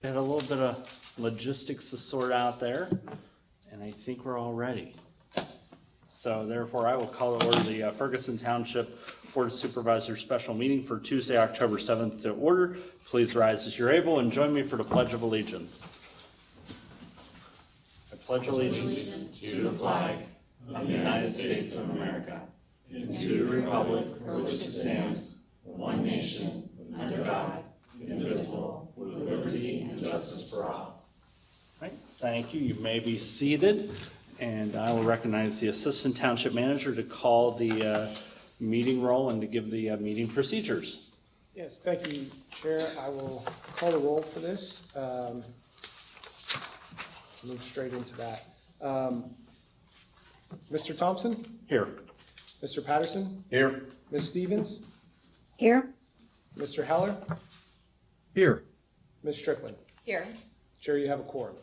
Had a little bit of logistics to sort out there, and I think we're all ready. So therefore, I will call to order the Ferguson Township Board of Supervisors special meeting for Tuesday, October 7th to order. Please rise as you're able and join me for the Pledge of Allegiance. I pledge allegiance to the flag of the United States of America and to the republic for which it stands, one nation, under God, indivisible, with liberty and justice for all. Right, thank you. You may be seated, and I will recognize the Assistant Township Manager to call the meeting roll and to give the meeting procedures. Yes, thank you, Chair. I will call the roll for this. Move straight into that. Mr. Thompson? Here. Mr. Patterson? Here. Ms. Stevens? Here. Mr. Heller? Here. Ms. Strickland? Here. Chair, you have a quorum.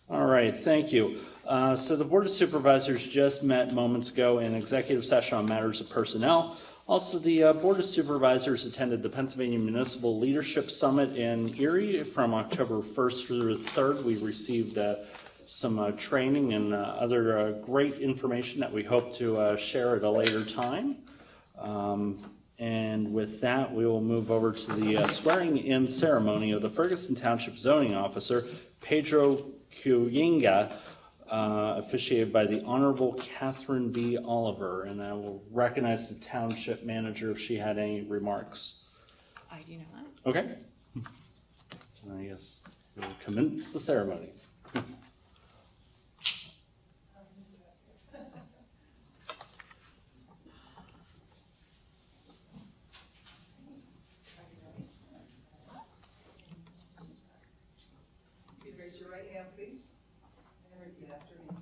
All right, thank you. So the Board of Supervisors just met moments ago in executive session on matters of personnel. Also, the Board of Supervisors attended the Pennsylvania Municipal Leadership Summit in Erie from October 1st through the 3rd. We received some training and other great information that we hope to share at a later time. And with that, we will move over to the swearing-in ceremony of the Ferguson Township Zoning Officer, Pedro Cuyinga, officiated by the Honorable Catherine B. Oliver. And I will recognize the Township Manager if she had any remarks. I do not. Okay. I guess we'll commence the ceremonies. Raise your right hand, please, and repeat after me.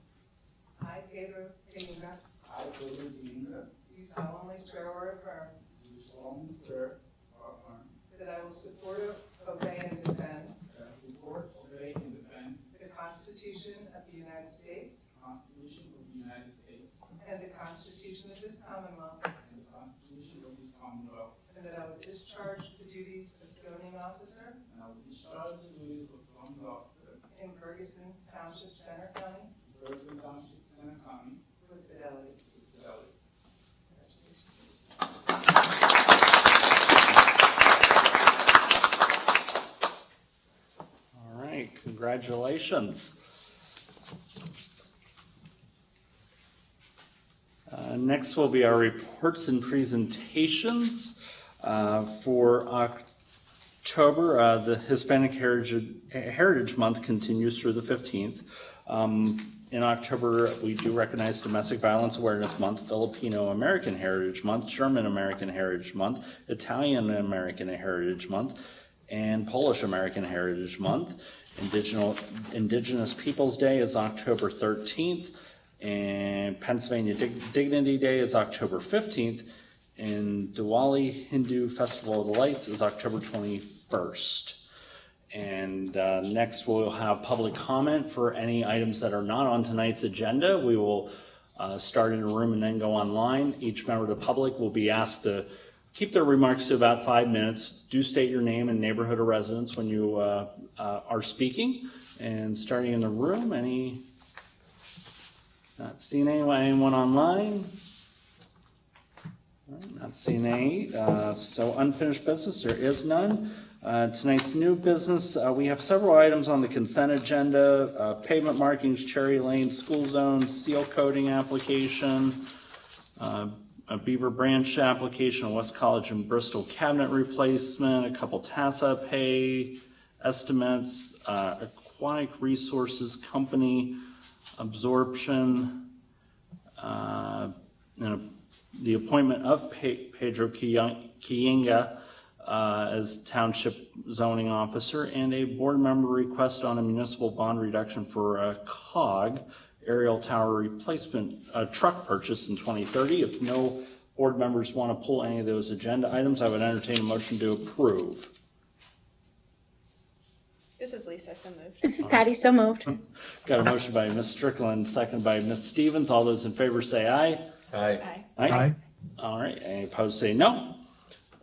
I, Pedro Cuyinga, I, Pedro Cuyinga, do solemnly swear or affirm do solemnly swear or affirm that I will support, obey, and defend that I support, obey, and defend the Constitution of the United States the Constitution of the United States and the Constitution of this Commonwealth, and the Constitution of this Commonwealth, and that I will discharge the duties of zoning officer and I will discharge the duties of zoning officer in Ferguson Township, Center County, in Ferguson Township, Center County, with fidelity. with fidelity. All right, congratulations. Next will be our reports and presentations for October. The Hispanic Heritage Month continues through the 15th. In October, we do recognize Domestic Violence Awareness Month, Filipino American Heritage Month, German American Heritage Month, Italian American Heritage Month, and Polish American Heritage Month. Indigenous Peoples Day is October 13th, and Pennsylvania Dignity Day is October 15th, and Diwali Hindu Festival of the Lights is October 21st. And next we'll have public comment for any items that are not on tonight's agenda. We will start in a room and then go online. Each member of the public will be asked to keep their remarks to about 5 minutes. Do state your name and neighborhood of residence when you are speaking. And starting in the room, not seeing anyone online? Not seeing any. So unfinished business, there is none. Tonight's new business, we have several items on the consent agenda. Pavement markings, Cherry Lane, school zones, seal coating application, a Beaver Branch application, a West College and Bristol cabinet replacement, a couple TASA pay estimates, Aquatic Resources Company absorption, and the appointment of Pedro Cuyinga as Township Zoning Officer, and a board member request on a municipal bond reduction for a COG, aerial tower replacement, truck purchase in 2030. If no board members want to pull any of those agenda items, I would entertain a motion to approve. This is Lisa, so moved. This is Patty, so moved. Got a motion by Ms. Strickland, second by Ms. Stevens. All those in favor say aye. Aye. Aye. Aye. All right, any opposed say no.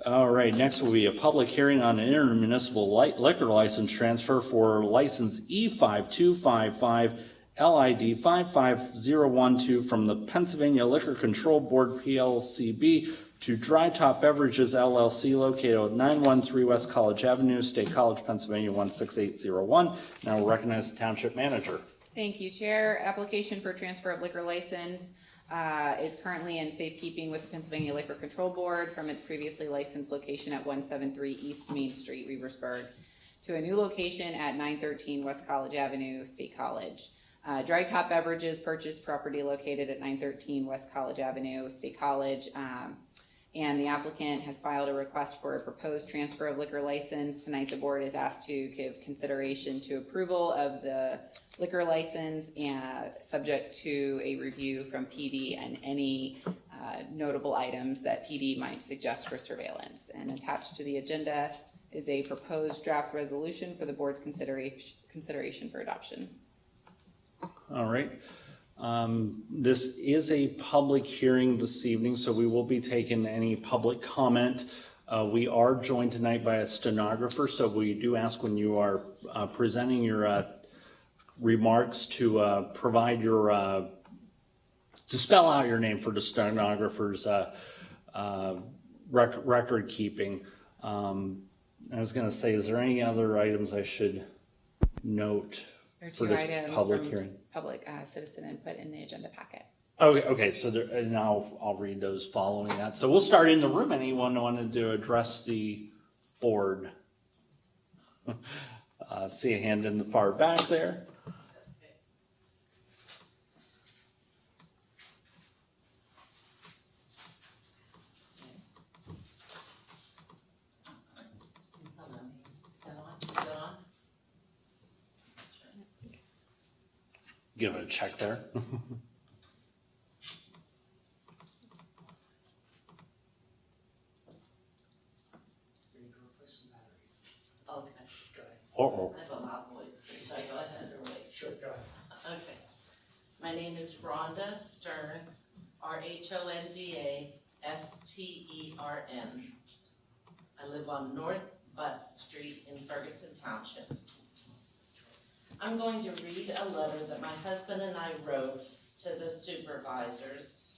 All right, next will be a public hearing on an intermunicipal liquor license transfer for license E5255 LID 55012 from the Pennsylvania Liquor Control Board PLCB to Dry Top Beverages LLC located at 913 West College Avenue, State College, Pennsylvania 16801. Now we'll recognize the Township Manager. Thank you, Chair. Application for transfer of liquor license is currently in safekeeping with the Pennsylvania Liquor Control Board from its previously licensed location at 173 East Main Street, Reversburg, to a new location at 913 West College Avenue, State College. Dry Top Beverages purchased property located at 913 West College Avenue, State College, and the applicant has filed a request for a proposed transfer of liquor license. Tonight, the board is asked to give consideration to approval of the liquor license and subject to a review from PD and any notable items that PD might suggest for surveillance. And attached to the agenda is a proposed draft resolution for the board's consideration for adoption. All right. This is a public hearing this evening, so we will be taking any public comment. We are joined tonight by a stenographer, so we do ask when you are presenting your remarks to provide your, to spell out your name for the stenographer's record keeping. I was going to say, is there any other items I should note There are for two this items public from hearing? public citizen input in the agenda packet. Okay, so there, and I'll read those following that. So we'll start in the room. Anyone wanted to address the board? See a hand in the far back there. Give it a check there. Okay, Uh-oh. I have a loud voice. Should I go ahead or wait? Sure, go ahead. Okay. My name is Rhonda Stern, RHONDA STERN. I live on North Butts Street in Ferguson Township. I'm going to read a letter that my husband and I wrote to the supervisors,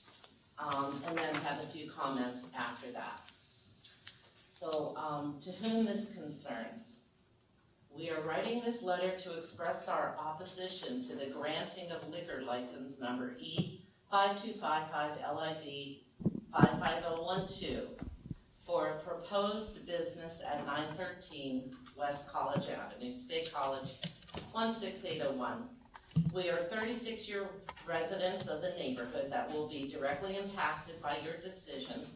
and then have a few comments after that. So, to whom this concerns, we are writing this letter to express our opposition to the granting of liquor license number E5255LID 55012 for a proposed business at 913 West College Avenue, State College, 16801. We are 36-year residents of the neighborhood that will be directly impacted by your decision.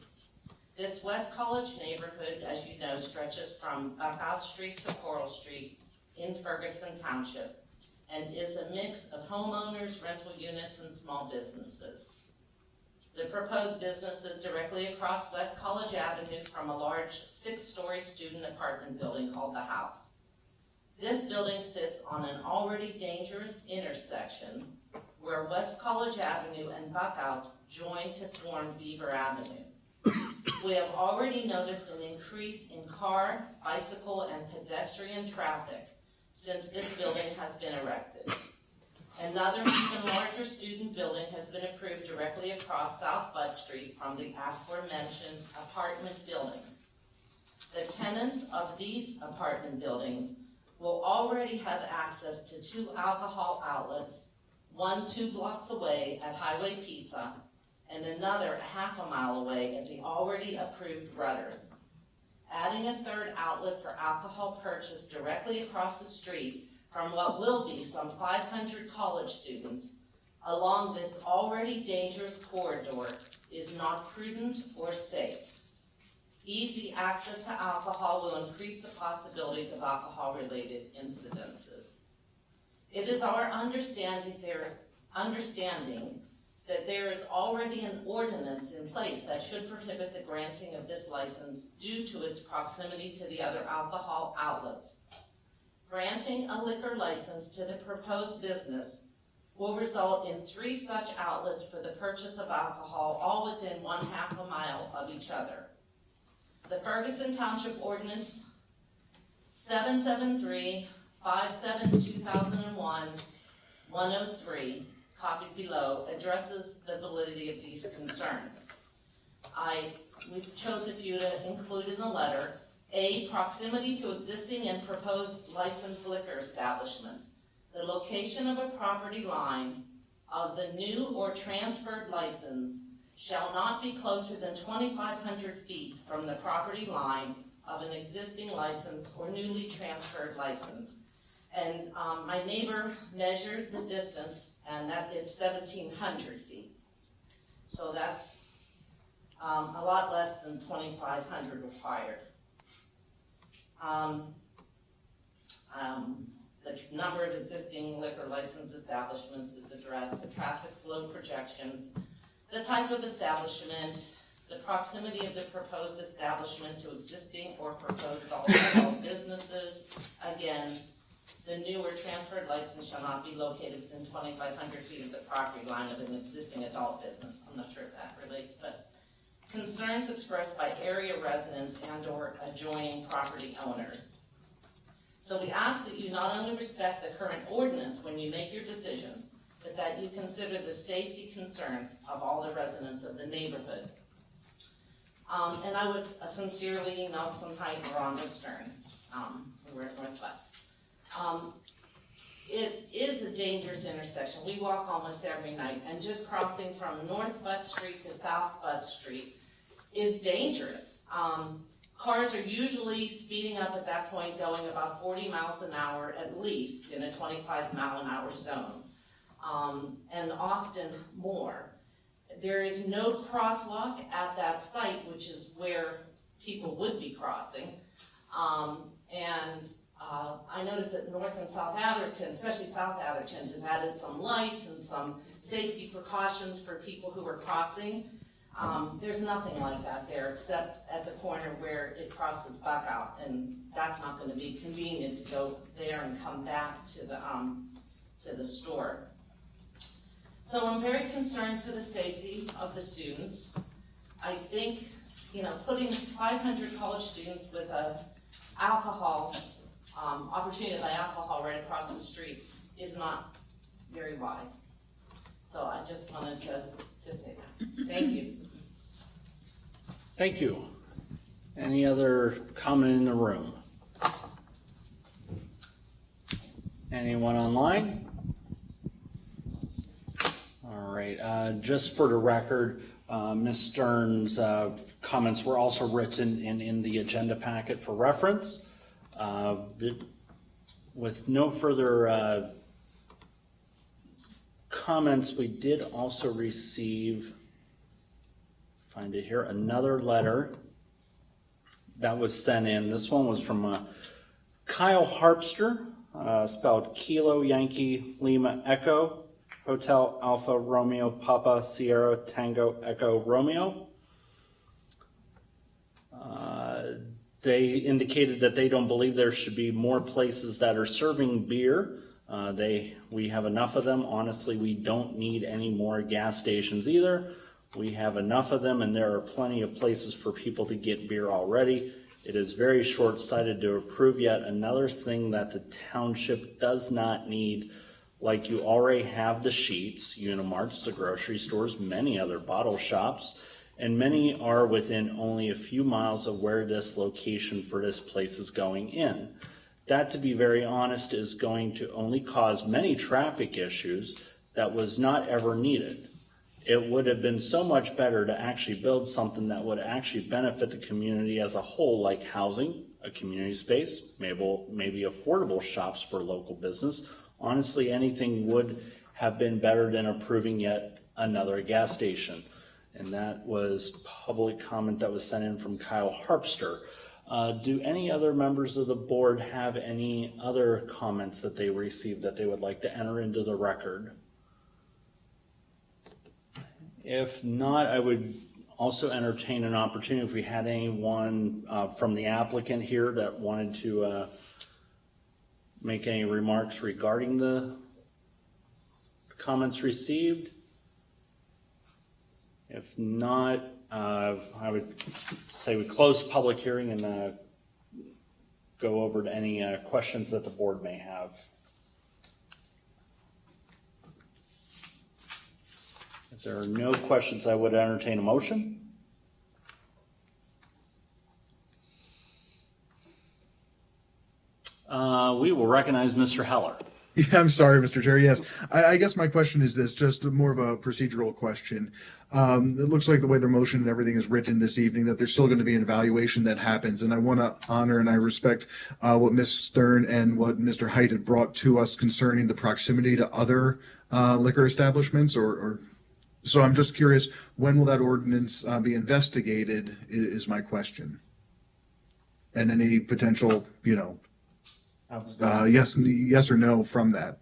This West College neighborhood, as you know, stretches from Buckout Street to Coral Street in Ferguson Township and is a mix of homeowners, rental units, and small businesses. The proposed business is directly across West College Avenue from a large 6-story student apartment building called The House. This building sits on an already dangerous intersection where West College Avenue and Buckout join to form Beaver Avenue. We have already noticed an increase in car, bicycle, and pedestrian traffic since this building has been erected. Another even larger student building has been approved directly across South Butt Street from the aforementioned apartment building. The tenants of these apartment buildings will already have access to 2 alcohol outlets, one 2 blocks away at Highway Pizza, and another ½ a mile away at the already approved Rudders. Adding a 3rd outlet for alcohol purchase directly across the street from what will be some 500 college students along this already dangerous corridor is not prudent or safe. Easy access to alcohol will increase the possibilities of alcohol-related incidences. It is our understanding that there is already an ordinance in place that should prohibit the granting of this license due to its proximity to the other alcohol outlets. Granting a liquor license to the proposed business will result in 3 such outlets for the purchase of alcohol, all within ½ a mile of each other. the Ferguson Township Ordinance 773-57-2001, 103, copied below, addresses the validity of these concerns. We chose a few to include in the letter. A, proximity to existing and proposed licensed liquor establishments. The location of a property line of the new or transferred license shall not be closer than 2,500 feet from the property line of an existing license or newly transferred license. And my neighbor measured the distance, and that is 1,700 feet. So that's a lot less than 2,500 required. The number of existing liquor license establishments is addressed, the traffic flow projections, the type of establishment, the proximity of the proposed establishment to existing or proposed adult businesses. Again, the new or transferred license shall not be located within 2,500 feet of the property line of an existing adult business. I'm not sure if that relates, but concerns expressed by area residents and/or adjoining property owners. So we ask that you not only respect the current ordinance when you make your decision, but that you consider the safety concerns of all the residents of the neighborhood. And I would sincerely, Nelson Height, Rhonda Stern, we're at Northwest. It is a dangerous intersection. We walk almost every night, and just crossing from North Butt Street to South Butt Street is dangerous. Cars are usually speeding up at that point, going about 40 miles an hour at least in a 25-mile-an-hour zone, and often more. There is no crosswalk at that site, which is where people would be crossing. I noticed that North and South Atherton, especially South Atherton, has added some lights and some safety precautions for people who are crossing. There's nothing like that there except at the corner where it crosses Buckout, and that's not going to be convenient to go there and come back to the store. So I'm very concerned for the safety of the students. I think, putting 500 college students with a opportunity to buy alcohol right across the street is not very wise. So I just wanted to say that. Thank you. Thank you. Any other comment in the room? Anyone online? All right, just for the record, Ms. Stern's comments were also written in the agenda packet for reference. With no further comments, we did also receive, find it here, another letter that was sent in. This one was from Kyle Harpster, spelled Kilo Yankee Lima Echo, Hotel Alpha Romeo Papa Sierra Tango Echo Romeo. They indicated that they don't believe there should be more places that are serving beer. We have enough of them. Honestly, we don't need any more gas stations either. We have enough of them, and there are plenty of places for people to get beer already. It is very short-sighted to approve yet another thing that the township does not need. Like, you already have the Sheets, Unimarts, the grocery stores, many other bottle shops, and many are within only a few miles of where this location for this place is going in. That, to be very honest, is going to only cause many traffic issues that was not ever needed. It would have been so much better to actually build something that would actually benefit the community as a whole, like housing, a community space, maybe affordable shops for local business. Honestly, anything would have been better than approving yet another gas station. And that was public comment that was sent in from Kyle Harpster. Do any other members of the board have any other comments that they received that they would like to enter into the record? If not, I would also entertain an opportunity if we had anyone from the applicant here that wanted to make any remarks regarding the comments received. If not, I would say we close the public hearing and go over to any questions that the board may have. If there are no questions, I would entertain a motion. We will recognize Mr. Heller. Yeah, I'm sorry, Mr. Chair. Yes, I guess my question is this, just more of a procedural question. It looks like the way the motion and everything is written this evening, that there's still going to be an evaluation that happens. And I want to honor and I respect what Ms. Stern and what Mr. Height had brought to us concerning the proximity to other liquor establishments. So I'm just curious, when will that ordinance be investigated is my question. And any potential, yes or no from that.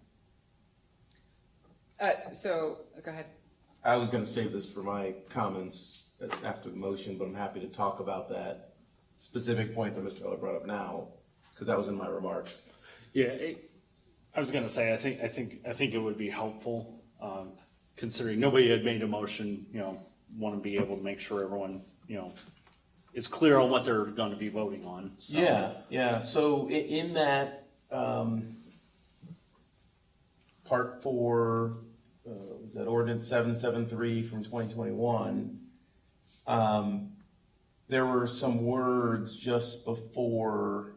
Go ahead. I was going to save this for my comments after the motion, but I'm happy to talk about that specific point that Mr. Heller brought up now, because that was in my remarks. Yeah, I was going to say, I think it would be helpful, considering nobody had made a motion, want to be able to make sure everyone, is clear on what they're going to be voting on. So. Yeah. So in that part 4, was that ordinance 773 from 2021? There were some words just before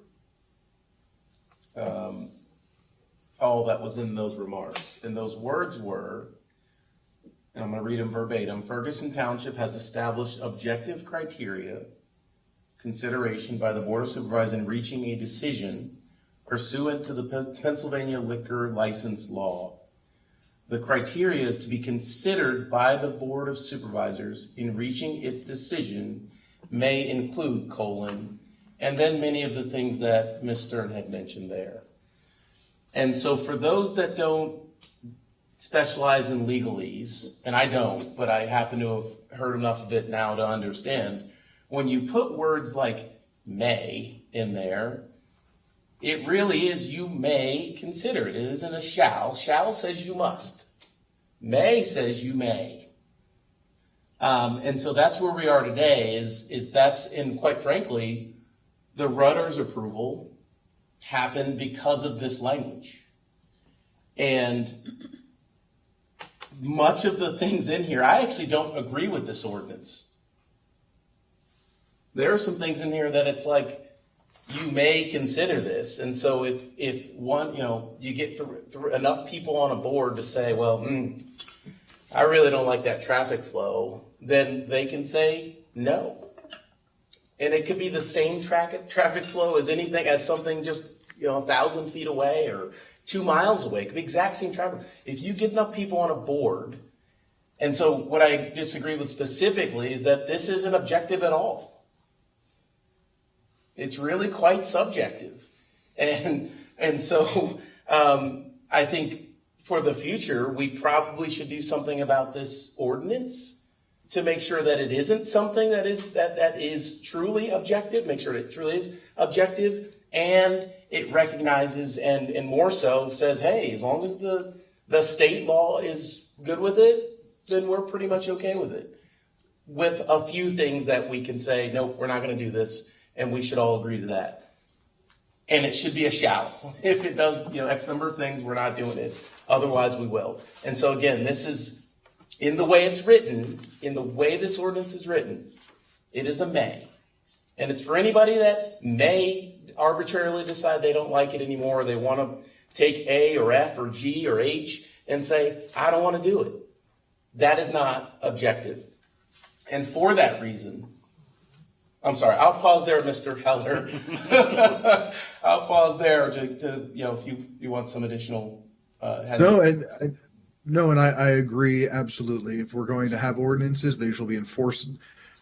all that was in those remarks, and those words were, and I'm going to read them verbatim. Ferguson Township has established objective criteria consideration by the Board of Supervisors in reaching a decision pursuant to the Pennsylvania liquor license law. The criteria is to be considered by the Board of Supervisors in reaching its decision may include : and then many of the things that Ms. Stern had mentioned there. And so for those that don't specialize in legalese, and I don't, but I happen to have heard enough of it now to understand, when you put words like may in there, it really is you may consider it. It isn't a shall. Shall says you must. May says you may. And so that's where we are today is that's, and quite frankly, the Rutter's approval happened because of this language. And much of the things in here, I actually don't agree with this ordinance. There are some things in here that it's like, you may consider this. And so if one, you get enough people on a board to say, well, I really don't like that traffic flow, then they can say no. And it could be the same traffic flow as anything, as something just, 1,000 feet away or 2 miles away. It could be exact same traffic. If you get enough people on a board, and so what I disagree with specifically is that this isn't objective at all. It's really quite subjective. And so I think for the future, we probably should do something about this ordinance to make sure that it isn't something that is truly objective, make sure it truly is objective, and it recognizes and more so says, hey, as long as the state law is good with it, then we're pretty much okay with it. With a few things that we can say, nope, we're not going to do this. And we should all agree to that. And it should be a shall. If it does, X number of things, we're not doing it. Otherwise, we will. And so again, this is, in the way it's written, in the way this ordinance is written, it is a may. And it's for anybody that may arbitrarily decide they don't like it anymore, or they want to take A or F or G or H and say, I don't want to do it. That is not objective. And for that reason, I'm sorry, I'll pause there, Mr. Heller. I'll pause there to if you want some additional. No, and I agree absolutely. If we're going to have ordinances, they shall be enforced.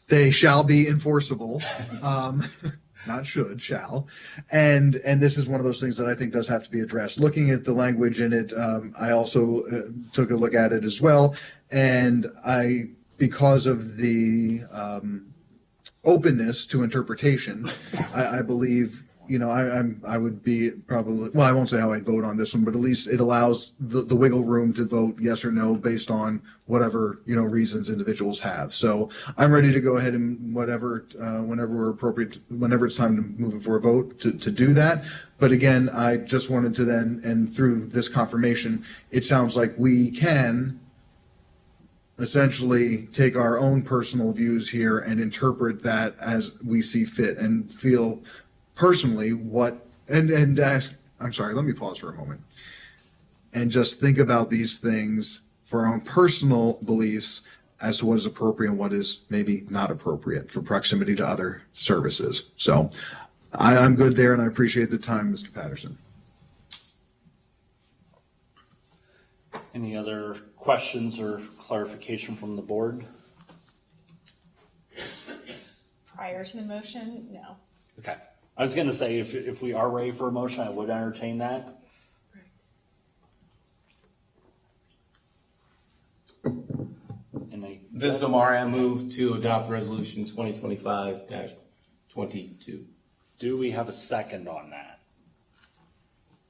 They shall be enforceable. Not should, shall. And this is one of those things that I think does have to be addressed. Looking at the language in it, I also took a look at it as well. And because of the openness to interpretation, I believe I would be probably, well, I won't say how I'd vote on this one, but at least it allows the wiggle room to vote yes or no based on whatever, reasons individuals have. So I'm ready to go ahead and whenever we're appropriate, whenever it's time to move it for a vote to do that. But again, I just wanted to then, and through this confirmation, it sounds like we can essentially take our own personal views here and interpret that as we see fit and feel personally and ask, I'm sorry, let me pause for a moment and just think about these things for our own personal beliefs as to what is appropriate and what is maybe not appropriate for proximity to other services. So I'm good there, and I appreciate the time, Mr. Patterson. Any other questions or clarification from the board? Prior to the motion, no. Okay. I was going to say, if we are ready for a motion, I would entertain that. And This Amari, I move to adopt resolution 2025-22. do we have a second on that?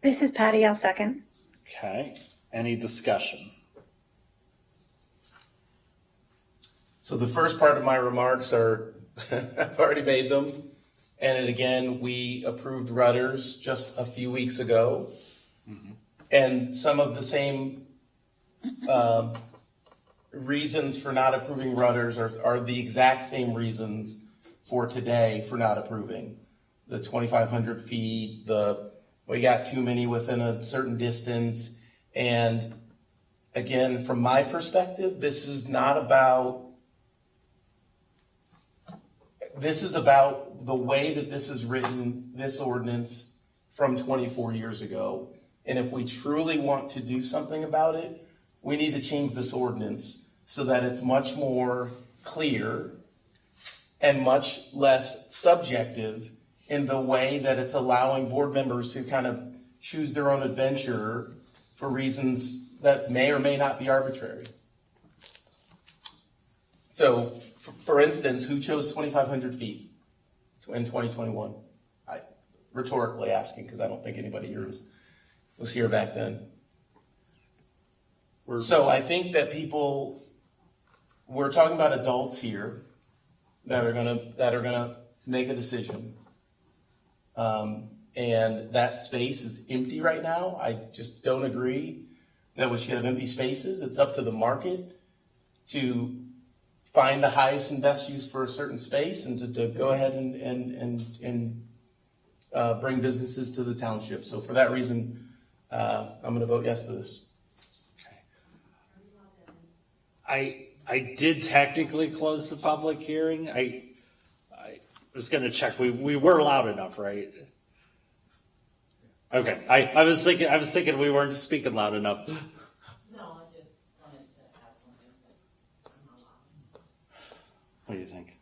This is Patty. I'll second. Okay. Any discussion? So the first part of my remarks are, I've already made them. And again, we approved Rudders just a few weeks ago. Mm-hmm. And some of the same reasons for not approving Rudders are the exact same reasons for today for not approving. The 2,500 feet, we got too many within a certain distance. And again, from my perspective, this is about the way that this is written, this ordinance from 24 years ago. And if we truly want to do something about it, we need to change this ordinance so that it's much more clear and much less subjective in the way that it's allowing board members to kind of choose their own adventure for reasons that may or may not be arbitrary. So, for instance, who chose 2,500 feet in 2021? Rhetorically asking, because I don't think anybody here was here back then. So I think that we're talking about adults here that are gonna make a decision. And that space is empty right now. I just don't agree that we should have empty spaces. It's up to the market to find the highest and best use for a certain space and to go ahead and bring businesses to the township. So for that reason, I'm going to vote yes to this. I did technically close the public hearing. I was going to check. We were loud enough, right? Okay. I was thinking we weren't speaking loud enough. No, I just wanted to add something, but I'm not allowed. What do you think?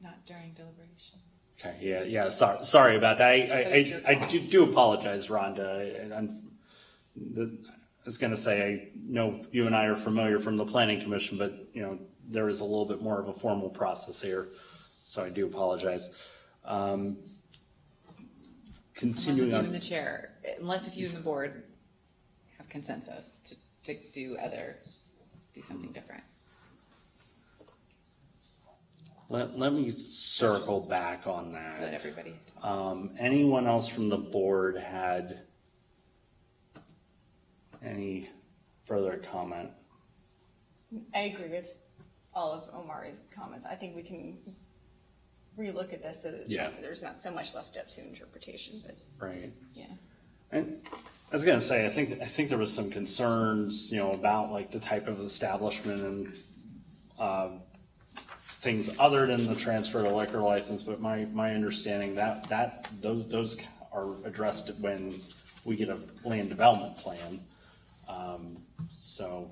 Not during deliberations. Okay. Yeah. Sorry about that. it's your I fault. do apologize, Rhonda. I was going to say, I know you and I are familiar from the Planning Commission, but there is a little bit more of a formal process here, so I do apologize. Continuing Unless if you on. and the chair, unless if you and the board have consensus to do something different. Let me circle back on Let that. everybody. Anyone else from the board had any further comment? I agree with all of Omari's comments. I think we can relook at this so that Yeah. there's not so much left up to interpretation, but Right. Yeah. And I was gonna say, I think there was some concerns, about like the type of establishment and things other than the transfer to liquor license. But my understanding that those are addressed when we get a land development plan. So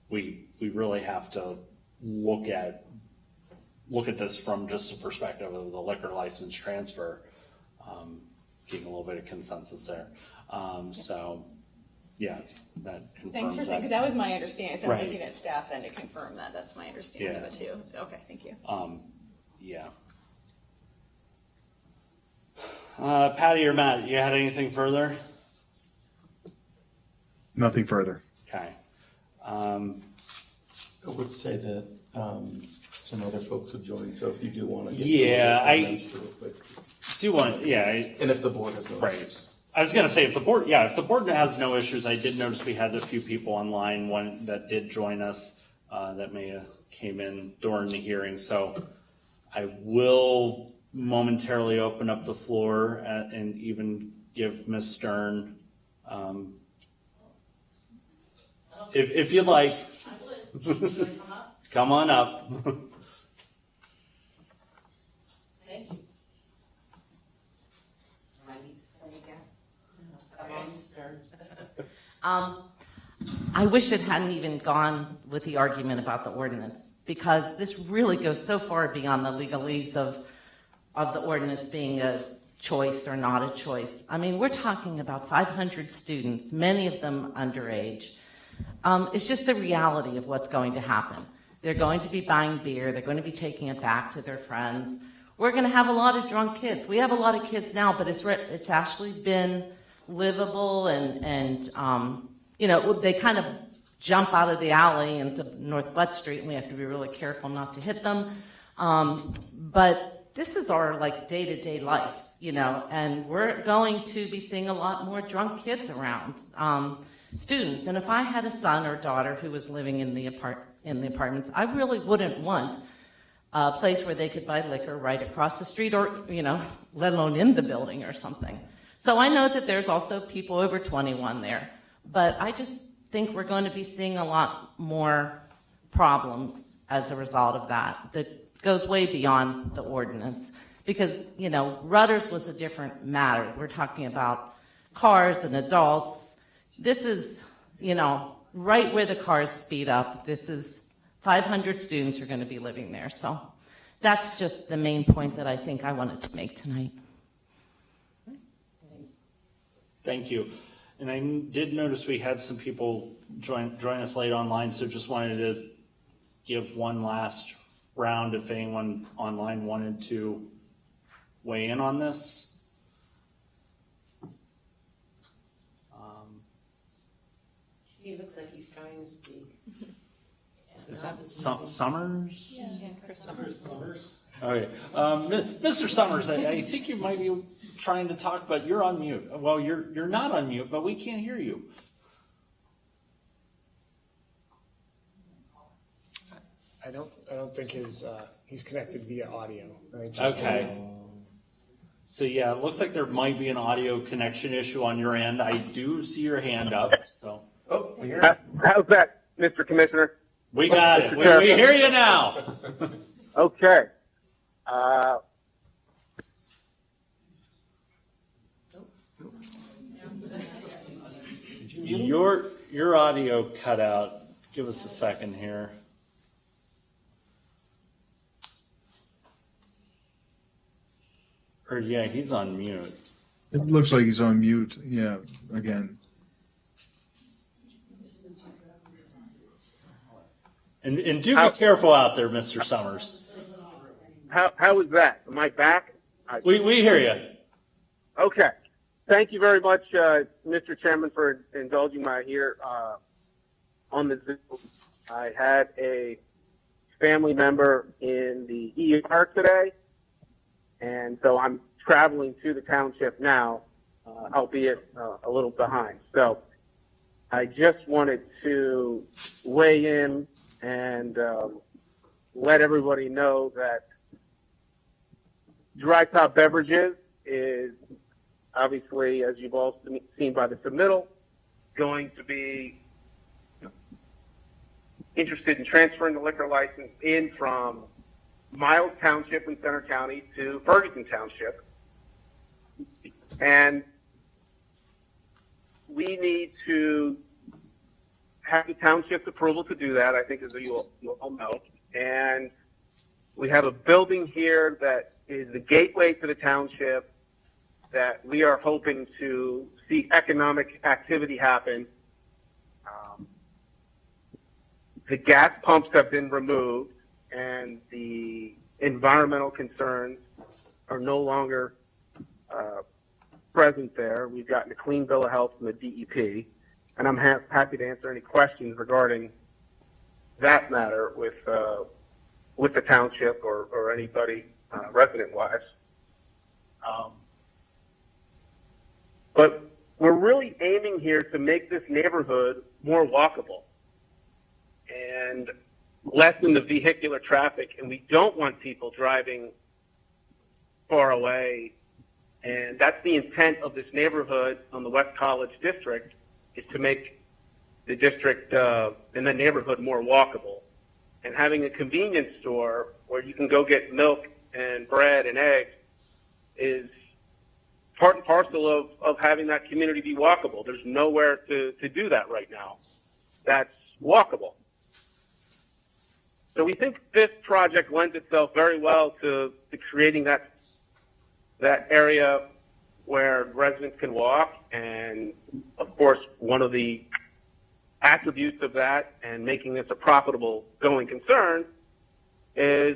we really have to look at this from just the perspective of the liquor license transfer, getting a little bit of consensus there. So, yeah, that confirms thanks for saying, because that. that was my understanding. So I'm Right. looking at staff then to confirm that. That's my understanding of it too. Okay, thank you. Yeah. Patty or Matt, you had anything further? Nothing further. Okay. I would say that some other folks have joined, so if you do want to get Yeah, some other comments real quick. Do want, And if the board has no Right. issues. I was gonna say, if the board has no issues, I did notice we had a few people online, one that did join us, that may have came in during the hearing, so I will momentarily open up the floor and even give Ms. Stern, if you'd like, I would. Should I come up? come on up. Thank you. I need to say again. Come on, sir. I wish it hadn't even gone with the argument about the ordinance, because this really goes so far beyond the legalese of the ordinance being a choice or not a choice. I mean, we're talking about 500 students, many of them underage. It's just the reality of what's going to happen. They're going to be buying beer. They're going to be taking it back to their friends. We're going to have a lot of drunk kids. We have a lot of kids now, but it's actually been livable and you know, they kind of jump out of the alley into North Butt Street, and we have to be really careful not to hit them. But this is our like day-to-day life, you know, and we're going to be seeing a lot more drunk kids around, students. And if I had a son or daughter who was living in the apartments, I really wouldn't want a place where they could buy liquor right across the street, or, you know, let alone in the building or something. So I know that there's also people over 21 there, but I just think we're going to be seeing a lot more problems as a result of that goes way beyond the ordinance. Because, you know, Rudders was a different matter. We're talking about cars and adults. This is, you know, right where the cars speed up. This is 500 students are going to be living there. So that's just the main point that I think I wanted to make tonight. Thank you. And I did notice we had some people join us late online, so just wanted to give one last round if anyone online wanted to weigh in on this. He looks like he's trying to speak. Is that Summers? Yeah, Chris Summers. Okay. Mr. Summers, I think you might be trying to talk, but you're on mute. Well, you're not on mute, but we can't hear you. I don't think he's connected via audio. I think Okay. So yeah, it looks like there might be an audio connection issue on your end. I do see your hand up, so. Oh, we hear it. How's that, Mr. Commissioner? We got it. We hear you now. Okay. Your audio cut out. Give us a second here. Or yeah, he's on mute. It looks like he's on mute. Yeah, again. And do be careful out there, Mr. Summers. How is that? Am I back? We hear you. Okay. Thank you very much, Mr. Chairman, for indulging my here on the Zoom. I had a family member in the ER today, and so I'm traveling to the township now, albeit a little behind. So I just wanted to weigh in and let everybody know that dry top beverages is obviously, as you've all seen by the submittal, going to be interested in transferring the liquor license in from Miles Township in Center County to Ferguson Township. And we need to have the township's approval to do that, I think, as you all know. And we have a building here that is the gateway to the township that we are hoping to see economic activity happen. The gas pumps have been removed, and the environmental concerns are no longer present there. We've gotten a clean bill of health from the DEP, and I'm happy to answer any questions regarding that matter with the township or anybody resident-wise. But we're really aiming here to make this neighborhood more walkable and lessen the vehicular traffic, and we don't want people driving far away. And that's the intent of this neighborhood on the West College District, is to make the district and the neighborhood more walkable. And having a convenience store where you can go get milk and bread and eggs is part and parcel of having that community be walkable. There's nowhere to do that right now that's walkable. So we think this project lends itself very well to creating that area where residents can walk. And of course, one of the attributes of that and making this a profitable going concern is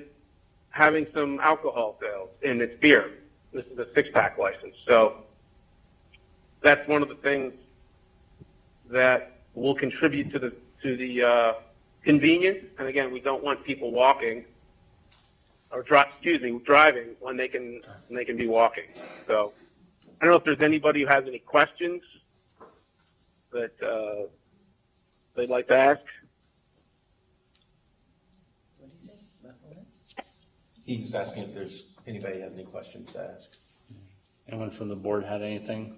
having some alcohol sales in its beer. This is a 6-pack license. So that's one of the things that will contribute to the convenience. And again, we don't want people walking or driving when they can be walking. So I don't know if there's anybody who has any questions that they'd like to ask. He was asking if there's anybody has any questions to ask. Anyone from the board had anything?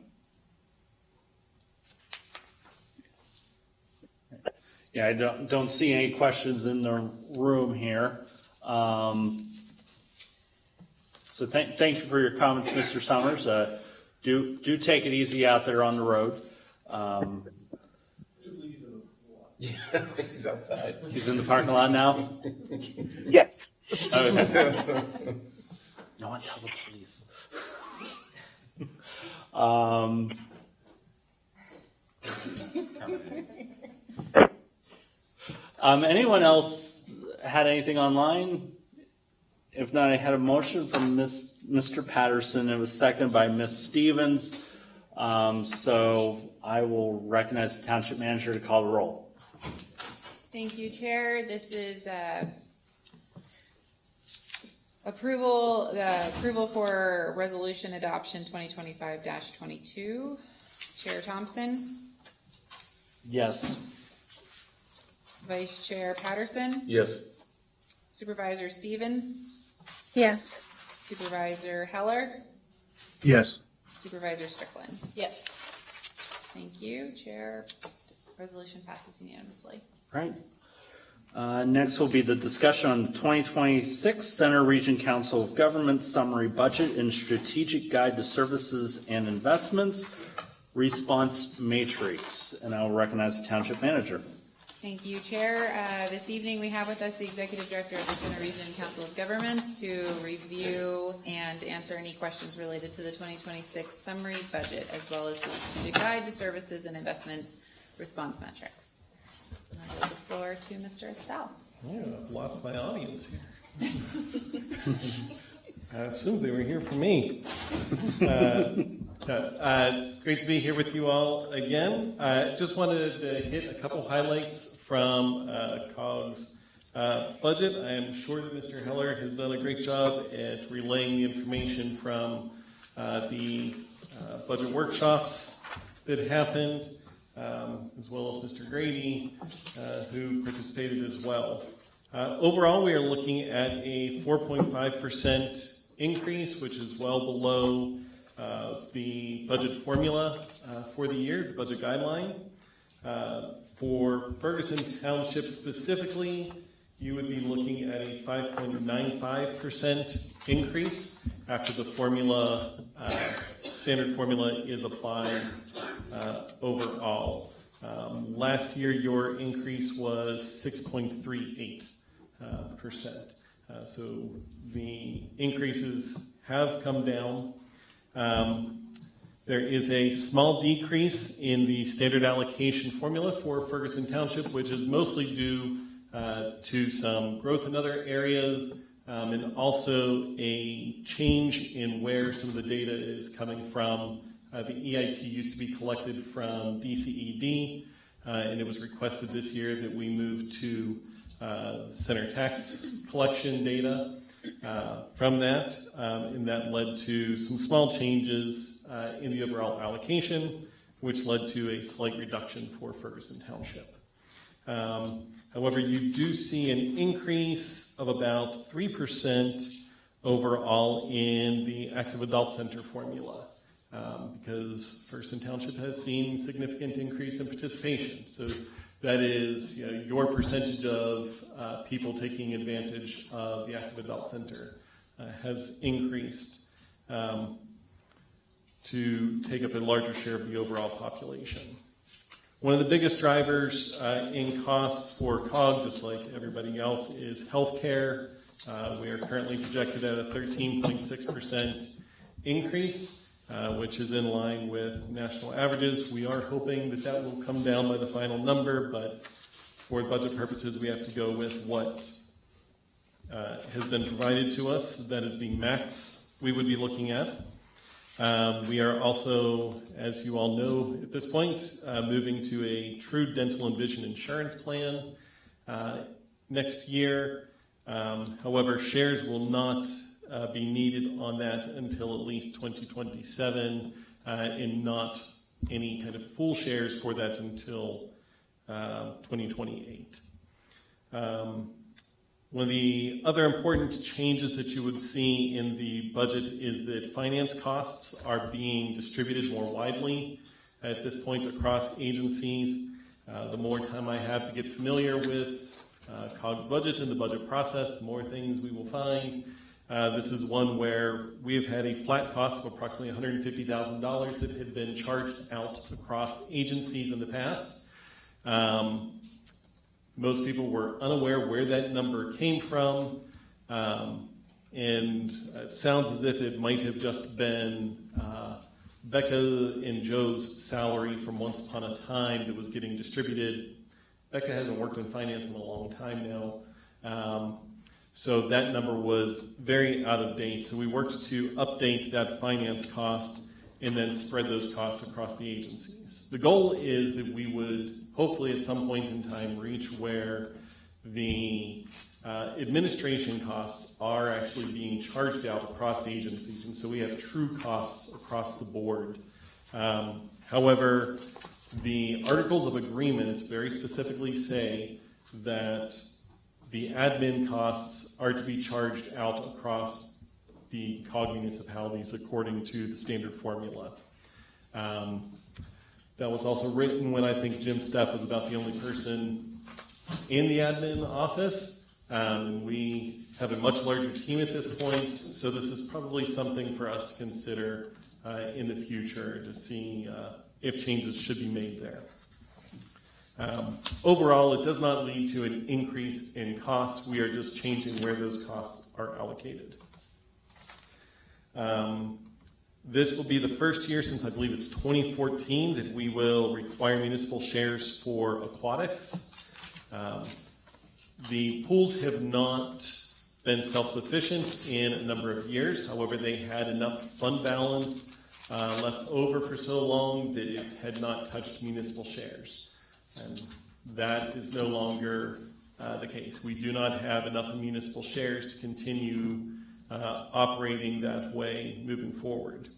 Yeah, I don't see any questions in the room here. So thank you for your comments, Mr. Summers. Do take it easy out there on the road. He's outside. He's in the parking lot now? Yes. Okay. No one tell the police. Anyone else had anything online? If not, I had a motion from Mr. Patterson. It was seconded by Ms. Stevens. So I will recognize the township manager to call the roll. Thank you, Chair. This is approval for resolution adoption 2025-22. Chair Thompson, Yes. Vice Chair Patterson, Yes. Supervisor Stevens, Yes. Supervisor Heller, Yes. Supervisor Strickland. Yes. Thank you, Chair. Resolution passes unanimously. Right. Next will be the discussion on the 2026 Center Region Council of Government Summary Budget and Strategic Guide to Services and Investments Response Matrix. And I will recognize the Township Manager. Thank you, Chair. This evening we have with us the Executive Director of the Center Region Council of Governments to review and answer any questions related to the 2026 summary budget, as well as the Strategic Guide to Services and Investments Response Metrics. I'll give the floor to Mr. Estelle. Yeah, I've lost my audience here. I assumed they were here for me. It's great to be here with you all again. I just wanted to hit a couple highlights from COG's budget. I am sure that Mr. Heller has done a great job at relaying the information from the budget workshops that happened, as well as Mr. Grady, who participated as well. Overall, we are looking at a 4.5% increase, which is well below the budget formula for the year, the budget guideline. For Ferguson Township specifically, you would be looking at a 5.95% increase after the formula, standard formula is applied overall. Last year, your increase was 6.38%. So the increases have come down. There is a small decrease in the standard allocation formula for Ferguson Township, which is mostly due to some growth in other areas, and also a change in where some of the data is coming from The EIT used to be collected from DCED, and it was requested this year that we move to center tax collection data from that, and that led to some small changes in the overall allocation, which led to a slight reduction for Ferguson Township. However, you do see an increase of about 3% overall in the active adult center formula, because Ferguson Township has seen significant increase in participation. So that is, your percentage of people taking advantage of the active adult center has increased to take up a larger share of the overall population. One of the biggest drivers in costs for COG, just like everybody else, is healthcare. We are currently projected at a 13.6% increase, which is in line with national averages. We are hoping that that will come down by the final number, but for budget purposes, we have to go with what has been provided to us. That is the max we would be looking at. We are also, as you all know at this point, moving to a true dental and vision insurance plan next year. However, shares will not be needed on that until at least 2027, and not any kind of full shares for that until 2028. One of the other important changes that you would see in the budget is that finance costs are being distributed more widely at this point across agencies. The more time I have to get familiar with COG's budget and the budget process, the more things we will find. This is one where we have had a flat cost of approximately $150,000 that had been charged out across agencies in the past. Most people were unaware where that number came from, and it sounds as if it might have just been Becca and Joe's salary from once upon a time that was getting distributed. Becca hasn't worked in finance in a long time now, so that number was very out of date. So we worked to update that finance cost and then spread those costs across the agencies. The goal is that we would hopefully at some point in time reach where the administration costs are actually being charged out across the agencies, and so we have true costs across the board. However, the Articles of Agreement very specifically say that the admin costs are to be charged out across the COG municipalities according to the standard formula. That was also written when I think Jim's staff was about the only person in the admin office. We have a much larger team at this point, so this is probably something for us to consider in the future to see if changes should be made there. Overall, it does not lead to an increase in costs. We are just changing where those costs are allocated. This will be the first year since I believe it's 2014 that we will require municipal shares for aquatics. The pools have not been self-sufficient in a number of years. However, they had enough fund balance left over for so long that it had not touched municipal shares. And that is no longer the case. We do not have enough municipal shares to continue operating that way moving forward.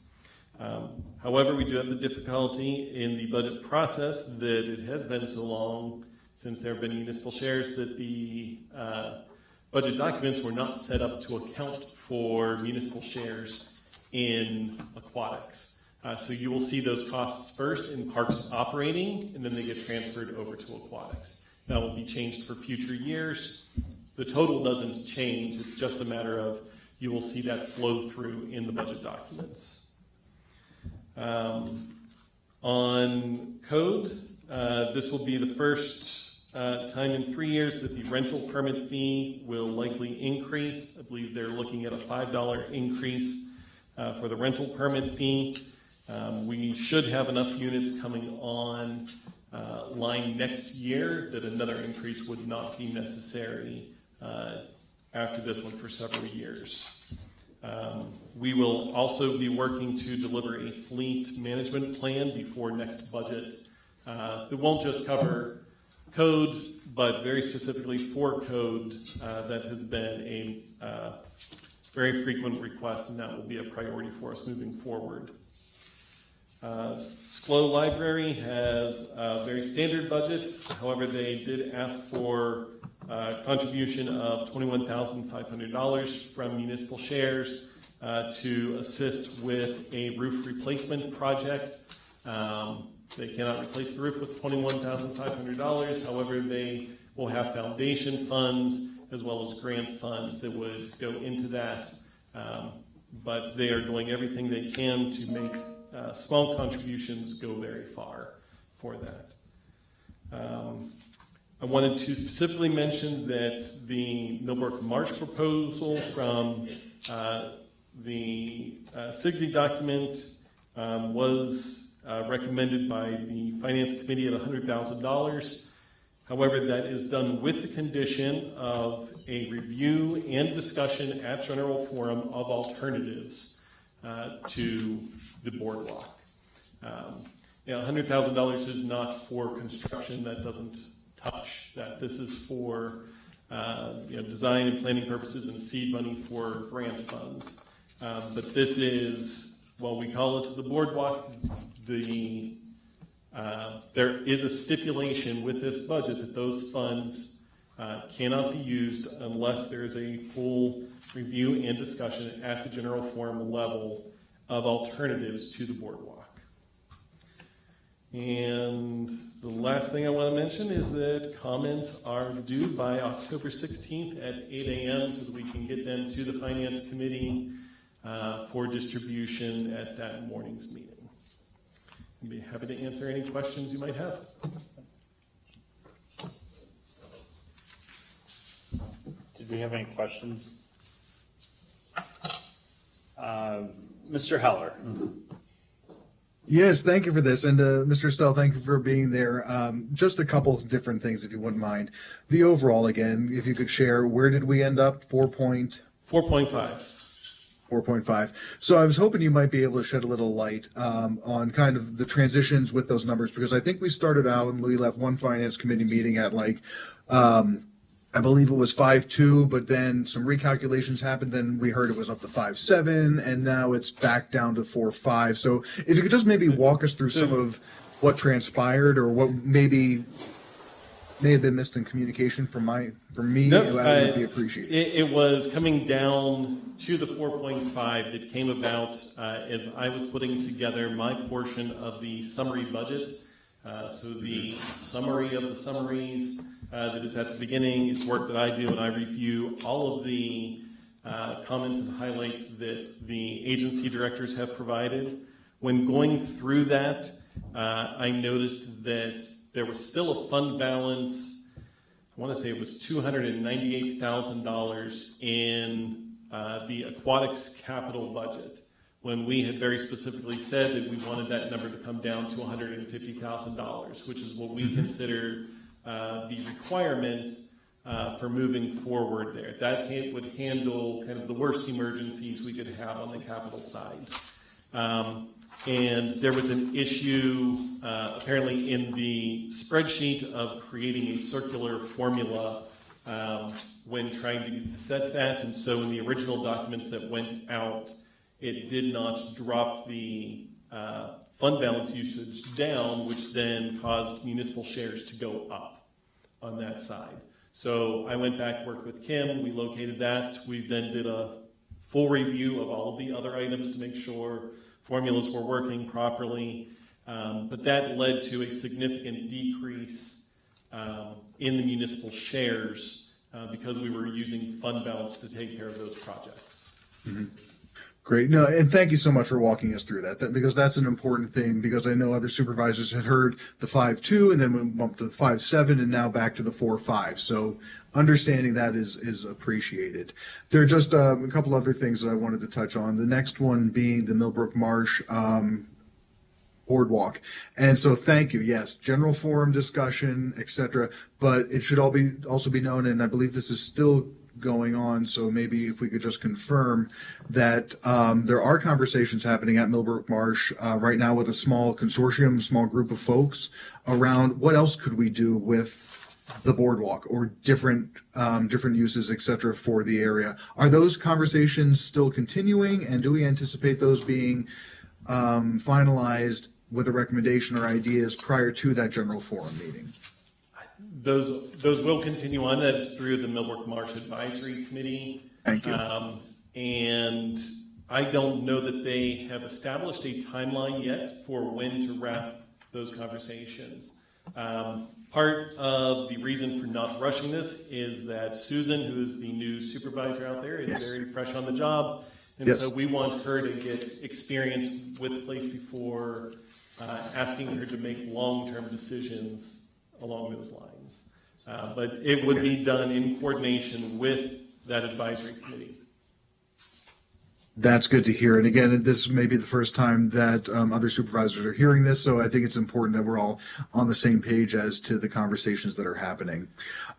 However, we do have the difficulty in the budget process that it has been so long since there have been municipal shares that the budget documents were not set up to account for municipal shares in aquatics. So you will see those costs first in parks operating, and then they get transferred over to aquatics. That will be changed for future years. The total doesn't change. It's just a matter of you will see that flow through in the budget documents. On code, this will be the first time in 3 years that the rental permit fee will likely increase. I believe they're looking at a $5 increase for the rental permit fee. We should have enough units coming on line next year that another increase would not be necessary after this one for several years. We will also be working to deliver a fleet management plan before next budget. That won't just cover code, but very specifically for code that has been a very frequent request, and that will be a priority for us moving forward. SCLO Library has a very standard budget. However, they did ask for a contribution of $21,500 from municipal shares to assist with a roof replacement project. They cannot replace the roof with $21,500. However, they will have foundation funds as well as grant funds that would go into that. But they are doing everything they can to make small contributions go very far for that. I wanted to specifically mention that the Millbrook Marsh proposal from the CGTV document was recommended by the Finance Committee at $100,000. However, that is done with the condition of a review and discussion at General Forum of alternatives to the boardwalk. $100,000 is not for construction. That doesn't touch that. This is for design and planning purposes and seed money for grant funds. But this is, while we call it the boardwalk, there is a stipulation with this budget that those funds cannot be used unless there is a full review and discussion at the general forum level of alternatives to the boardwalk. And the last thing I want to mention is that comments are due by October 16th at 8 a.m. so that we can get them to the Finance Committee for distribution at that morning's meeting. I'd be happy to answer any questions you might have. Did we have any questions? Mr. Heller. Yes, thank you for this. And Mr. Estelle, thank you for being there. Just a couple of different things, if you wouldn't mind. The overall, again, if you could share, where did we end up? 4.5. 4.5. So I was hoping you might be able to shed a little light on kind of the transitions with those numbers, because I think we started out and we left one finance committee meeting at I believe it was 5.2, but then some recalculations happened. Then we heard it was up to 5.7, and now it's back down to 4.5. So if you could just maybe walk us through some of what transpired or what may have been missed in communication from me, that would be appreciated. It was coming down to the 4.5 that came about as I was putting together my portion of the summary budget. So the summary of the summaries that is at the beginning is work that I do, and I review all of the comments and highlights that the agency directors have provided. When going through that, I noticed that there was still a fund balance. I want to say it was $298,000 in the aquatics capital budget, when we had very specifically said that we wanted that number to come down to $150,000, which is what we consider the requirement for moving forward there. That would handle kind of the worst emergencies we could have on the capital side. And there was an issue apparently in the spreadsheet of creating a circular formula when trying to set that. And so in the original documents that went out, it did not drop the fund balance usage down, which then caused municipal shares to go up on that side. So I went back, worked with Kim, we located that. We then did a full review of all of the other items to make sure formulas were working properly. But that led to a significant decrease in the municipal shares because we were using fund balance to take care of those projects. Mm-hmm. Great. No, and thank you so much for walking us through that, because that's an important thing, because I know other supervisors had heard the 5.2 and then we bumped to the 5.7 and now back to the 4.5. So understanding that is appreciated. There are just a couple other things that I wanted to touch on. The next one being the Millbrook Marsh boardwalk. And so thank you. Yes, general forum discussion, etc. But it should also be known, and I believe this is still going on, so maybe if we could just confirm that there are conversations happening at Millbrook Marsh right now with a small consortium, small group of folks around what else could we do with the boardwalk or different uses, et cetera, for the area. Are those conversations still continuing, and do we anticipate those being finalized with a recommendation or ideas prior to that general forum meeting? Those will continue on. That is through the Millbrook Marsh Advisory Committee. Thank you. And I don't know that they have established a timeline yet for when to wrap those conversations. Part of the reason for not rushing this is that Susan, who is the new supervisor out there, is Yes. very fresh on the job. And Yes. so we want her to get experience with the place before asking her to make long-term decisions along those lines. But it would be done in coordination with that advisory committee. That's good to hear. And again, this may be the first time that other supervisors are hearing this, so I think it's important that we're all on the same page as to the conversations that are happening.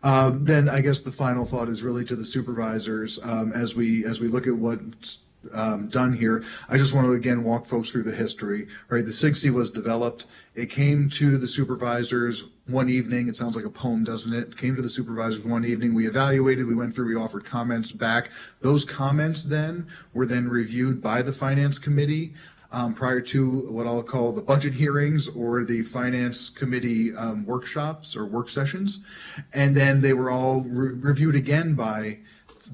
Then I guess the final thought is really to the supervisors as we look at what's done here. I just want to again walk folks through the history. Right, the SIGC was developed. It came to the supervisors one evening. It sounds like a poem, doesn't it? It came to the supervisors one evening. We evaluated, we went through, we offered comments back. Those comments then were then reviewed by the finance committee prior to what I'll call the budget hearings or the finance committee workshops or work sessions. And then they were all reviewed again by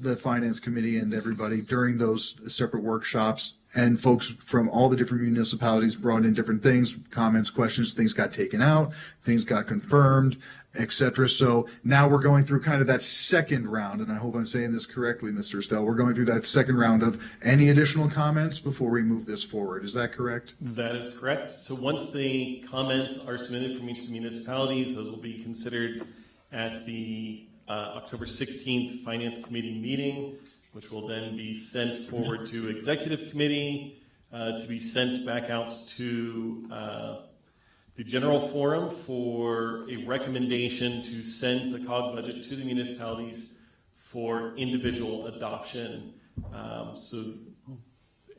the finance committee and everybody during those separate workshops. And folks from all the different municipalities brought in different things, comments, questions, things got taken out, things got confirmed, etc. So now we're going through kind of that second round, and I hope I'm saying this correctly, Mr. Estelle. We're going through that second round of any additional comments before we move this forward. Is that correct? That is correct. So once the comments are submitted from each of the municipalities, those will be considered at the October 16th Finance Committee meeting, which will then be sent forward to Executive Committee to be sent back out to the General Forum for a recommendation to send the COG budget to the municipalities for individual adoption. So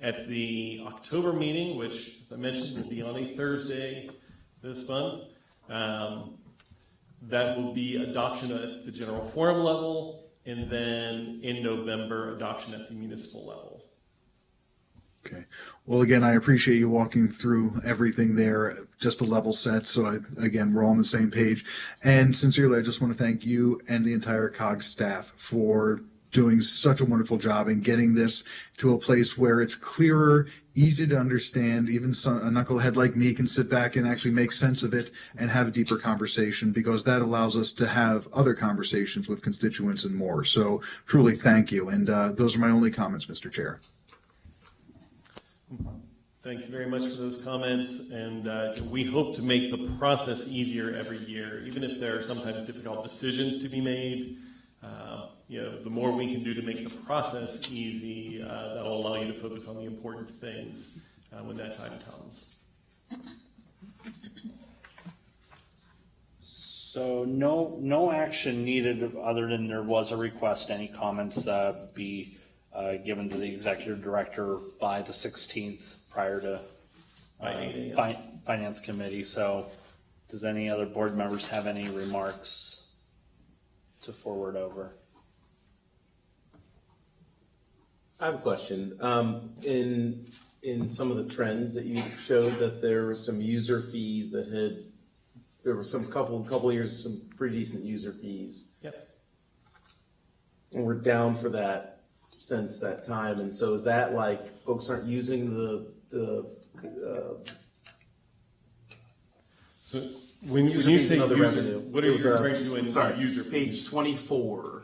at the October meeting, which, as I mentioned, will be on a Thursday this month, that will be adoption at the General Forum level, and then in November, adoption at the municipal level. Okay. Well, again, I appreciate you walking through everything there, just a level set. So again, we're all on the same page. And sincerely, I just want to thank you and the entire COG staff for doing such a wonderful job in getting this to a place where it's clearer, easy to understand. Even a knucklehead like me can sit back and actually make sense of it and have a deeper conversation, because that allows us to have other conversations with constituents and more. So truly thank you. And those are my only comments, Mr. Chair. Thank you very much for those comments, and we hope to make the process easier every year, even if there are sometimes difficult decisions to be made. The more we can do to make the process easy, that'll allow you to focus on the important things when that time comes. So no action needed other than there was a request. Any comments be given to the executive director by the 16th prior to finance committee. So does any other board members have any remarks to forward over? I have a question. In some of the trends that you showed, that there were some user fees there were some couple years, some pretty decent user fees. Yes. And we're down for that since that time. And so is that like folks aren't using So when you user fees say and other user, revenue? what are you referring to in user fees? Page 24.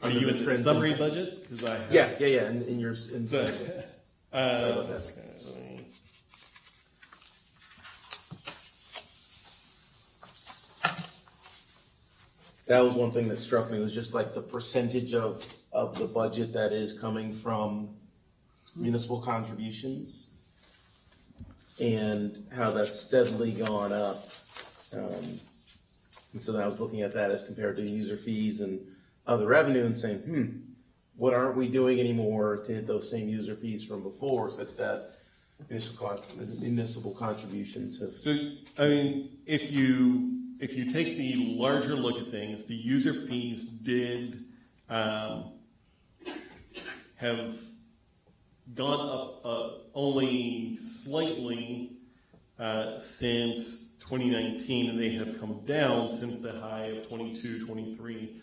Are you in the summary budget? Because I have. Yeah. In your summary. Sorry about that. Okay, let me. That was one thing that struck me, was just like the percentage of the budget that is coming from municipal contributions and how that's steadily gone up. And so then I was looking at that as compared to user fees and of the revenue and saying, what aren't we doing anymore to hit those same user fees from before, such that municipal contributions have. So, I mean, if you take the larger look at things, the user fees did have gone up only slightly since 2019, and they have come down since the high of 22, 23.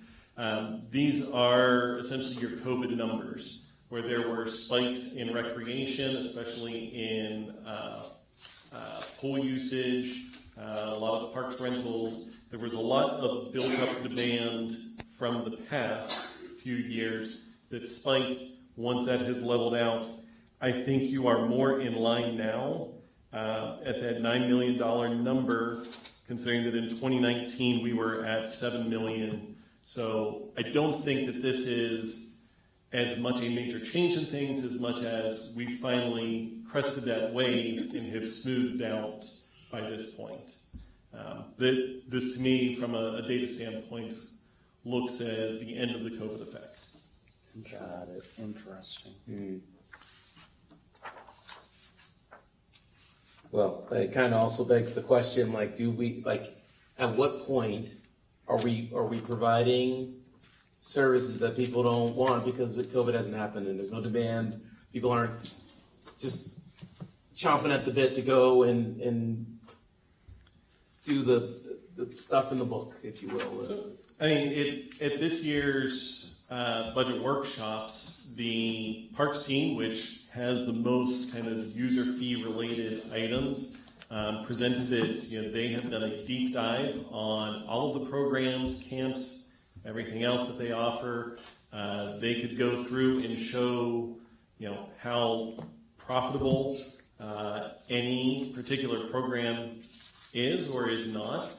These are essentially your COVID numbers, where there were spikes in recreation, especially in pool usage, a lot of parks rentals. There was a lot of built-up demand from the past few years that spiked. Once that has leveled out, I think you are more in line now at that $9 million number, considering that in 2019 we were at $7 million. So I don't think that this is as much a major change in things as much as we finally crested that wave and have smoothed out by this point. This to me, from a data standpoint, looks as the end of the COVID effect. Got it. Interesting. Well, it kind of also begs the question, like, at what point are we providing services that people don't want because COVID hasn't happened and there's no demand? People aren't just chomping at the bit to go and do the stuff in the book, if you will. So, I mean, at this year's budget workshops, the Parks team, which has the most kind of user fee related items, presented it. You know, they have done a deep dive on all of the programs, camps, everything else that they offer. They could go through and show, you know, how profitable any particular program is or is not,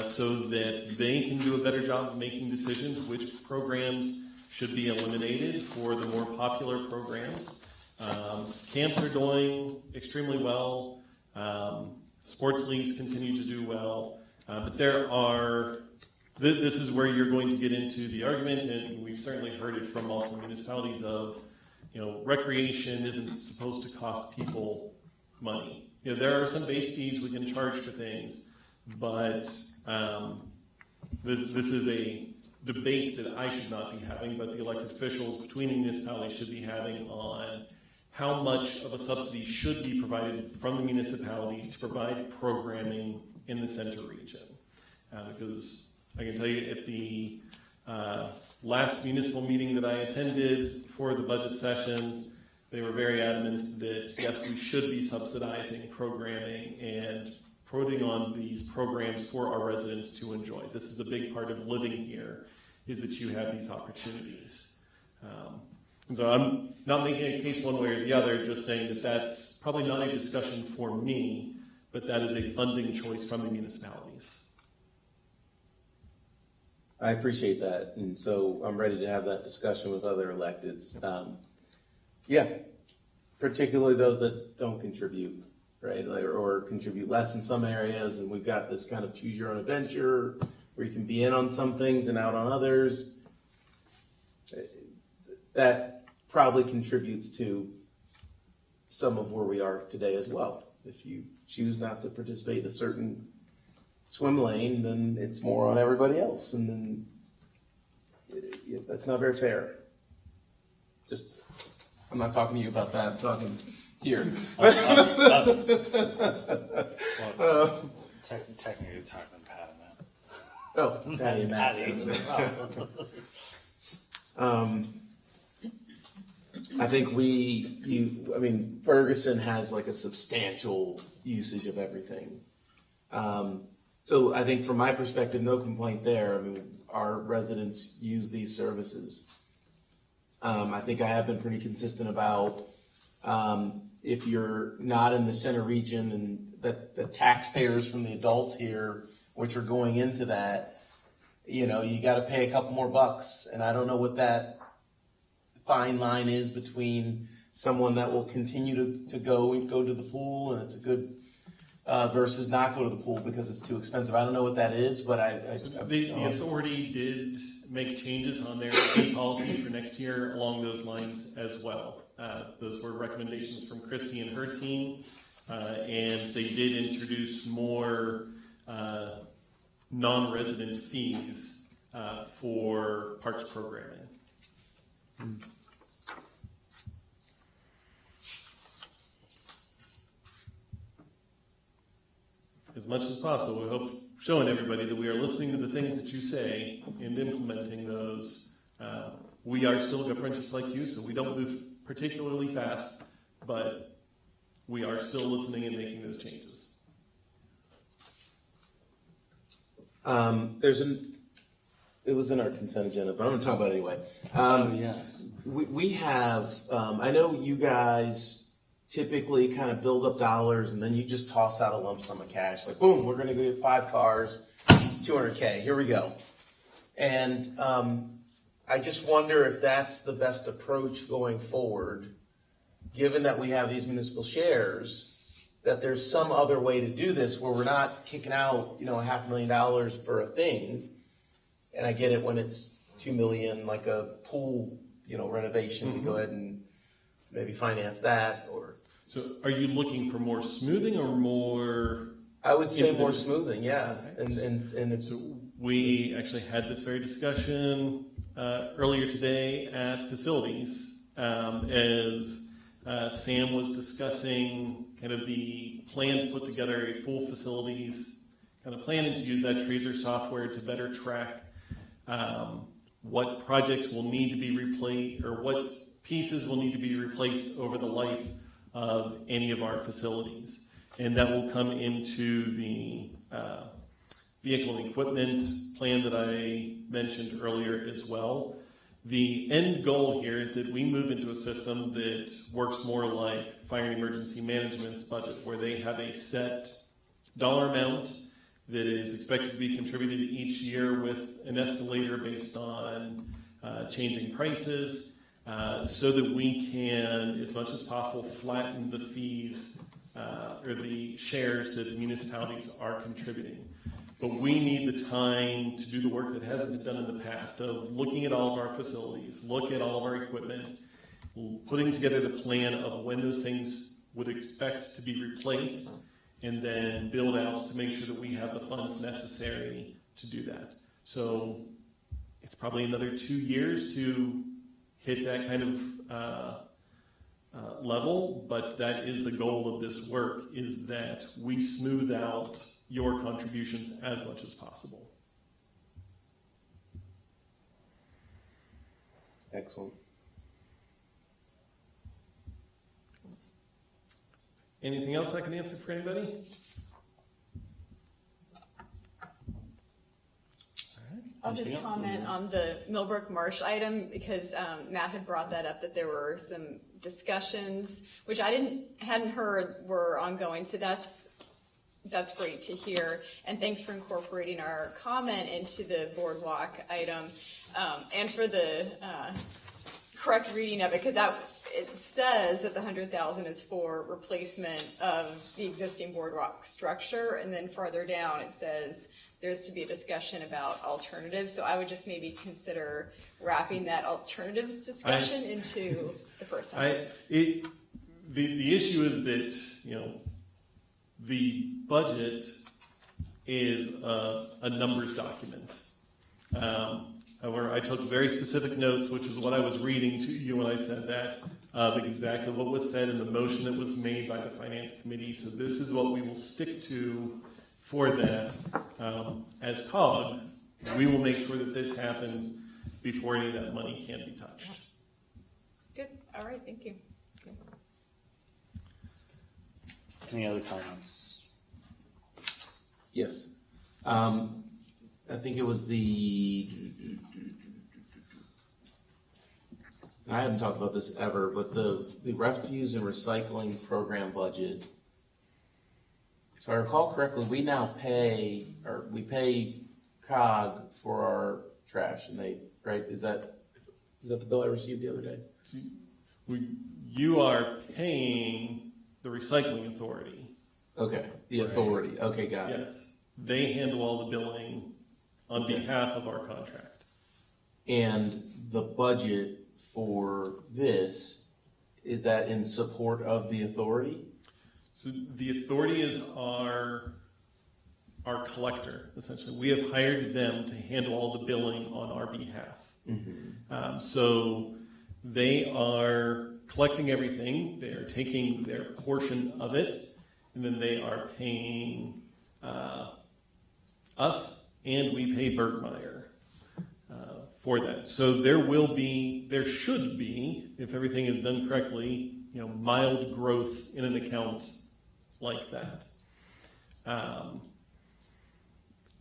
so that they can do a better job of making decisions which programs should be eliminated for the more popular programs. Camps are doing extremely well. Sports leagues continue to do well. But there are, this is where you're going to get into the argument, and we've certainly heard it from multiple municipalities of, you know, recreation isn't supposed to cost people money. You know, there are some base fees we can charge for things, but this is a debate that I should not be having, but the elected officials between the municipalities should be having on how much of a subsidy should be provided from the municipalities to provide programming in the center region. Because I can tell you at the last municipal meeting that I attended for the budget sessions, they were very adamant that yes, we should be subsidizing programming and putting on these programs for our residents to enjoy. This is a big part of living here, is that you have these opportunities. And so I'm not making a case one way or the other, just saying that that's probably not a discussion for me, but that is a funding choice from the municipalities. I appreciate that, and so I'm ready to have that discussion with other electeds. Yeah, particularly those that don't contribute, right, or contribute less in some areas, and we've got this kind of choose your own adventure where you can be in on some things and out on others. That probably contributes to some of where we are today as well. If you choose not to participate in a certain swim lane, then it's more on everybody else, and then that's not very fair. Just, I'm not talking to you about that, I'm talking here. Technically, you're talking Pat and Matt. Oh, Patty and Matt. I think Ferguson has like a substantial usage of everything. So I think from my perspective, no complaint there. I mean, our residents use these services. I think I have been pretty consistent about if you're not in the center region and that the taxpayers from the adults here, which are going into that, you know, you got to pay a couple more bucks. And I don't know what that fine line is between someone that will continue to go to the pool and it's a good versus not go to the pool because it's too expensive. I don't know what that is, but the authority did make changes on their fee policy for next year along those lines as well. Those were recommendations from Christy and her team, and they did introduce more non-resident fees for parks programming. As much as possible, we hope showing everybody that we are listening to the things that you say and implementing those. We are still government just like you, so we don't move particularly fast, but we are still listening and making those changes. It was in our consent agenda, but I'm going to talk about it anyway. Yes. We have, I know you guys typically kind of build up dollars and then you just toss out a lump sum of cash. Like, boom, we're going to get 5 cars, $200K, here we go. And I just wonder if that's the best approach going forward, given that we have these municipal shares, that there's some other way to do this where we're not kicking out, $500,000 for a thing. And I get it when it's $2 million, like a pool, renovation, we go ahead and maybe finance that. Or So are you looking for more smoothing or more? I would say more smoothing, yeah. Okay. And it's, So we actually had this very discussion earlier today at facilities as Sam was discussing kind of the plan to put together a full facilities kind of plan and to use that Tracer software to better track what projects will need to be replaced or what pieces will need to be replaced over the life of any of our facilities. And that will come into the vehicle and equipment plan that I mentioned earlier as well. The end goal here is that we move into a system that works more like fire and emergency management's budget, where they have a set dollar amount that is expected to be contributed each year with an escalator based on changing prices, so that we can, as much as possible, flatten the fees or the shares that the municipalities are contributing. But we need the time to do the work that hasn't been done in the past of looking at all of our facilities, look at all of our equipment, putting together the plan of when those things would expect to be replaced, and then build outs to make sure that we have the funds necessary to do that. So it's probably another 2 years to hit that kind of level, but that is the goal of this work, is that we smooth out your contributions as much as possible. excellent. Anything else I can answer for anybody? I'll just comment on the Millbrook Marsh item because Matt had brought that up, that there were some discussions, which I hadn't heard were ongoing. So that's great to hear. And thanks for incorporating our comment into the boardwalk item and for the correct reading of it, because it says that the $100,000 is for replacement of the existing boardwalk structure, and then farther down it says there's to be a discussion about alternatives. So I would just maybe consider wrapping that alternatives discussion into the first sentence. The issue is that, the budget is a numbers document. However, I took very specific notes, which is what I was reading to you when I said that, of exactly what was said in the motion that was made by the Finance Committee. So this is what we will stick to for that. As COG, we will make sure that this happens before any of that money can be touched. Good. All right. Thank you. Any other comments? Yes. I think it was I haven't talked about this ever, but the refuse and recycling program budget, if I recall correctly, we now pay COG for our trash, and right? Is that the bill I received the other day? You are paying the recycling authority. Okay, the authority. Okay, got it. Yes, they handle all the billing on behalf of our contract. And the budget for this, is that in support of the authority? So the authority is our collector, essentially. We have hired them to handle all the billing on our behalf. So they are collecting everything, they're taking their portion of it, and then they are paying us, and we pay Bergmeyer for that. So there should be, if everything is done correctly, mild growth in an account like that.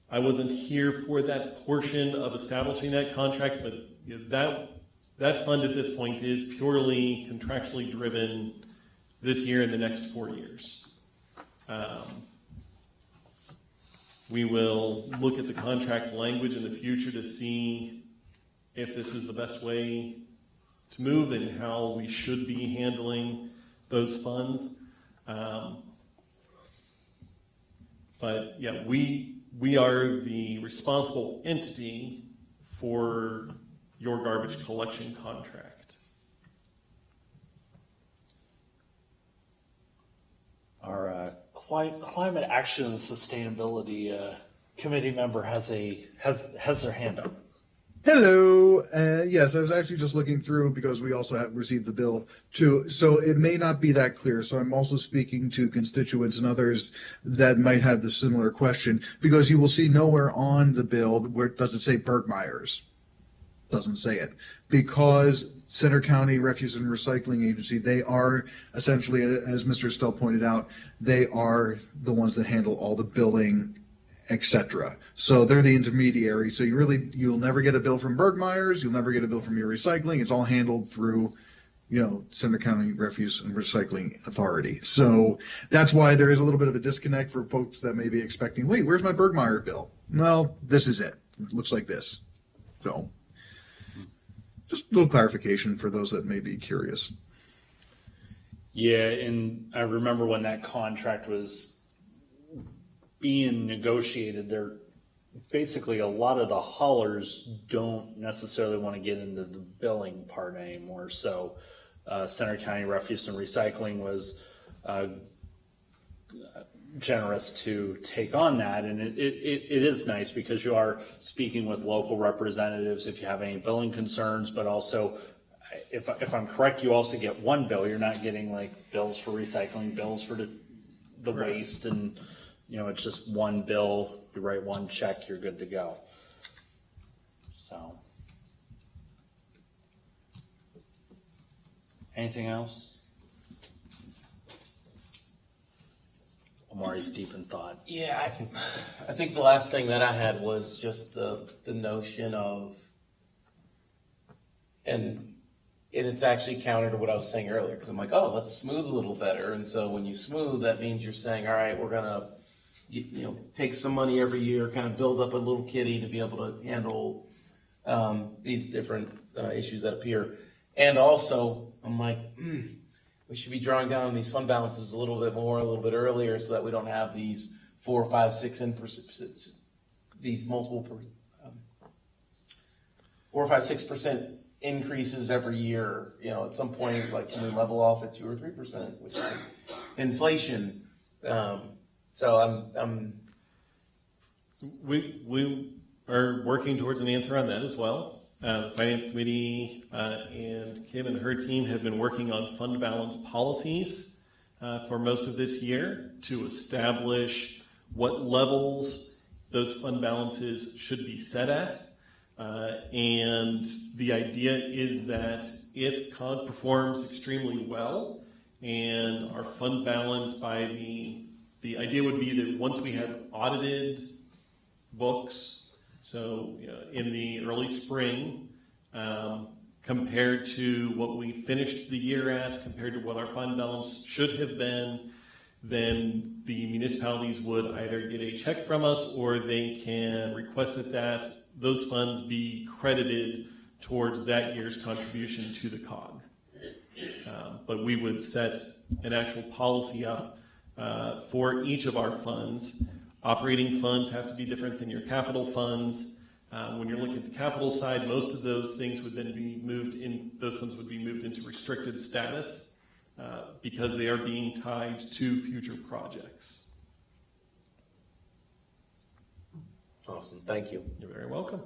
I wasn't here for that portion of establishing that contract, but that fund at this point is purely contractually driven this year and the next 4 years. We will look at the contract language in the future to see if this is the best way to move and how we should be handling those funds. But yeah, we are the responsible entity for your garbage collection contract. Our climate action and sustainability committee member has their hand up. Hello. Yes, I was actually just looking through because we also have received the bill too. So it may not be that clear. So I'm also speaking to constituents and others that might have the similar question, because you will see nowhere on the bill where does it say Bergmeyer's. Doesn't say it, because Center County Refuse and Recycling Agency, they are essentially, as Mr. Estelle pointed out, they are the ones that handle all the billing, etc. So they're the intermediary. So you'll never get a bill from Bergmeyer's. You'll never get a bill from your recycling. It's all handled through, Center County Refuse and Recycling Authority. So that's why there is a little bit of a disconnect for folks that may be expecting, wait, where's my Bergmeyer bill? Well, this is it. It looks like this. So just a little clarification for those that may be curious. Yeah, and I remember when that contract was being negotiated, basically a lot of the haulers don't necessarily want to get into the billing part anymore. So Center County Refuse and Recycling was generous to take on that, and it is nice because you are speaking with local representatives if you have any billing concerns, but also if I'm correct, you also get one bill. You're not getting like bills for recycling, bills for the waste, and it's just one bill. You write one check, you're good to go. So anything else? Omari's deep in thought. Yeah, I think the last thing that I had was just the notion of, and it's actually counter to what I was saying earlier, because I'm like, oh, let's smooth a little better. And so when you smooth, that means you're saying, all right, we're gonna take some money every year, kind of build up a little kitty to be able to handle these different issues that appear. And also, I'm like, we should be drawing down on these fund balances a little bit more, a little bit earlier, so that we don't have these 4, 5, 6%, these multiple 4, 5, 6% increases every year. At some point, like, can we level off at 2 or 3%, which is inflation? So we are working towards an answer on that as well. The Finance Committee and Kim and her team have been working on fund balance policies for most of this year to establish what levels those fund balances should be set at. And the idea is that if COG performs extremely well and our fund balance the idea would be that once we have audited books, so in the early spring, compared to what we finished the year at, compared to what our fund balance should have been, then the municipalities would either get a check from us or they can request that those funds be credited towards that year's contribution to the COG. But we would set an actual policy up for each of our funds. Operating funds have to be different than your capital funds. When you're looking at the capital side, most of those things would then be those funds would be moved into restricted status because they are being tied to future projects. Awesome, thank you. You're very welcome.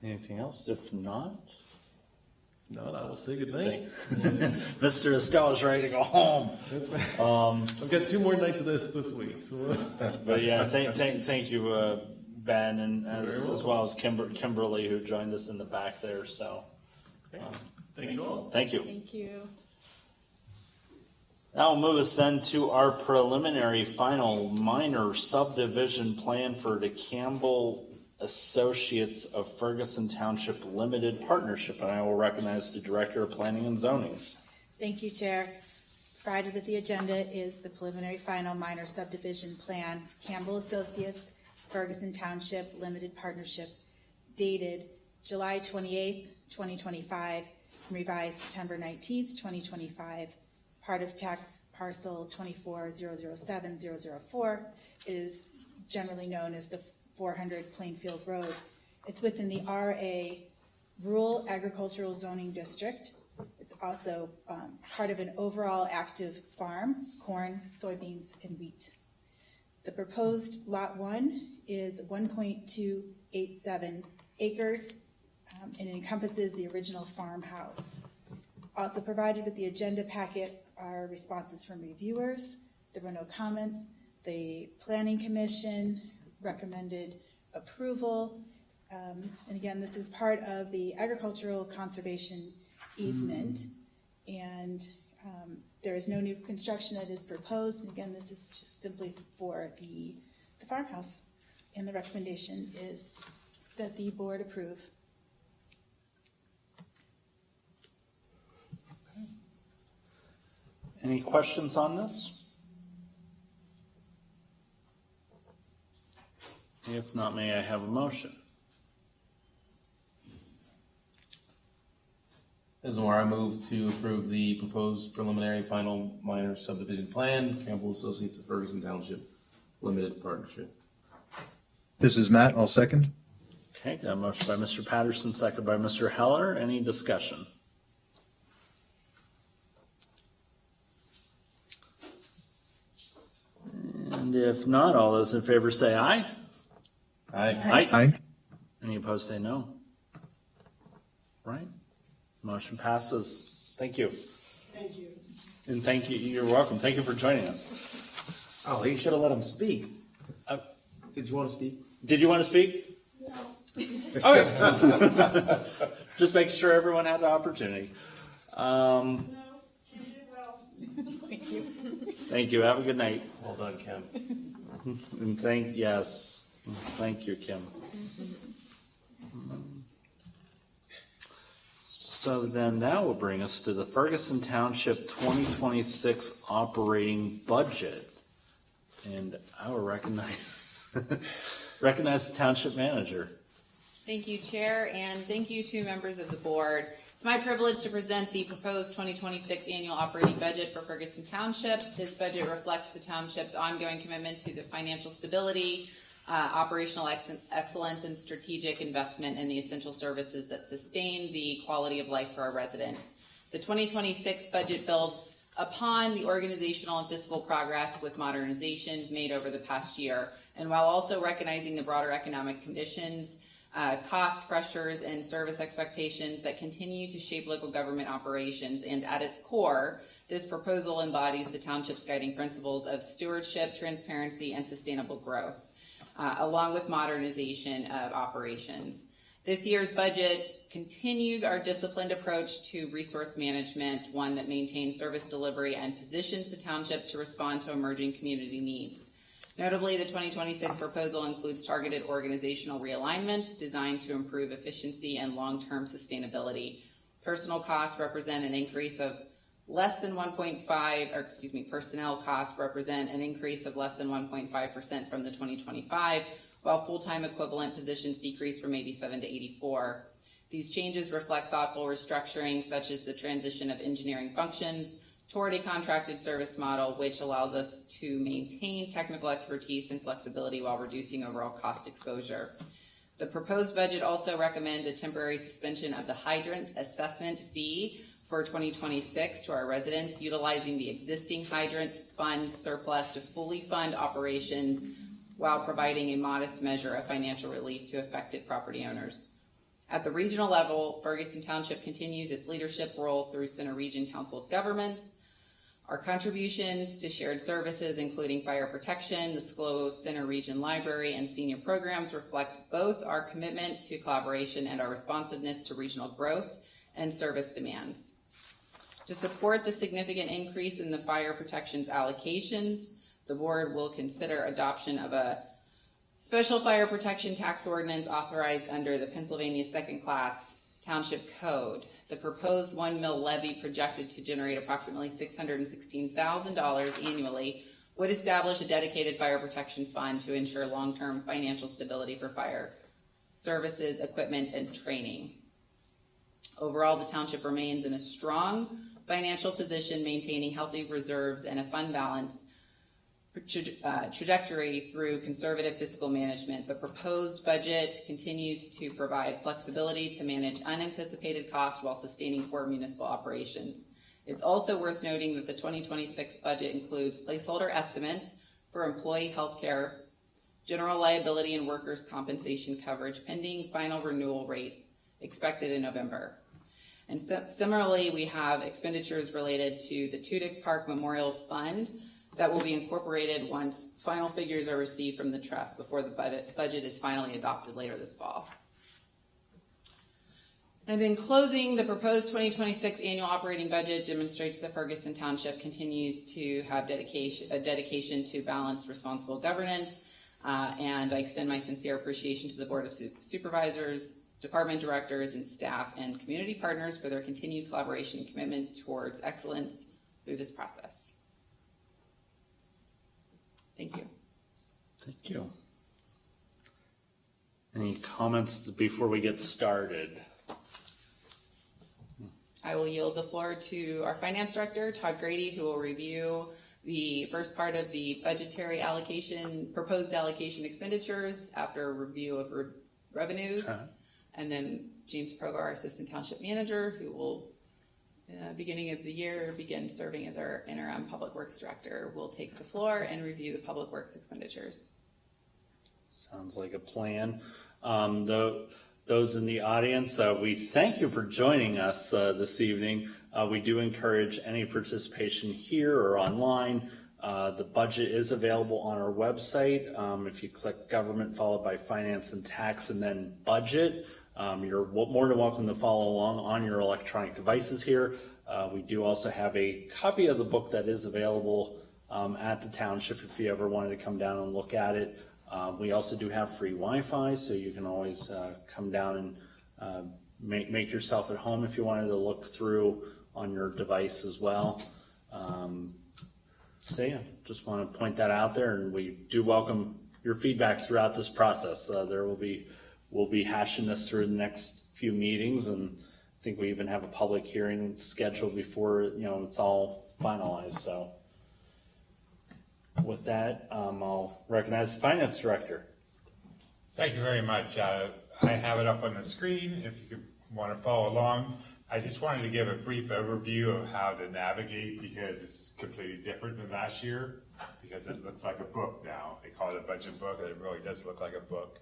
Anything else? If not, No, I will say good night. Mr. Estella's ready to go home. I've got 2 more nights of this week. So. But yeah, thank you, Ben, and as well as Kimberly, who joined us in the back there. So, Thank you all. thank you. Thank you. That will move us then to our preliminary final minor subdivision plan for the Campbell Associates of Ferguson Township Limited Partnership, and I will recognize the Director of Planning and Zoning. Thank you, Chair. Provided with the agenda is the preliminary final minor subdivision plan, Campbell Associates, Ferguson Township Limited Partnership, dated July 28th, 2025, revised September 19th, 2025, part of tax parcel 24007-004. It is generally known as the 400 Plainfield Road. It's within the RA Rural Agricultural Zoning District. It's also part of an overall active farm, corn, soybeans, and wheat. The proposed Lot 1 is 1.287 acres, and it encompasses the original farmhouse. Also provided with the agenda packet are responses from reviewers. There were no comments. The Planning Commission recommended approval. And again, this is part of the agricultural conservation easement. And there is no new construction that is proposed. And again, this is just simply for the farmhouse. And the recommendation is that the board approve. Any questions on this? If not, may I have a motion? This is where I move to approve the proposed preliminary final minor subdivision plan, Campbell Associates of Ferguson Township Limited Partnership. This is Matt. I'll second. Okay, got a motion by Mr. Patterson, second by Mr. Heller. Any discussion? And if not, all those in favor say aye. Aye. Aye. Any opposed say no. Right? Motion passes. Thank you. Thank you. And thank you, you're welcome. Thank you for joining us. Oh, you should have let him speak. Did you want to speak? Did you want to speak? No. Okay. Just making sure everyone had the opportunity. No, you did well. Thank you. Thank you. Have a good night. Well done, Kim. And thank you, Kim. So then that will bring us to the Ferguson Township 2026 operating budget. And I will recognize the township manager. Thank you, Chair, and thank you to members of the board. It's my privilege to present the proposed 2026 annual operating budget for Ferguson Township. This budget reflects the township's ongoing commitment to the financial stability, operational excellence, and strategic investment in the essential services that sustain the quality of life for our residents. The 2026 budget builds upon the organizational and fiscal progress with modernizations made over the past year, and while also recognizing the broader economic conditions, cost pressures, and service expectations that continue to shape local government operations. And at its core, this proposal embodies the township's guiding principles of stewardship, transparency, and sustainable growth, along with modernization of operations. This year's budget continues our disciplined approach to resource management, one that maintains service delivery and positions the township to respond to emerging community needs. Notably, the 2026 proposal includes targeted organizational realignments designed to improve efficiency and long-term sustainability. Personnel costs represent an increase of less than 1.5, personnel costs represent an increase of less than 1.5% from the 2025, while full-time equivalent positions decrease from 87 to 84. These changes reflect thoughtful restructuring, such as the transition of engineering functions toward a contracted service model, which allows us to maintain technical expertise and flexibility while reducing overall cost exposure. The proposed budget also recommends a temporary suspension of the hydrant assessment fee for 2026 to our residents, utilizing the existing hydrant fund surplus to fully fund operations while providing a modest measure of financial relief to affected property owners. At the regional level, Ferguson Township continues its leadership role through Center Region Council of Governments. Our contributions to shared services, including fire protection, the SCLO Center Region Library, and senior programs reflect both our commitment to collaboration and our responsiveness to regional growth and service demands. To support the significant increase in the fire protection's allocations, the board will consider adoption of a special fire protection tax ordinance authorized under the Pennsylvania Second Class Township Code. The proposed 1 mil levy, projected to generate approximately $616,000 annually, would establish a dedicated fire protection fund to ensure long-term financial stability for fire services, equipment, and training. Overall, the township remains in a strong financial position, maintaining healthy reserves and a fund balance trajectory through conservative fiscal management. The proposed budget continues to provide flexibility to manage unanticipated costs while sustaining core municipal operations. It's also worth noting that the 2026 budget includes placeholder estimates for employee health care, general liability, and workers' compensation coverage pending final renewal rates expected in November. And similarly, we have expenditures related to the Tudyk Park Memorial Fund that will be incorporated once final figures are received from the trust before the budget is finally adopted later this fall. And in closing, the proposed 2026 annual operating budget demonstrates that Ferguson Township continues to have a dedication to balanced, responsible governance. And I extend my sincere appreciation to the Board of Supervisors, department directors, and staff and community partners for their continued collaboration and commitment towards excellence through this process. Thank you. Thank you. Any comments before we get started? I will yield the floor to our finance director, Todd Grady, who will review the first part of the budgetary allocation, proposed allocation expenditures after a review of revenues. And then James Progo, our assistant township manager, who will, beginning of the year, begin serving as our interim public works director, will take the floor and review the public works expenditures. Sounds like a plan. Those in the audience, we thank you for joining us this evening. We do encourage any participation here or online. The budget is available on our website. If you click government followed by finance and tax and then budget, you're more than welcome to follow along on your electronic devices here. We do also have a copy of the book that is available at the township if you ever wanted to come down and look at it. We also do have free Wi-Fi, so you can always come down and make yourself at home if you wanted to look through on your device as well. So yeah, just want to point that out there, and we do welcome your feedback throughout this process. We'll be hashing this through the next few meetings, and I think we even have a public hearing scheduled before it's all finalized. So with that, I'll recognize the finance director. Thank you very much. I have it up on the screen if you want to follow along. I just wanted to give a brief overview of how to navigate, because it's completely different than last year, because it looks like a book now. They call it a budget book, and it really does look like a book.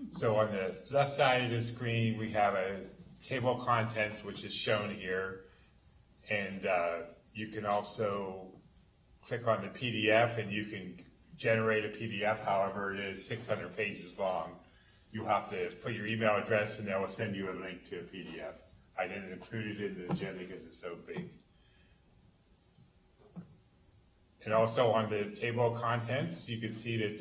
So on the left side of the screen, we have a table of contents, which is shown here. And you can also click on the PDF, and you can generate a PDF, however it is 600 pages long. You have to put your email address, and they will send you a link to a PDF. I didn't include it in the agenda because it's so big. And also on the table of contents, you can see that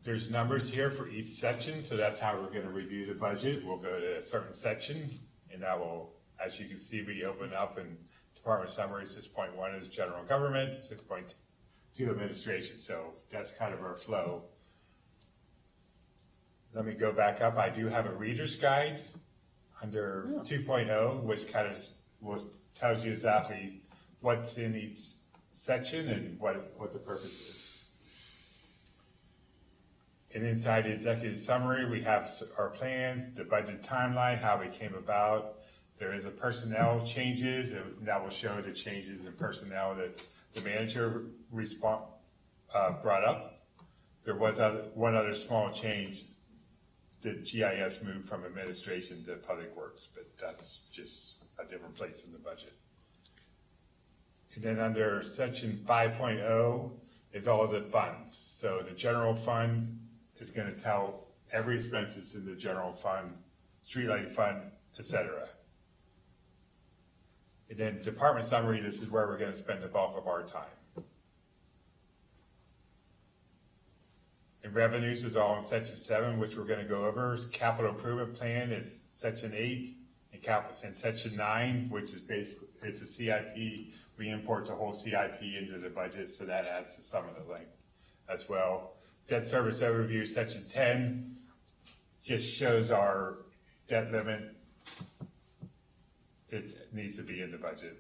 there's numbers here for each section, so that's how we're going to review the budget. We'll go to a certain section, and that will, as you can see, we open up in Department Summary. 6.1 is General Government, 6.2 Administration, so that's kind of our flow. Let me go back up. I do have a reader's guide under 2.0, which kind of tells you exactly what's in each section and what the purpose is. And inside the executive summary, we have our plans, the budget timeline, how we came about. There is a personnel changes, and that will show the changes in personnel that the manager brought up. There was one other small change. The GIS moved from administration to public works, but that's just a different place in the budget. And then under section 5.0 is all the funds. So the general fund is going to tell every expenses in the general fund, streetlight fund, etc. And then department summary, this is where we're going to spend the bulk of our time. And revenues is all in section 7, which we're going to go over. Capital improvement plan is section 8, and section 9, which is basically it's a CIP. We import the whole CIP into the budget, so that adds to some of the length as well. Debt service overview, section 10, just shows our debt limit. It needs to be in the budget.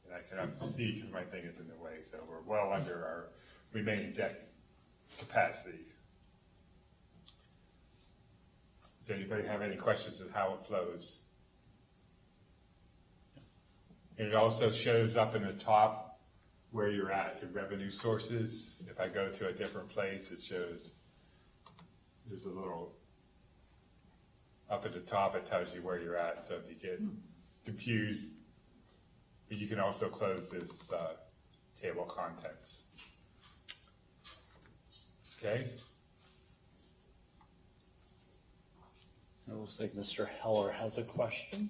And I cannot see because my thing is in the way, so we're well under our remaining debt capacity. Does anybody have any questions on how it flows? And it also shows up in the top where you're at in revenue sources. If I go to a different place, it shows there's a little up at the top, it tells you where you're at. So if you get confused, you can also close this table of contents. Okay. It looks like Mr. Heller has a question.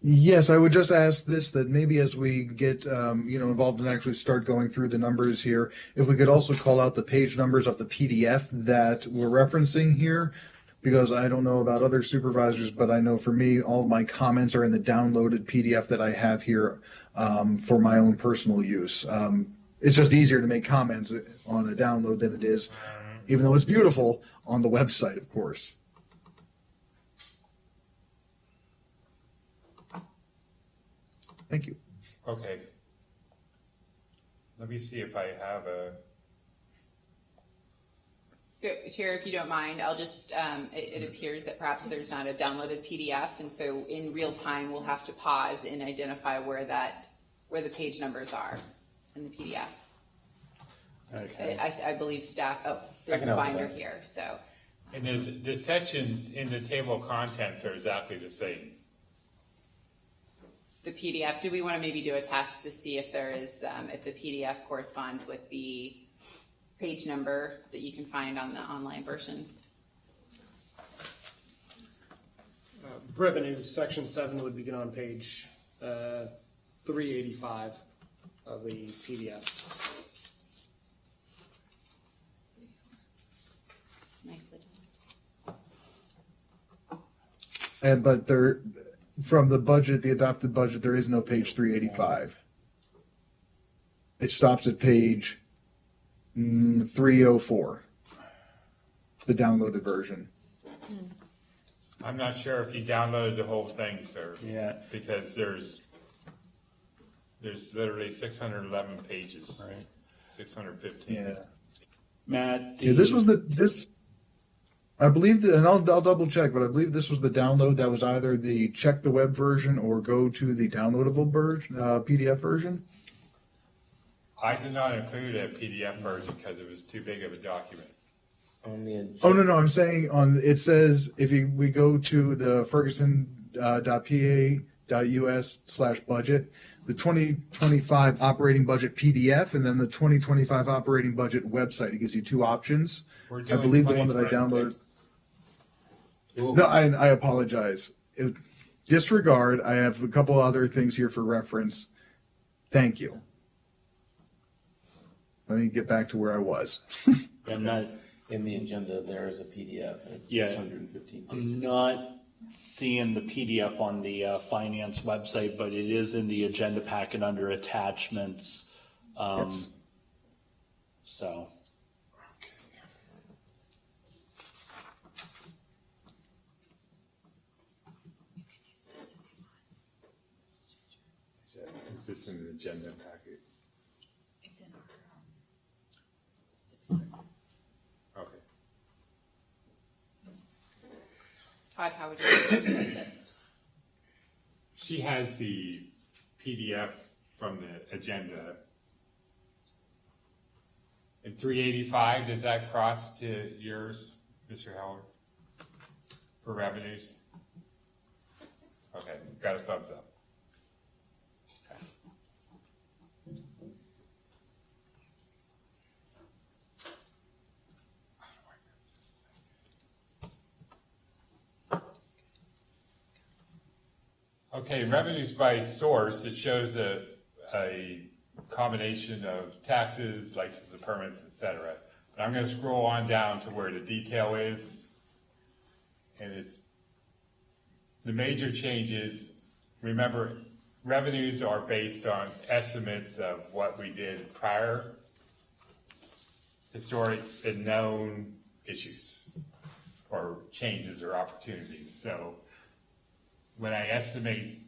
Yes, I would just ask this, that maybe as we get involved and actually start going through the numbers here, if we could also call out the page numbers of the PDF that we're referencing here, because I don't know about other supervisors, but I know for me, all of my comments are in the downloaded PDF that I have here for my own personal use. It's just easier to make comments on a download than it is, even though it's beautiful, on the website, of course. Thank you. Okay. Let me see if I have a. So, Chair, if you don't mind, I'll just, it appears that perhaps there's not a downloaded PDF, and so in real time, we'll have to pause and identify where the page numbers are in the PDF. Okay. I believe staff, there's a binder here, so. And the sections in the table of contents are exactly the same. The PDF, do we want to maybe do a test to see if there is, if the PDF corresponds with the page number that you can find on the online version? Revenues, section 7 would begin on page 385 of the PDF. Nicely And but there, from the budget, the adopted budget, there is no page 385. It stops at page 304, the downloaded version. I'm not sure if you downloaded the whole thing, sir. Yeah. Because there's literally 611 pages. Right. 615. Yeah. Matt, Yeah, this was this. I believe that, and I'll double check, but I believe this was the download that was either the check the web version or go to the downloadable version, PDF version. I did not include a PDF version because it was too big of a document. Oh no, I'm saying it says if we go to the Ferguson.pa.us/budget, the 2025 operating budget PDF, and then the 2025 operating budget website. It gives you two options. We're I doing believe the one that I downloaded. No, I apologize. Disregard. I have a couple other things here for reference. Thank you. Let me get back to where I was. I'm not, In the agenda, there is a PDF, and it's Yeah. 615 pages. I'm not seeing the PDF on the finance website, but it is in the agenda packet under attachments. Yes. So. this in the agenda packet? It's in our, Okay. Todd, how would you like to assist? She has the PDF from the agenda. And 385, does that cross to yours, Mr. Howard? For revenues? Okay, got a thumbs up. Okay. Okay, revenues by source, it shows a combination of taxes, licenses and permits, et cetera. But I'm gonna scroll on down to where the detail is. And it's, the major changes, remember, revenues are based on estimates of what we did prior, historic and known issues, or changes or opportunities. So when I estimate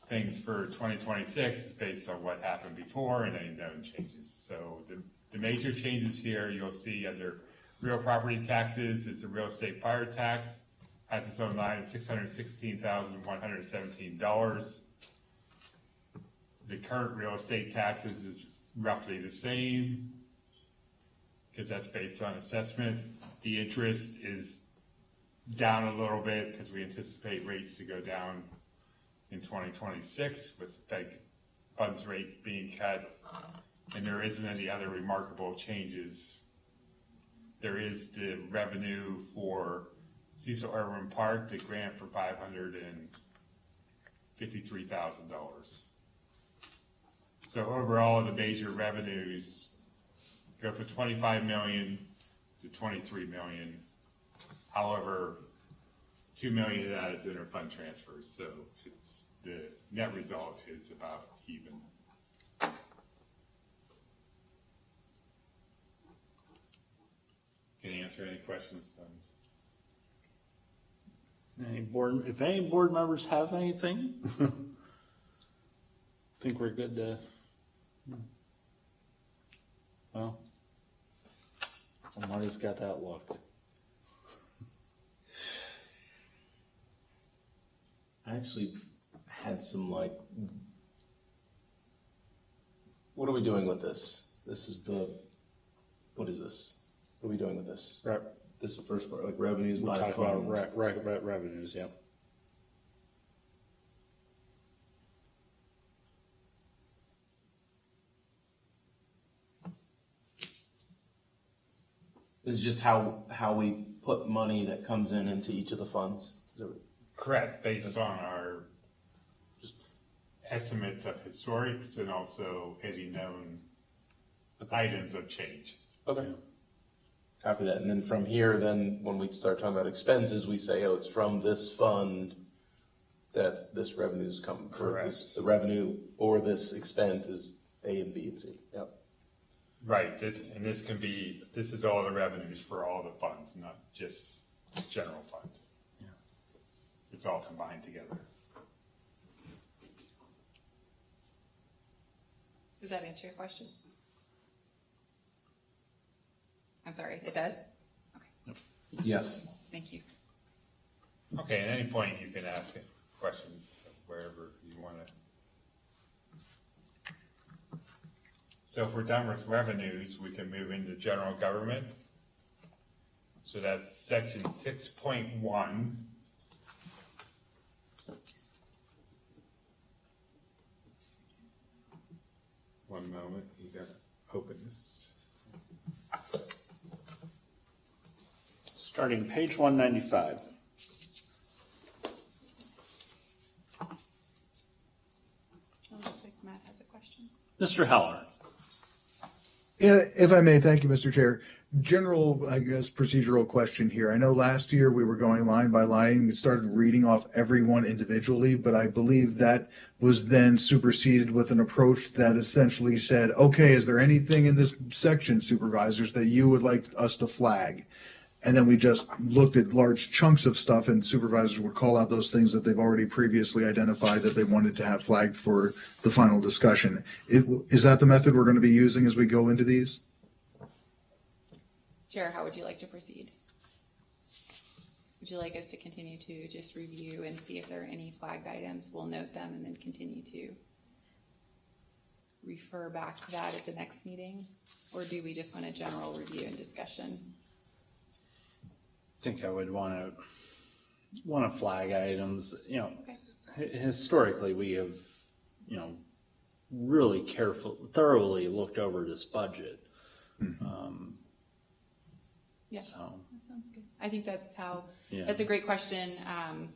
things for 2026, it's based on what happened before and any known changes. So the major changes here, you'll see under real property taxes, it's a real estate fire tax, has its own line at $616,117. The current real estate taxes is roughly the same, because that's based on assessment. The interest is down a little bit because we anticipate rates to go down in 2026 with the Fed funds rate being cut, and there isn't any other remarkable changes. There is the revenue for Cecil Irwin Park, the grant for $553,000. So overall, the major revenues go from 25 million to 23 million. However, 2 million of that is interfund transfers, so it's, the net result is about even. Can you answer any questions? If any board members have anything, I think we're good to, well, somebody's got that look. I actually had some what are we doing with this? This is what is this? What are we doing with this? Right. This is the first part, like revenues We'll by talk about fund. revenues, yep. This is just how we put money that comes in into each of the funds. Is it- Correct, based on our just estimates of historics and also any known items of change. Okay. Copy that. And then from here, then when we start talking about expenses, we say, oh, it's from this fund that this revenue's come. Correct. The revenue or this expense is A and B and C. Yep. Right, this is all the revenues for all the funds, not just general fund. Yeah. It's all combined together. Does that answer your question? I'm sorry, it does? Okay, Yes. thank you. Okay, at any point you can ask questions wherever you want to. So if we're done with revenues, we can move into general government. So that's section 6.1. One moment, you gotta open this. Starting page 195. looks like Matt has a question. Mr. Heller. Yeah, if I may, thank you, Mr. Chair. General, I guess, procedural question here. I know last year we were going line by line. We started reading off everyone individually, but I believe that was then superseded with an approach that essentially said, okay, is there anything in this section, supervisors, that you would like us to flag? and then we just looked at large chunks of stuff, and supervisors would call out those things that they've already previously identified that they wanted to have flagged for the final discussion. Is that the method we're going to be using as we go into these? Chair, how would you like to proceed? Would you like us to continue to just review and see if there are any flagged items? We'll note them and then continue to refer back to that at the next meeting? Or do we just want a general review and discussion? I think I would want to flag items, Okay. Historically, we have, really thoroughly looked over this budget. Yeah, So, that sounds good. I think that's Yeah. that's a great question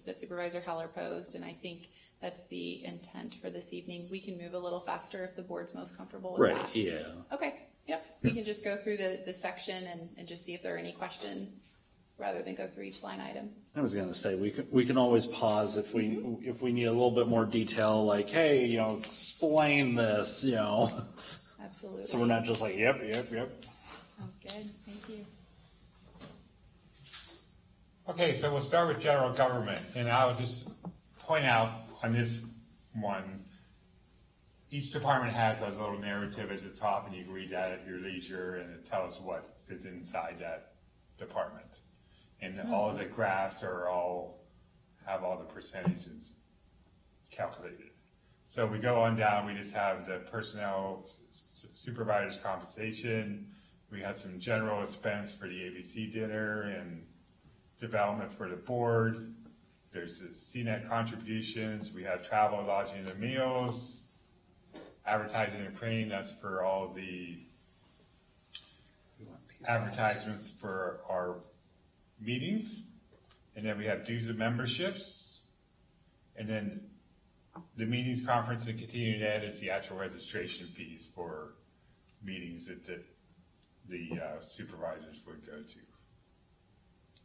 that Supervisor Heller posed, and I think that's the intent for this evening. We can move a little faster if the board's most comfortable with right, that. yeah. Okay, yep. We can just go through the section and just see if there are any questions rather than go through each line item. I was going to say, we can always pause if we need a little bit more detail, like, hey, explain this, Absolutely. So we're not just like, yep. Sounds good. Thank you. Okay, so we'll start with general government, and I'll just point out on this one, each department has a little narrative at the top, and you can read that at your leisure, and it tells what is inside that department. And all the graphs have all the percentages calculated. So we go on down, we just have the personnel, supervisors compensation, we have some general expense for the ABC dinner, and development for the board. There's the CNET contributions. We have travel, lodging, and meals. Advertising and printing, that's for all the advertisements for our meetings. And then we have dues and memberships. And then the meetings, conference, and continuing ed is the actual registration fees for meetings that the supervisors would go to.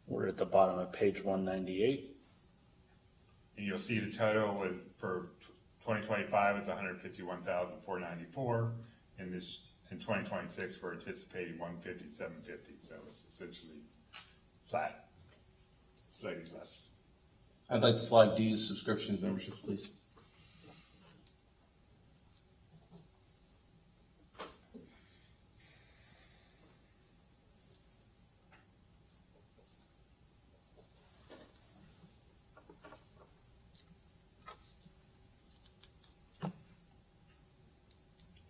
We're at the bottom of page 198. And you'll see the total for 2025 is 151,494. In 2026, we're anticipating 157.50. So it's essentially flat, slightly less. I'd like to flag dues, subscriptions, memberships, please.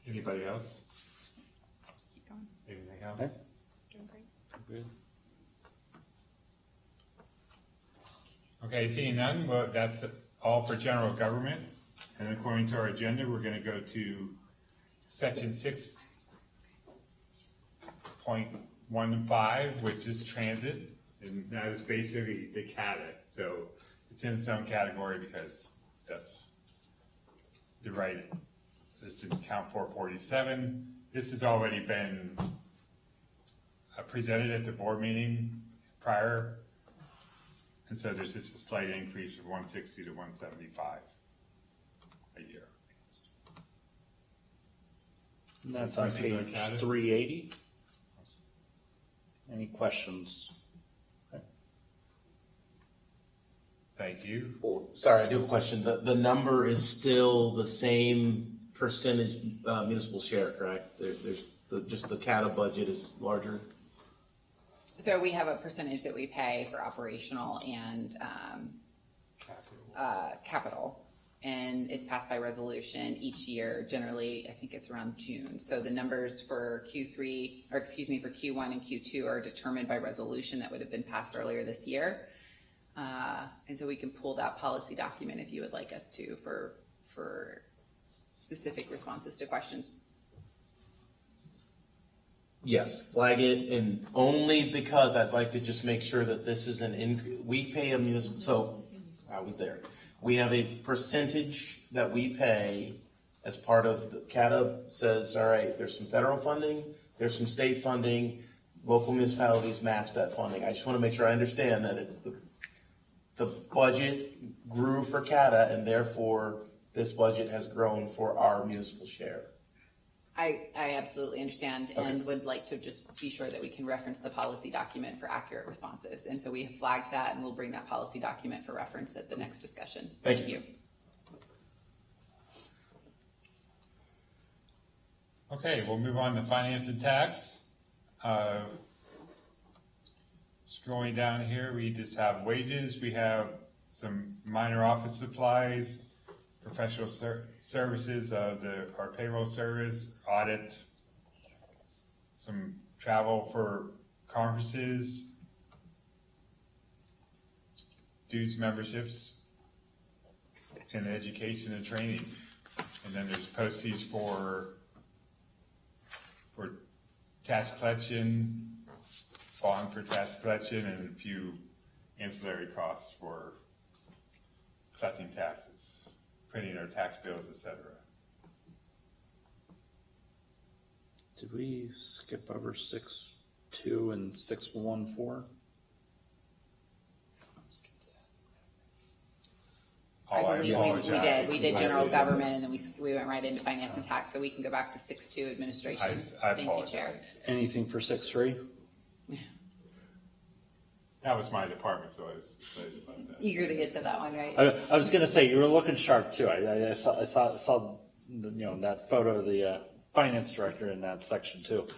Anybody else? Just keep going. Anything else? Okay. Doing great. Good. Okay, seeing none, well, that's all for general government. And according to our agenda, we're going to go to section 6.15, which is transit. And that is basically the CATA. So it's in its own category because that's the right. This is count 447. This has already been presented at the board meeting prior. And so there's just a slight increase from 160 to 175 a year. And that's on Questions on page CATA? 380. Any questions? Okay. Thank you. Oh, sorry, I do have a question. The number is still the same percentage municipal share, correct? There's just the CATA budget is larger? So we have a percentage that we pay for operational and capital. And it's passed by resolution each year. Generally, I think it's around June. So the numbers for Q1 and Q2 are determined by resolution that would have been passed earlier this year. And so we can pull that policy document if you would like us to for specific responses to questions. Yes, flag it, and only because I'd like to just make sure that this is we pay a municipal, so I was there. We have a percentage that we pay as part of the CATA says, all right, there's some federal funding, there's some state funding, local municipalities match that funding. I just want to make sure I understand that it's the budget grew for CATA and therefore this budget has grown for our municipal share. I absolutely understand and would like to just be sure that we can reference the policy document for accurate responses. And so we have flagged that and we'll bring that policy document for reference at the next discussion. Thank you. Okay, we'll move on to finance and tax. Scrolling down here, we just have wages. We have some minor office supplies, professional services of our payroll service, audit, some travel for conferences, dues memberships, and education and training. And then there's postage for tax collection, bond for tax collection, and a few ancillary costs for collecting taxes, printing our tax bills, etc. Did we skip over 6.2 and 6.14? I Oh, believe we apologize. did. We did general government and then we went right into finance and tax, so we can go back to 6.2 administration. I Thank you, Chair. apologize. Anything for 6.3? That was my department, so I was excited about that. Eager to get to that one, right? I was going to say, you were looking sharp too. I saw that photo of the finance director in that section too.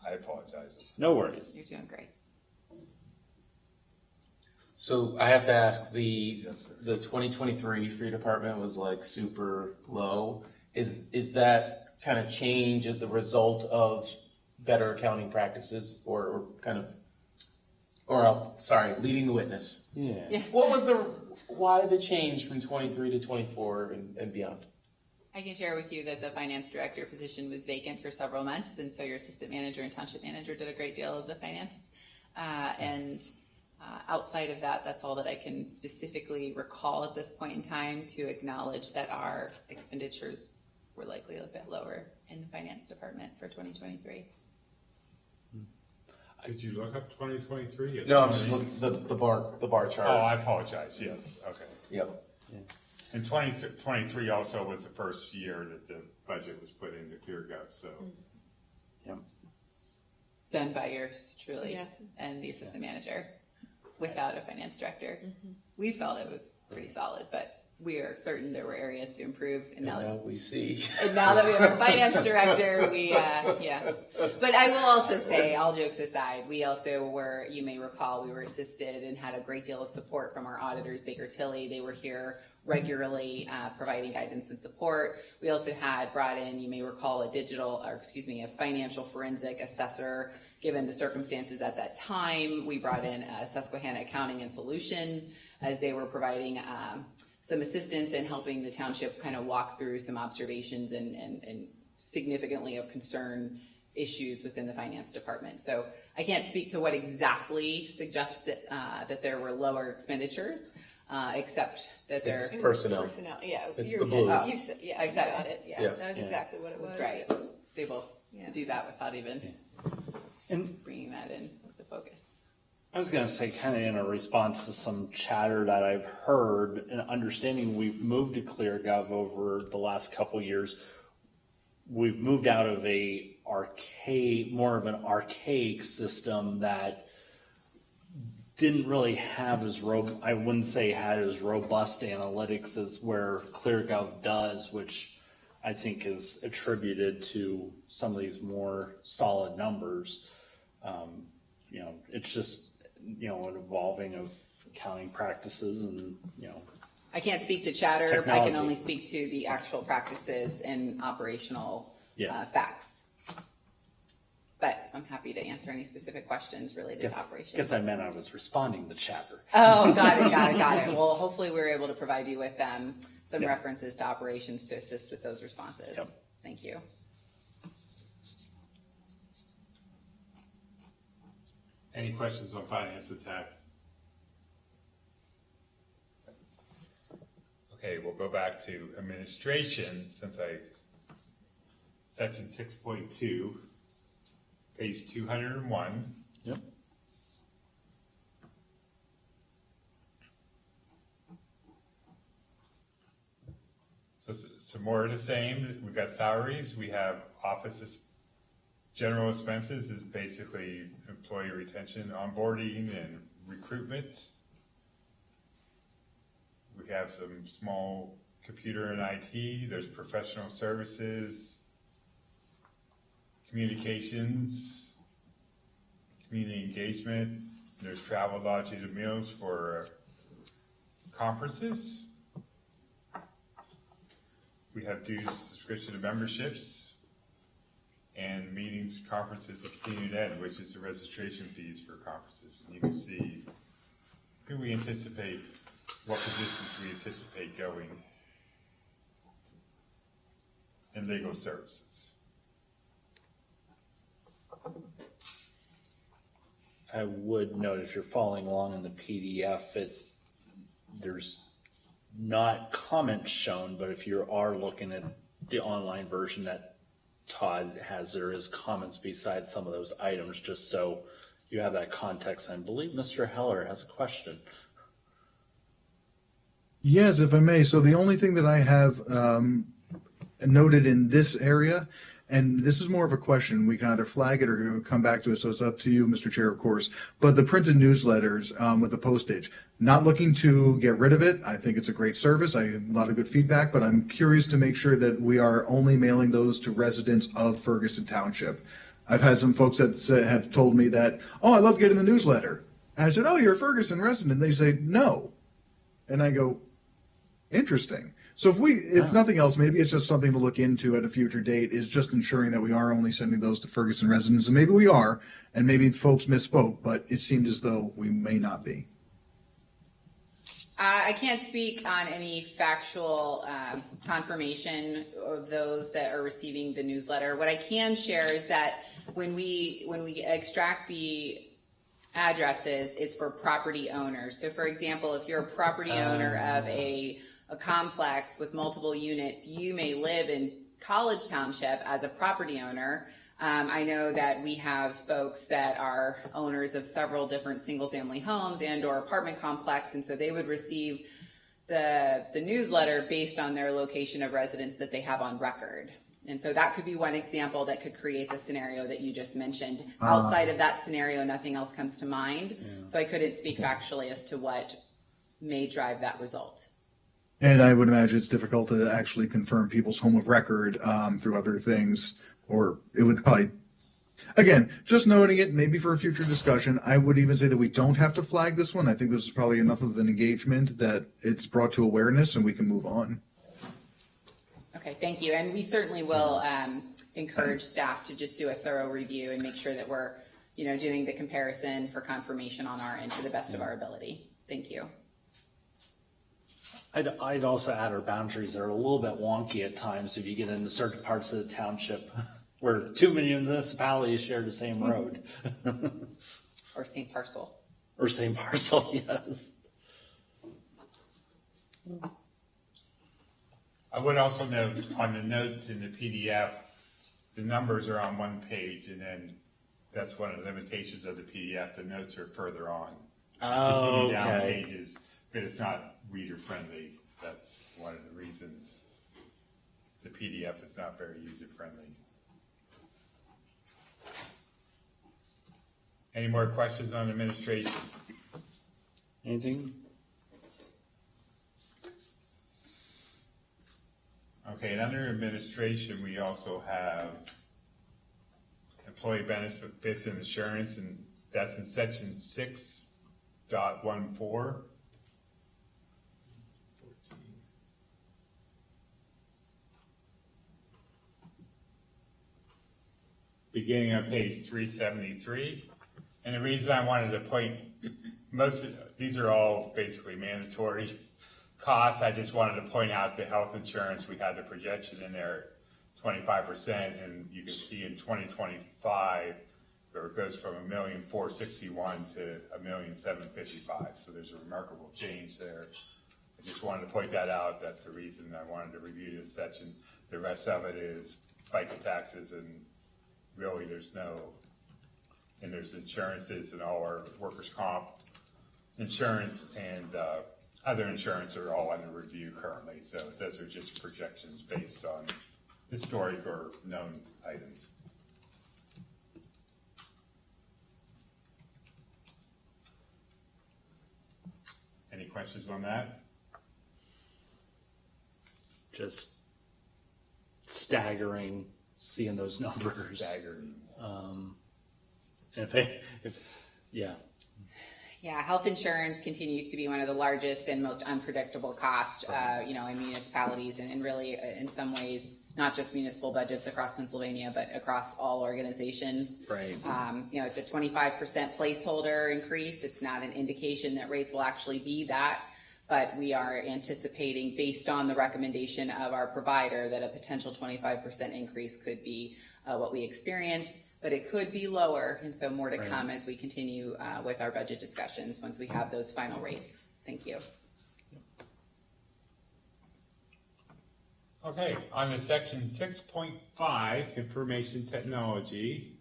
I apologize. No worries. You're doing great. So I have to ask, the 2023 for your department was like super low. Is that kind of change the result of better accounting practices or leading the witness? Yeah. Why the change from 23 to 24 and beyond? I can share with you that the finance director position was vacant for several months, and so your assistant manager and township manager did a great deal of the finance. Outside of that, that's all that I can specifically recall at this point in time to acknowledge that our expenditures were likely a bit lower in the finance department for 2023. Did you look up 2023? No, I'm just looking the bar chart. Oh, I apologize. Yes. Okay. Yep. And 2023 also was the first year that the budget was put into ClearGov, so. Yep. Done by yours truly Yeah. and the assistant manager without a finance director. We felt it was pretty solid, but we are certain there were areas to improve. And now we see. And now that we have a finance director, yeah. But I will also say, all jokes aside, we also were, you may recall, we were assisted and had a great deal of support from our auditors, Baker Tilly. They were here regularly providing guidance and support. We also had brought in, you may recall, a financial forensic assessor. Given the circumstances at that time, we brought in Susquehanna Accounting and Solutions as they were providing some assistance in helping the township kind of walk through some observations and significantly of concern issues within the finance department. So I can't speak to what exactly suggested that there were lower expenditures, except that there It's personnel. Yeah. It's you're- the blue. You said, yeah, I you said got it. it. Yeah, Yeah. that was exactly what it was. was great. Was able Yeah. to do that without even And bringing that in with the focus. I was going to say, kind of in a response to some chatter that I've heard and understanding we've moved to ClearGov over the last couple years. We've moved out of more of an archaic system that didn't really have I wouldn't say had as robust analytics as where ClearGov does, which I think is attributed to some of these more solid numbers. It's just, an evolving of accounting practices and, I can't speak to chatter. I Technology. can only speak to the actual practices and operational Yeah. facts. But I'm happy to answer any specific questions related to operations. Guess I meant I was responding to chatter. Oh, got it. Well, hopefully we were able to provide you with some Yeah. references to operations to assist with those responses. Yep. Thank you. Any questions on finance and tax? Okay, we'll go back to administration section 6.2, page 201. Yep. So some more of the same. We've got salaries. We have offices. General expenses is basically employee retention, onboarding, and recruitment. We have some small computer and IT. There's professional services, communications, community engagement. There's travel, lodging, and meals for conferences. We have dues, subscription to memberships, and meetings, conferences, and continued ed, which is the registration fees for conferences. And you can see who we anticipate, what positions we anticipate going in legal services. I would note, if you're following along in the PDF, there's not comments shown, but if you are looking at the online version that Todd has, there is comments besides some of those items, just so you have that context. I believe Mr. Heller has a question. Yes, if I may. So the only thing that I have noted in this area, and this is more of a question, we can either flag it or come back to it, so it's up to you, Mr. Chair, of course, but the printed newsletters with the postage, not looking to get rid of it. I think it's a great service. I have a lot of good feedback, but I'm curious to make sure that we are only mailing those to residents of Ferguson Township. I've had some folks that have told me that, oh, I love getting the newsletter. And I said, oh, you're a Ferguson resident. And they say, no. And I go, interesting. So if nothing else, maybe it's just something to look into at a future date, is just ensuring that we are only sending those to Ferguson residents. And maybe we are, and maybe folks misspoke, but it seemed as though we may not be. I can't speak on any factual confirmation of those that are receiving the newsletter. What I can share is that when we extract the addresses, it's for property owners. So for example, if you're a property owner of a complex with multiple units, you may live in College Township as a property owner. I know that we have folks that are owners of several different single-family homes and or apartment complex, and so they would receive the newsletter based on their location of residence that they have on record. And so that could be one example that could create the scenario that you just mentioned. Outside of that scenario, nothing else comes to mind. Yeah. So I couldn't speak factually as to what may drive that result. And I would imagine it's difficult to actually confirm people's home of record through other things, or it would probably, again, just noting it, maybe for a future discussion. I would even say that we don't have to flag this one. I think this is probably enough of an engagement that it's brought to awareness and we can move on. Okay, thank you. And we certainly will encourage staff to just do a thorough review and make sure that we're, doing the comparison for confirmation on our end to the best of our ability. Thank you. I'd also add our boundaries are a little bit wonky at times if you get into certain parts of the township where 2 municipalities share the same road. Or same parcel. Or same parcel, yes. I would also note on the notes in the PDF, the numbers are on one page, and then that's one of the limitations of the PDF. The notes are further on. Continue down pages, but it's not reader friendly. That's one of the reasons the PDF is not very user friendly. Any more questions on administration? Anything? Okay, and under administration, we also have employee benefits and insurance, and that's in section 6.14. Beginning on page 373. And the reason I wanted to point, these are all basically mandatory costs. I just wanted to point out the health insurance. We had the projection in there, 25%, and you can see in 2025, where it goes from $1,461,000 to $1,755,000. So there's a remarkable change there. I just wanted to point that out. That's the reason I wanted to review this section. The rest of it is FICA taxes, and really there's there's insurances, and all our workers' comp insurance and other insurance are all under review currently. So those are just projections based on historic or known items. Any questions on that? Just staggering seeing those numbers. Staggering. Yeah. Yeah, health insurance continues to be one of the largest and most unpredictable costs, in municipalities and really in some ways, not just municipal budgets across Pennsylvania, but across all organizations. Right. It's a 25% placeholder increase. It's not an indication that rates will actually be that, but we are anticipating, based on the recommendation of our provider, that a potential 25% increase could be what we experience. But it could be lower, and so more to come as we continue with our budget discussions once we have those final rates. Thank you. Okay, on to section 6.5, information technology.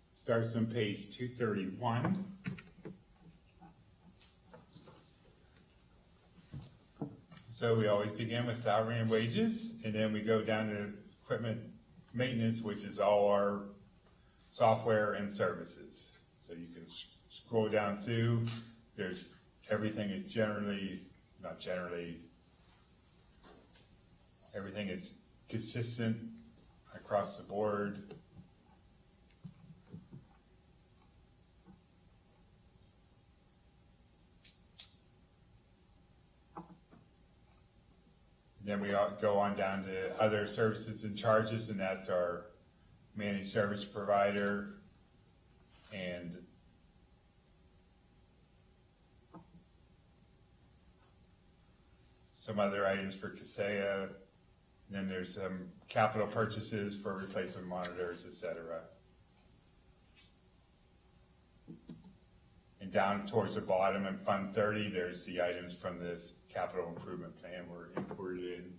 Starts on page 231. So we always begin with salary and wages, and then we go down to equipment maintenance, which is all our software and services. So you can scroll down through. There's everything is everything is consistent across the board. Then we go on down to other services and charges, and that's our managed service provider and some other items for Kaseya. And then there's some capital purchases for replacement monitors, etc. And down towards the bottom in Fund 30, there's the items from this capital improvement plan were imported in.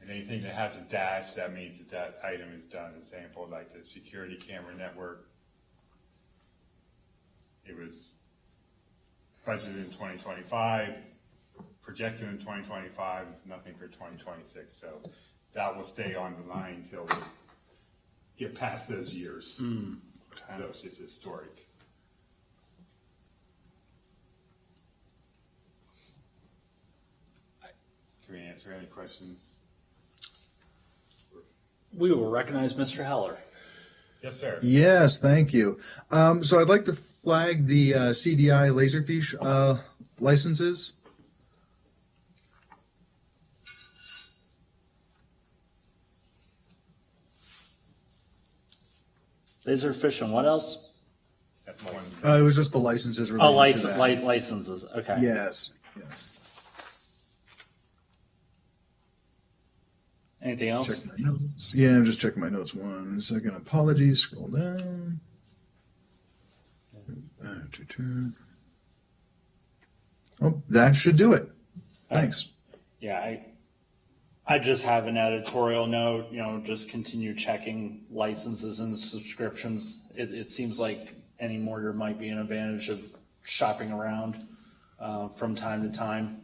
And anything that has a dash, that means that that item is done. Example, like the security camera network. It was budgeted in 2025, projected in 2025, it's nothing for 2026. So that will stay on the line until we get past those years. So it's just historic. Can we answer any questions? We will recognize Mr. Heller. Yes, sir. Yes, thank you. So I'd like to flag the CDI Laserfish licenses. Laserfish and what else? That's one. It was just the licenses related to that. Licenses, okay. Yes. Anything else? Check my notes. Yeah, I'm just checking my notes. 1 second. Apologies. Scroll down. Oh, that should do it. Thanks. Yeah, I just have an editorial note, just continue checking licenses and subscriptions. It seems like anymore there might be an advantage of shopping around from time to time.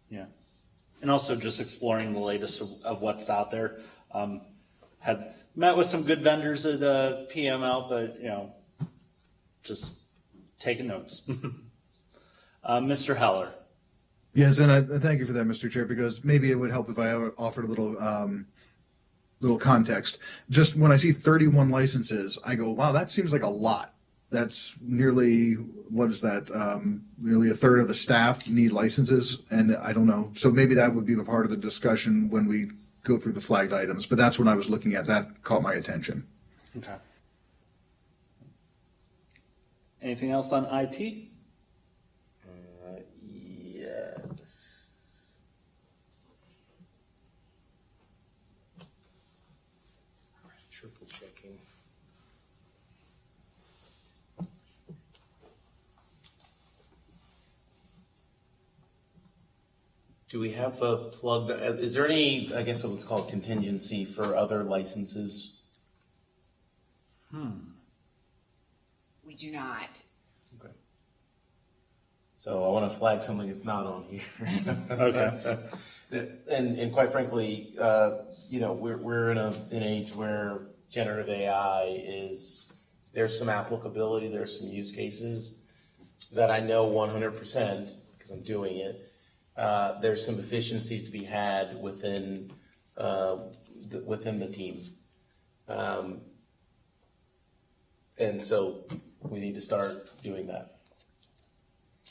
Yeah. And also just exploring the latest of what's out there. Have met with some good vendors at PML, but, just taking notes. Mr. Heller. Yes, and I thank you for that, Mr. Chair, because maybe it would help if I offered a little context. Just when I see 31 licenses, I go, wow, that seems like a lot. That's nearly, what is that? Nearly a third of the staff need licenses, and I don't know. So maybe that would be a part of the discussion when we go through the flagged items, but that's what I was looking at. That caught my attention. Okay. Anything else on IT? Yes. Triple checking. Do we have a plug? Is there any, I guess what's called contingency for other licenses? We do not. Okay. So I want to flag something that's not on here. Okay. And quite frankly, we're in an age where generative AI there's some applicability, there's some use cases that I know 100% because I'm doing it. There's some efficiencies to be had within the team. And so we need to start doing that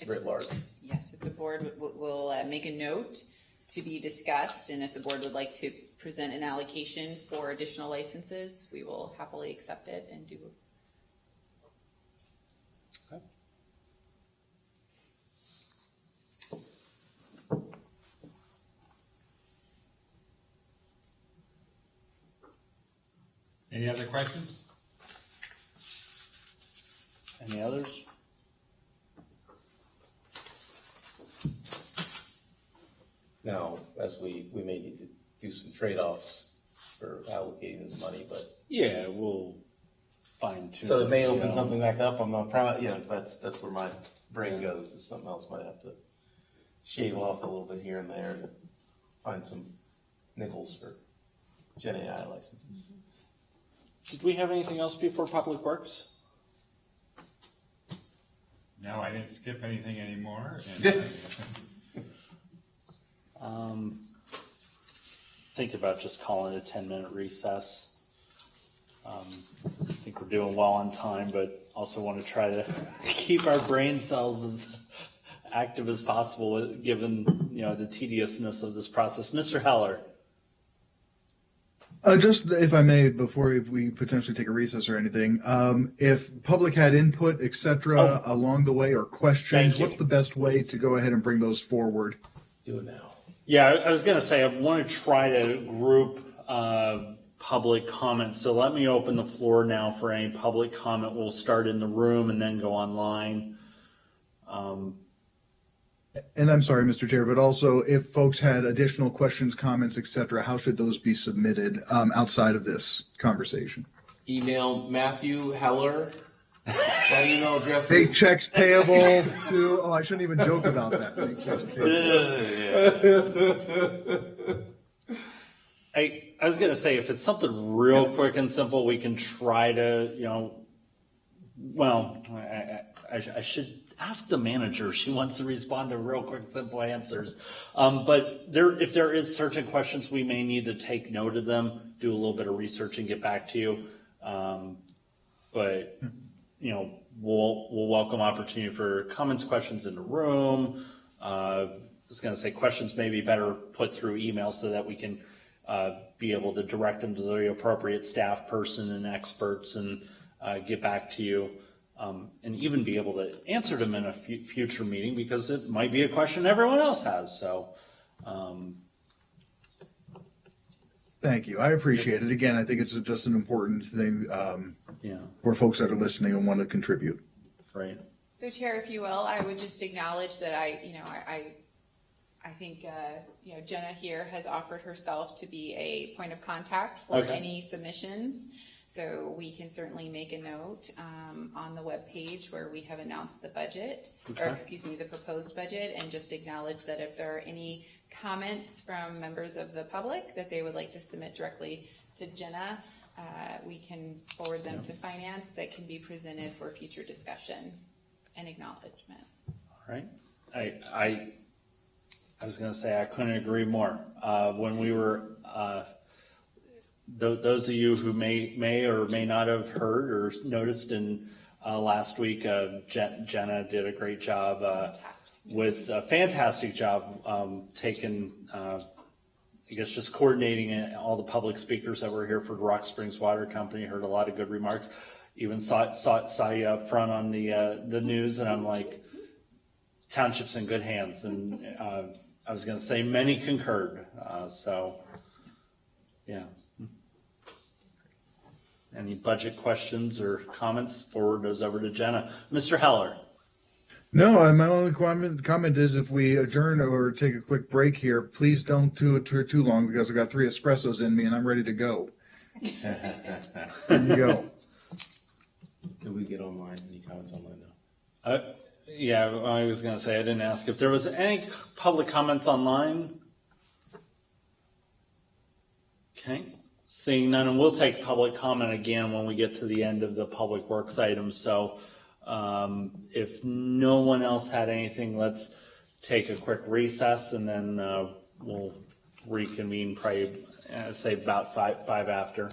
writ large. Yes, if the board will make a note to be discussed, and if the board would like to present an allocation for additional licenses, we will happily accept it and do. Okay. Any other questions? Any others? Now, as we may need to do some trade-offs for allocating this money, but Yeah, we'll fine tune. so it may open something back up. I'm not proud, that's where my brain goes, is something else might have to shave off a little bit here and there to find some nickels for Gen AI licenses. Did we have anything else before Public Works? No, I didn't skip anything anymore. Think about just calling it a 10-minute recess. I think we're doing well on time, but also want to try to keep our brain cells as active as possible, given the tediousness of this process. Mr. Heller. Just if I may, before we potentially take a recess or anything, if public had input, et cetera, along the way or questions, what's the best way to go ahead and bring those forward? Do it now. Yeah, I was going to say, I want to try to group public comments. So let me open the floor now for any public comment. We'll start in the room and then go online. And I'm sorry, Mr. Chair, but also if folks had additional questions, comments, et cetera, how should those be submitted outside of this conversation? Email Matthew Heller. That email address. Big checks payable to, I shouldn't even joke about that. Big checks I was going to say, if it's something real quick and simple, we can try to, I should ask the manager. She wants to respond to real quick, simple answers. But if there is certain questions, we may need to take note of them, do a little bit of research and get back to you. But we'll welcome opportunity for comments, questions in the room. I was going to say questions may be better put through email so that we can be able to direct them to the appropriate staff person and experts and get back to you. And even be able to answer them in a future meeting, because it might be a question everyone else has. So, Thank you. I appreciate it. Again, I think it's just an important thing for folks that are listening and want to contribute. Right. So, Chair, if you will, I would just acknowledge that I think Jenna here has offered herself to be a point of contact for any submissions. So we can certainly make a note on the webpage where we have announced the budget, the proposed budget, and just acknowledge that if there are any comments from members of the public that they would like to submit directly to Jenna, we can forward them to finance that can be presented for future discussion and acknowledgement. All right. I was going to say I couldn't agree more. When we were those of you who may or may not have heard or noticed in last week, Jenna did a great job with a fantastic job taking, just coordinating all the public speakers that were here for the Rock Springs Water Company. Heard a lot of good remarks. Even saw you up front on the news, and I'm like, township's in good hands. And I was going to say many concurred. Yeah. Any budget questions or comments? Forward those over to Jenna. Mr. Heller. No, my only comment is if we adjourn or take a quick break here, please don't do it for too long, because I've got 3 espressos in me and I'm ready to go. There you go. Did we get online? Any comments online now? Yeah, I was gonna say, I didn't ask if there was any public comments online. Okay, seeing none, and we'll take public comment again when we get to the end of the public works items, so if no one else had anything, let's take a quick recess and then we'll reconvene probably, say about five after.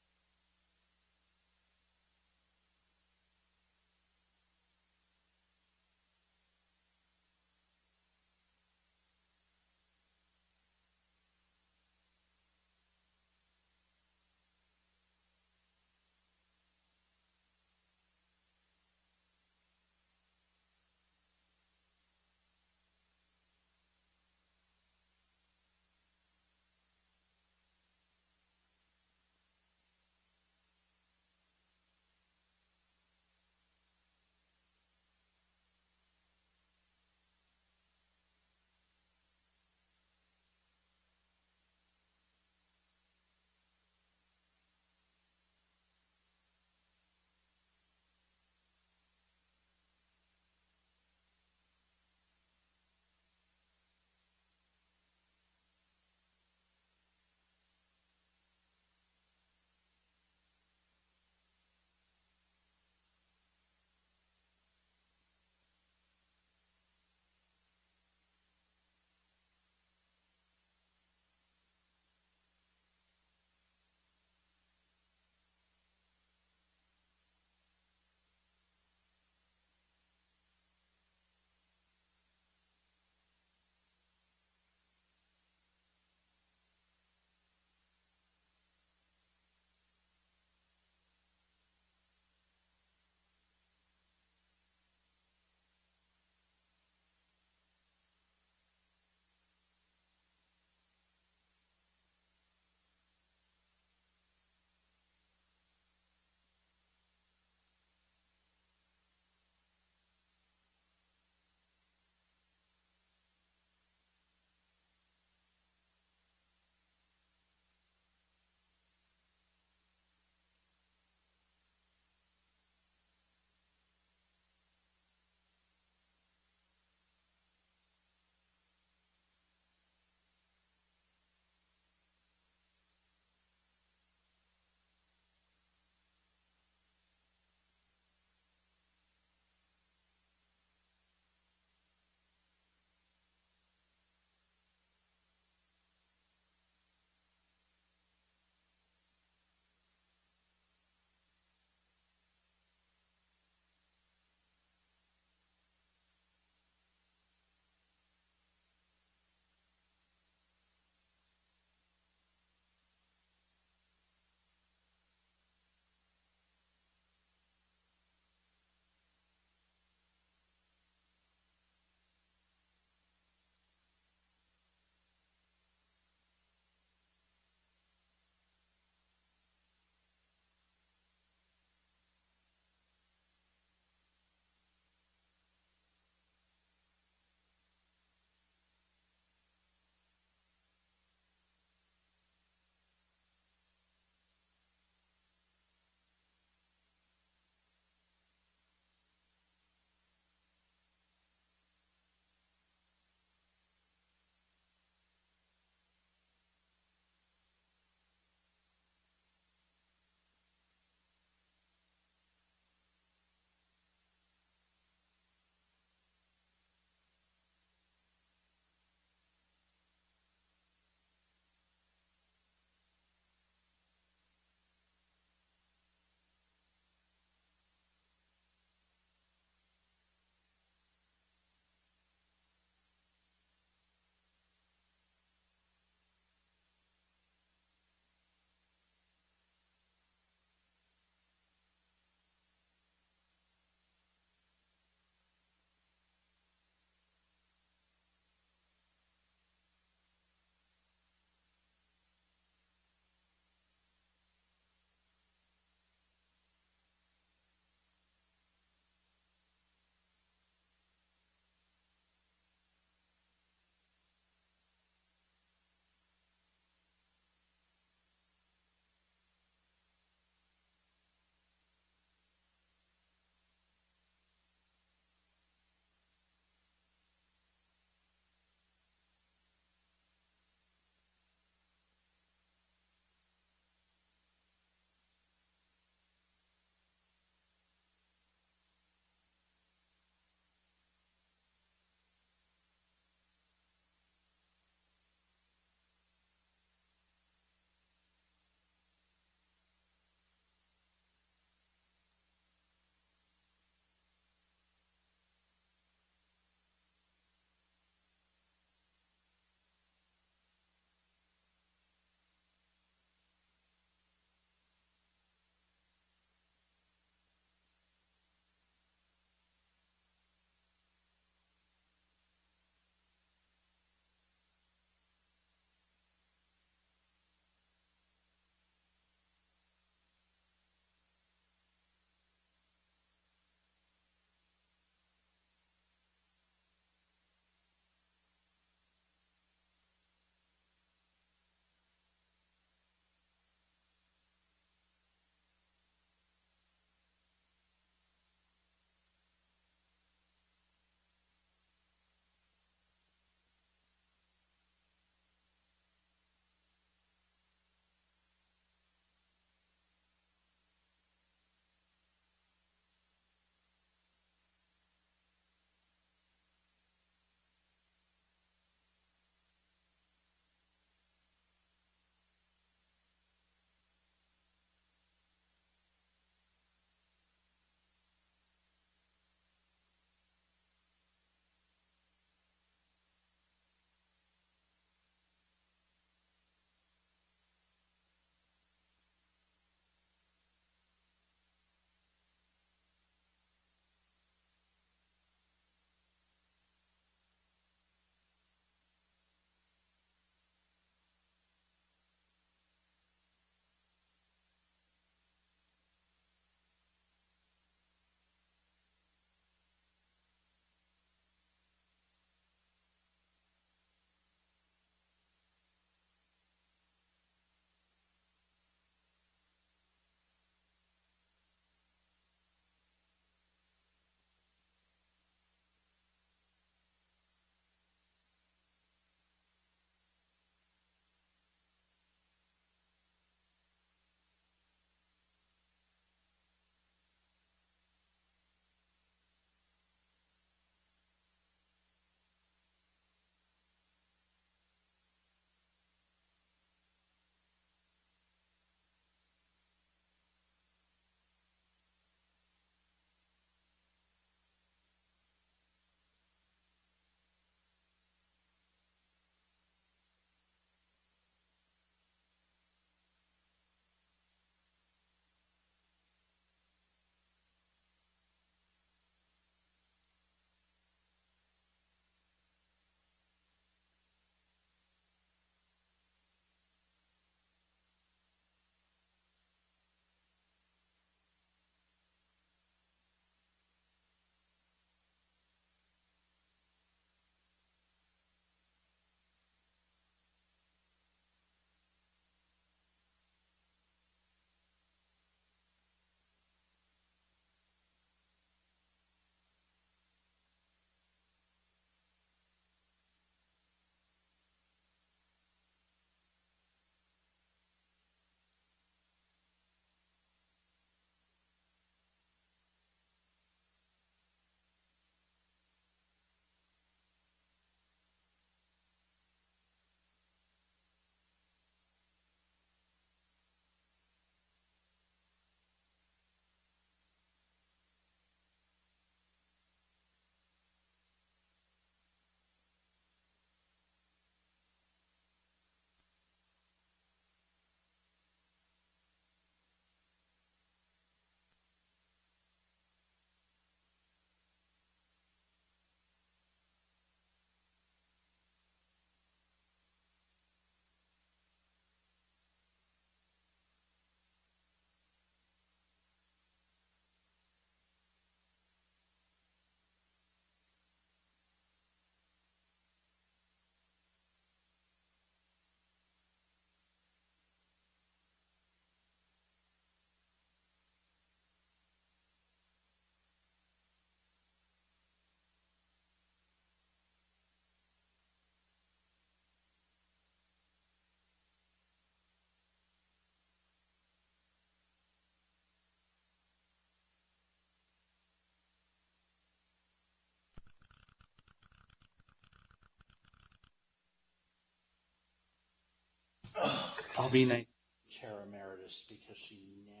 I'll be nice. Chair Emeritus, because she never.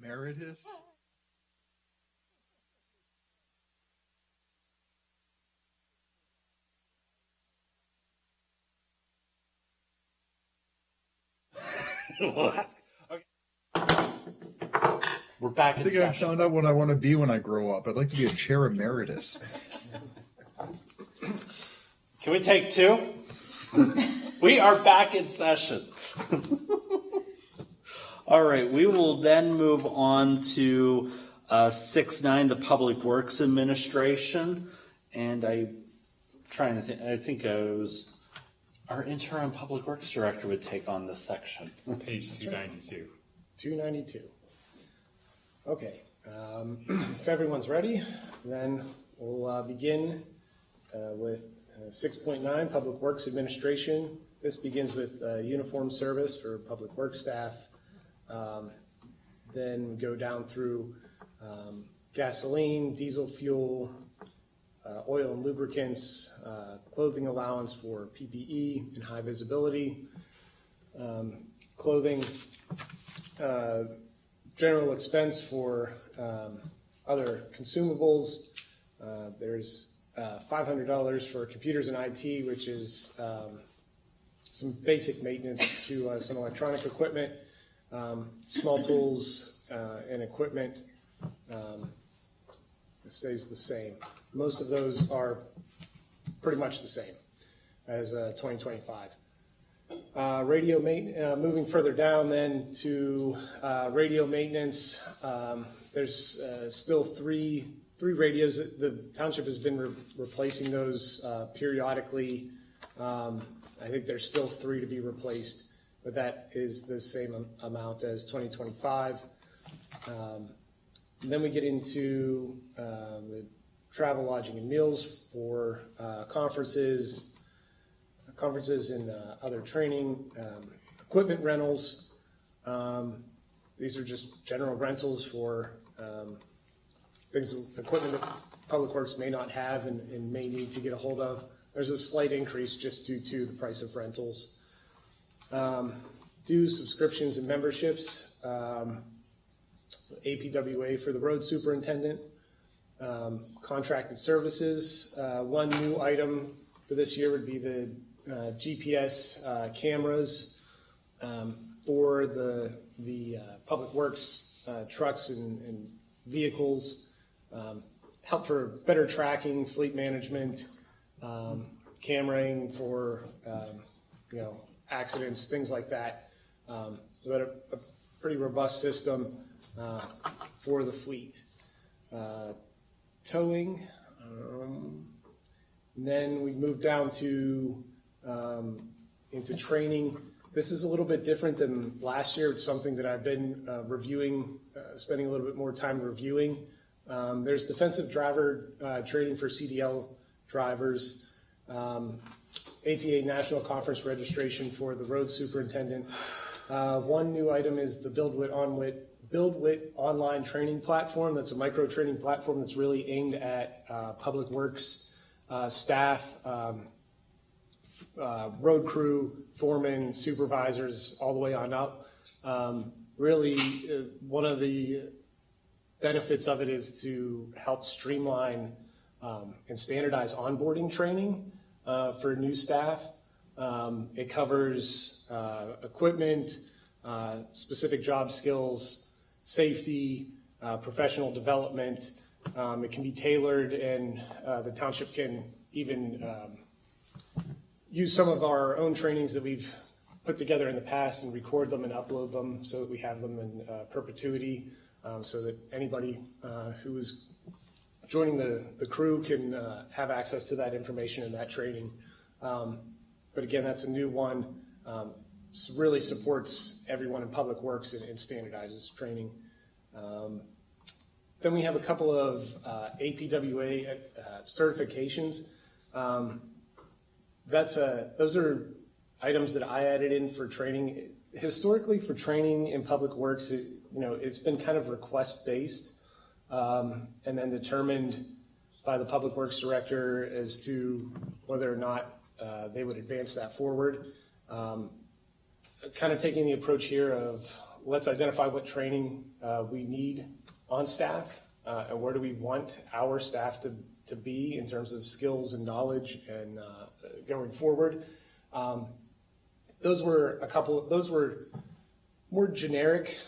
Emeritus? We'll ask. Okay. We're back I in think I session. found out what I want to be when I grow up. I'd like to be a chair emeritus. Can we take two? We are back in session. All right, we will then move on to 6-9, the Public Works Administration. And I'm trying to think, I think it was our interim Public Works Director would take on this section. Page 292. 292. Okay, if everyone's ready, then we'll begin with 6.9, Public Works Administration. This begins with uniform service for public works staff. Then we go down through gasoline, diesel fuel, oil and lubricants, clothing allowance for PPE and high visibility, clothing, general expense for other consumables. There's $500 for computers and IT, which is some basic maintenance to some electronic equipment, small tools and equipment. It stays the same. Most of those are pretty much the same as 2025. Moving further down then to radio maintenance, there's still three radios. The township has been replacing those periodically. I think there's still 3 to be replaced, but that is the same amount as 2025. Then we get into the travel, lodging, and meals for conferences and other training, equipment rentals. These are just general rentals for equipment that Public Works may not have and may need to get a hold of. There's a slight increase just due to the price of rentals. Dues, subscriptions, and memberships. APWA for the road superintendent. Contracted services. One new item for this year would be the GPS cameras for the Public Works trucks and vehicles. Help for better tracking, fleet management, cameraing for accidents, things like that. So a pretty robust system for the fleet. Towing. And then we move down to into training. This is a little bit different than last year. It's something that I've been reviewing, spending a little bit more time reviewing. There's defensive driver training for CDL drivers, APA National Conference registration for the road superintendent. One new item is the BuildWit online training platform. That's a micro training platform that's really aimed at Public Works staff, road crew, foremen, supervisors, all the way on up. Really, one of the benefits of it is to help streamline and standardize onboarding training for new staff. It covers equipment, specific job skills, safety, professional development. It can be tailored, and the township can even use some of our own trainings that we've put together in the past and record them and upload them so that we have them in perpetuity, so that anybody who is joining the crew can have access to that information and that training. But again, that's a new one. Really supports everyone in Public Works and standardizes training. Then we have a couple of APWA certifications. Those are items that I added in for training. Historically, for training in Public Works, it's been kind of request-based, and then determined by the Public Works Director as to whether or not they would advance that forward. Kind of taking the approach here of let's identify what training we need on staff and where do we want our staff to be in terms of skills and knowledge and going forward. Those were more generic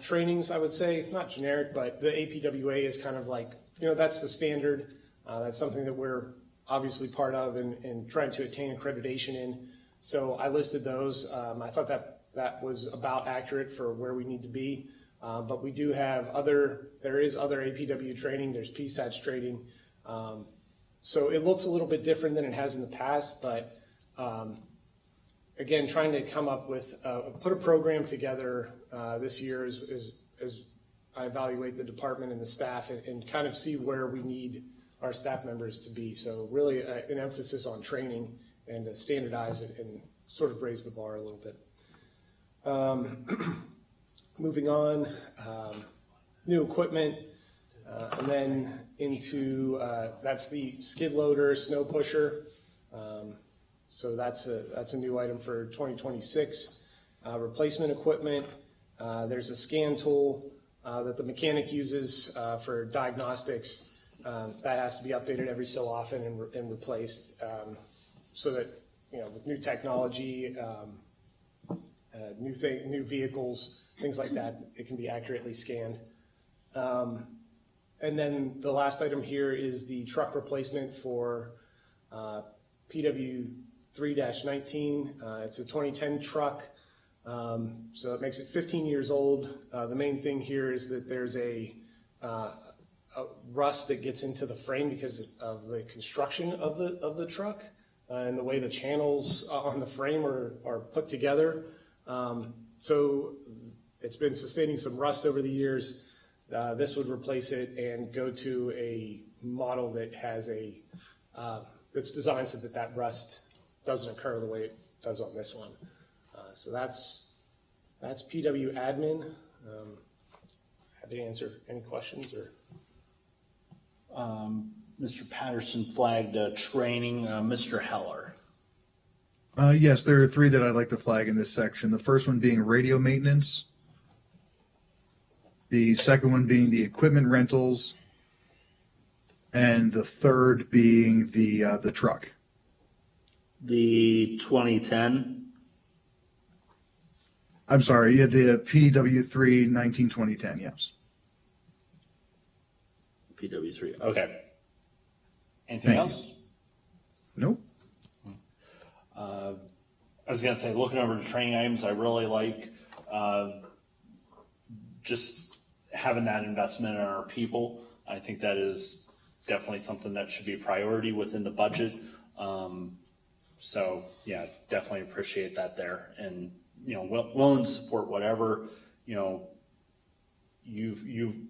trainings, I would say. Not generic, but the APWA is kind of like, that's the standard. That's something that we're obviously part of and trying to attain accreditation in. So I listed those. I thought that was about accurate for where we need to be. But we do have there is other APW training, there's PSATS training. So it looks a little bit different than it has in the past, but again, trying to come up with, put a program together this year as I evaluate the department and the staff and kind of see where we need our staff members to be. So really an emphasis on training and to standardize it and sort of raise the bar a little bit. Moving on, new equipment, and then into, that's the skid loader, snow pusher. So that's a new item for 2026. Replacement equipment, there's a scan tool that the mechanic uses for diagnostics. That has to be updated every so often and replaced so that, with new technology, new vehicles, things like that, it can be accurately scanned. And then the last item here is the truck replacement for PW 3-19. It's a 2010 truck, so it makes it 15 years old. The main thing here is that there's a rust that gets into the frame because of the construction of the truck and the way the channels on the frame are put together. So it's been sustaining some rust over the years. This would replace it and go to a model that has that's designed so that rust doesn't occur the way it does on this one. So that's PW admin. Happy to answer any questions or. Mr. Patterson flagged training. Mr. Heller. Yes, there are three that I'd like to flag in this section. The first one being radio maintenance. The second one being the equipment rentals. And the third being the truck. The 2010. I'm sorry, yeah, the PW3 19-2010, yes. PW3. Okay. Anything else? Nope. I was going to say, looking over the training items, I really like just having that investment in our people. I think that is definitely something that should be a priority within the budget. So, yeah, definitely appreciate that there. And, willing to support whatever, you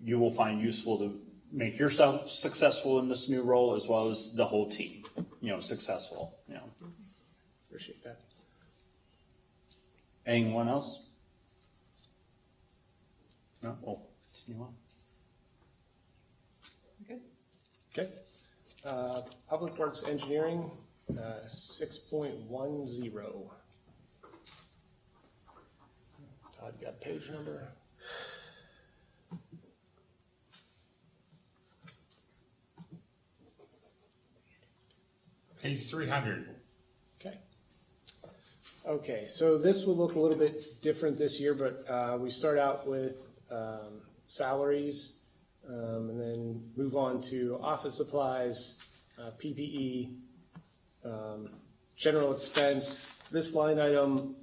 will find useful to make yourself successful in this new role as well as the whole team, successful, Appreciate that. Anyone else? No? We'll continue on. Okay. Public Works Engineering, 6.10. Todd, got page number? Page 300. Okay, so this will look a little bit different this year, but we start out with salaries and then move on to office supplies, PPE, general expense. This line item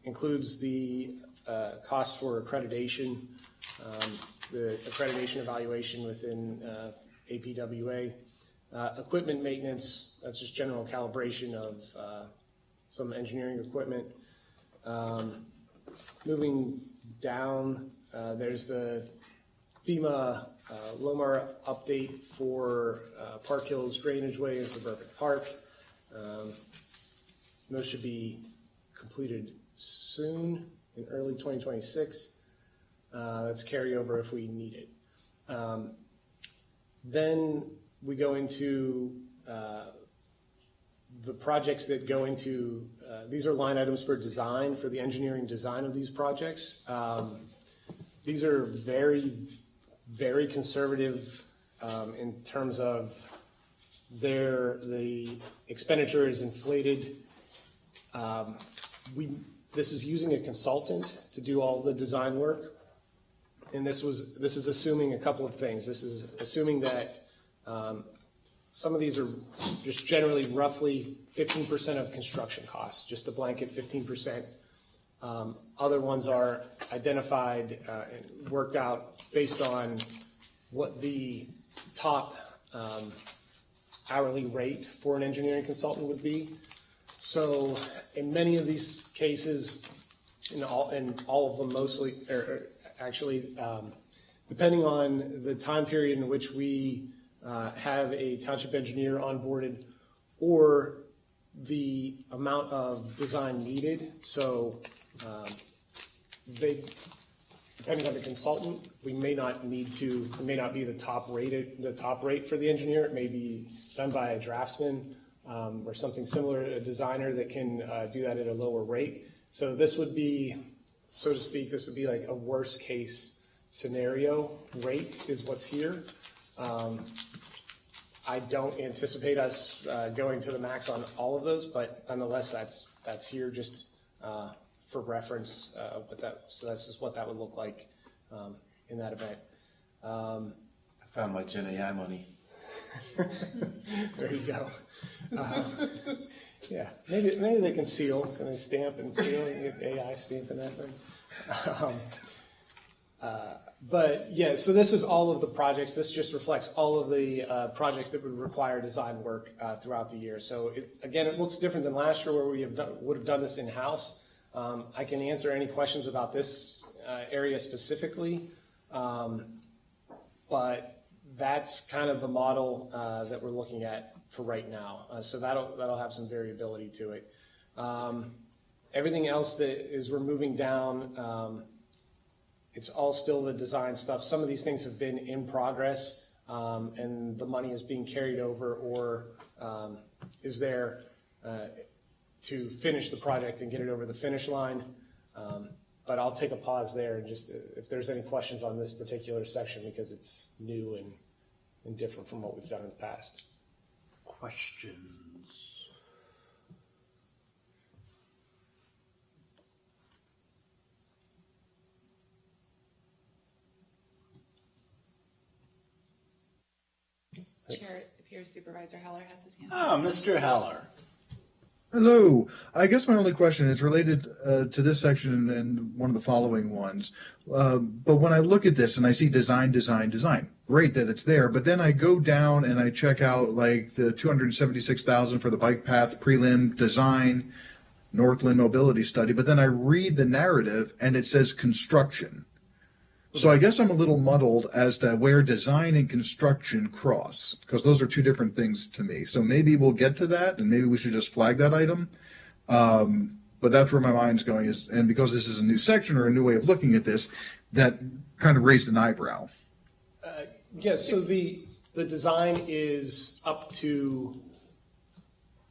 includes the cost for accreditation, the accreditation evaluation within APWA. Equipment maintenance, that's just general calibration of some engineering equipment. Moving down, there's the FEMA Lomar update for Park Hills Drainage Way and Suburban Park. Those should be completed soon in early 2026. That's carryover if we need it. Then we go into the projects that go into, these are line items for design, for the engineering design of these projects. These are very, very conservative in terms of the expenditure is inflated. This is using a consultant to do all the design work. And this is assuming a couple of things. This is assuming that some of these are just generally roughly 15% of construction costs, just a blanket 15%. Other ones are identified and worked out based on what the top hourly rate for an engineering consultant would be. So in many of these cases, in all of them mostly, or actually, depending on the time period in which we have a township engineer onboarded or the amount of design needed. So depending on the consultant, we may not need to, it may not be the top rate for the engineer. It may be done by a draftsman or something similar, a designer that can do that at a lower rate. So this would be, so to speak, this would be like a worst case scenario rate is what's here. I don't anticipate us going to the max on all of those, but nonetheless, that's here just for reference. So that's just what that would look like in that event. I found my Gen AI money. There you go. Yeah, maybe they can seal. Can they stamp and seal and get AI stamping that thing? But yeah, so this is all of the projects. This just reflects all of the projects that would require design work throughout the year. So again, it looks different than last year where we would have done this in-house. I can answer any questions about this area specifically, but that's kind of the model that we're looking at for right now. So that'll have some variability to it. Everything else that is we're moving down, it's all still the design stuff. Some of these things have been in progress, and the money is being carried over or is there to finish the project and get it over the finish line. But I'll take a pause there and just if there's any questions on this particular section because it's new and different from what we've done in the past. Questions? Chair, it appears Supervisor Heller has his hand. Ah, Mr. Heller. Hello. I guess my only question is related to this section and one of the following ones. But when I look at this and I see design, great that it's there. But then I go down and I check out like the $276,000 for the bike path prelim design, Northland mobility study. But then I read the narrative and it says construction. So I guess I'm a little muddled as to where design and construction cross, because those are two different things to me. So maybe we'll get to that, and maybe we should just flag that item. But that's where my mind's going is, and because this is a new section or a new way of looking at this, that kind of raised an eyebrow. Yes, so the design is up to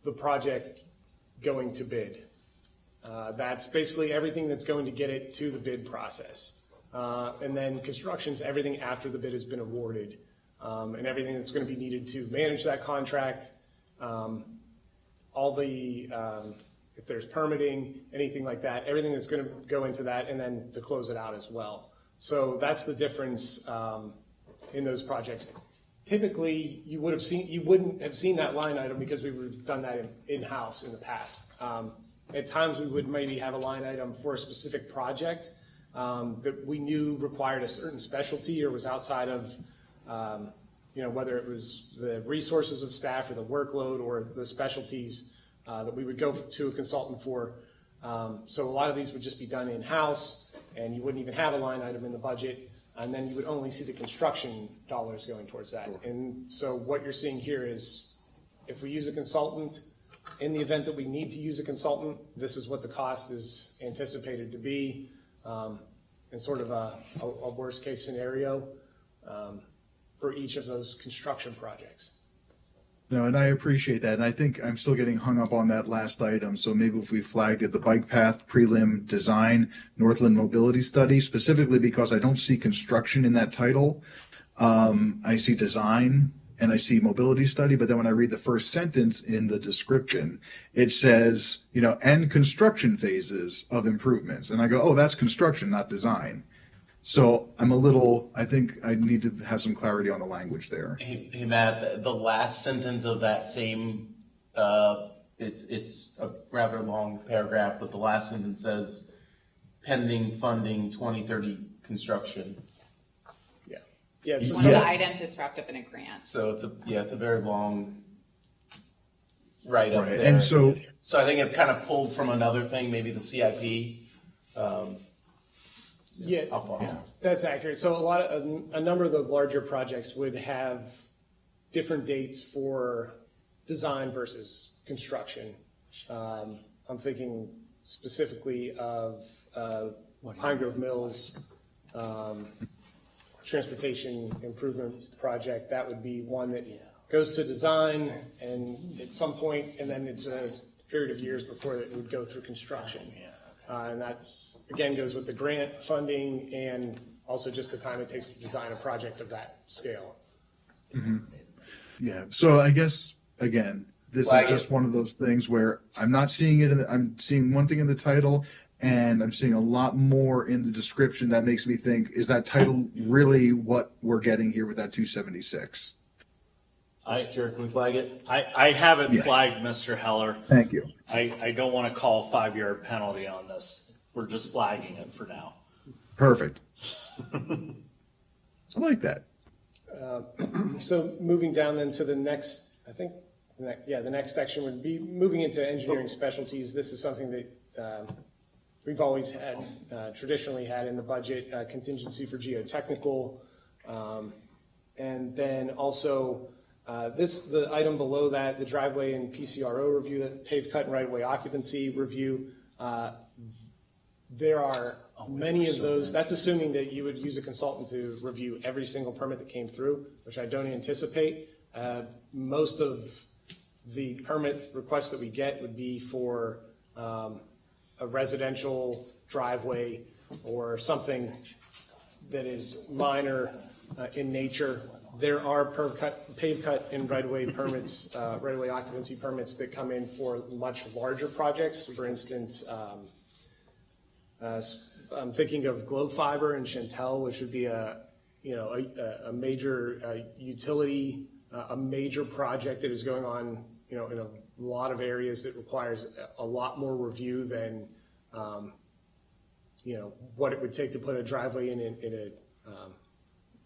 the project going to bid. That's basically everything that's going to get it to the bid process. And then construction's everything after the bid has been awarded, and everything that's going to be needed to manage that contract, all the, if there's permitting, anything like that, everything that's going to go into that, and then to close it out as well. So that's the difference in those projects. Typically, you wouldn't have seen that line item because we would have done that in-house in the past. At times, we would maybe have a line item for a specific project that we knew required a certain specialty or was outside of, whether it was the resources of staff or the workload or the specialties that we would go to a consultant for. So a lot of these would just be done in-house, and you wouldn't even have a line item in the budget, and then you would only see the construction dollars going towards that. And so what you're seeing here is if we use a consultant, in the event that we need to use a consultant, this is what the cost is anticipated to be. And sort of a worst case scenario for each of those construction projects. No, and I appreciate that. And I think I'm still getting hung up on that last item. So maybe if we flagged it, the bike path prelim design, Northland mobility study, specifically because I don't see construction in that title. I see design and I see mobility study, but then when I read the first sentence in the description, it says, and construction phases of improvements. And I go, oh, that's construction, not design. So I think I need to have some clarity on the language there. Hey Matt, the last sentence of that same, it's a rather long paragraph, but the last sentence says pending funding 2030 construction. Yeah, so One of the items, it's wrapped up in a grant. So it's a very long write-up Right, there. and so I think it kind of pulled from another thing, maybe the CIP. Yeah, that's accurate. So a number of the larger projects would have different dates for design versus construction. I'm thinking specifically of Pine Grove Mills, Transportation Improvement Project. That would be one that goes to design and at some point, and then it's a period of years before it would go through construction. And that, again, goes with the grant funding and also just the time it takes to design a project of that scale. Mm-hmm. Yeah. So I guess, again, this is just one of those things where I'm not seeing it. I'm seeing one thing in the title and I'm seeing a lot more in the description that makes me think, is that title really what we're getting here with that 276? Can we flag it? I have it flagged, Mr. Heller. Thank you. I don't want to call a 5-yard penalty on this. We're just flagging it for now. Perfect. I like that. So moving down then to the next, I think, the next section would be moving into engineering specialties. This is something that we've always had, traditionally had in the budget, contingency for geotechnical. And then also the item below that, the driveway and PCRO review, the paved cut and right-of-way occupancy review. There are many of those. That's assuming that you would use a consultant to review every single permit that came through, which I don't anticipate. Most of the permit requests that we get would be for a residential driveway or something that is minor in nature. There are paved cut and right-of-way permits, right-of-way occupancy permits that come in for much larger projects. For instance, I'm thinking of Globe Fiber in Chantel, which would be a major utility, a major project that is going on, in a lot of areas that requires a lot more review than, what it would take to put a driveway in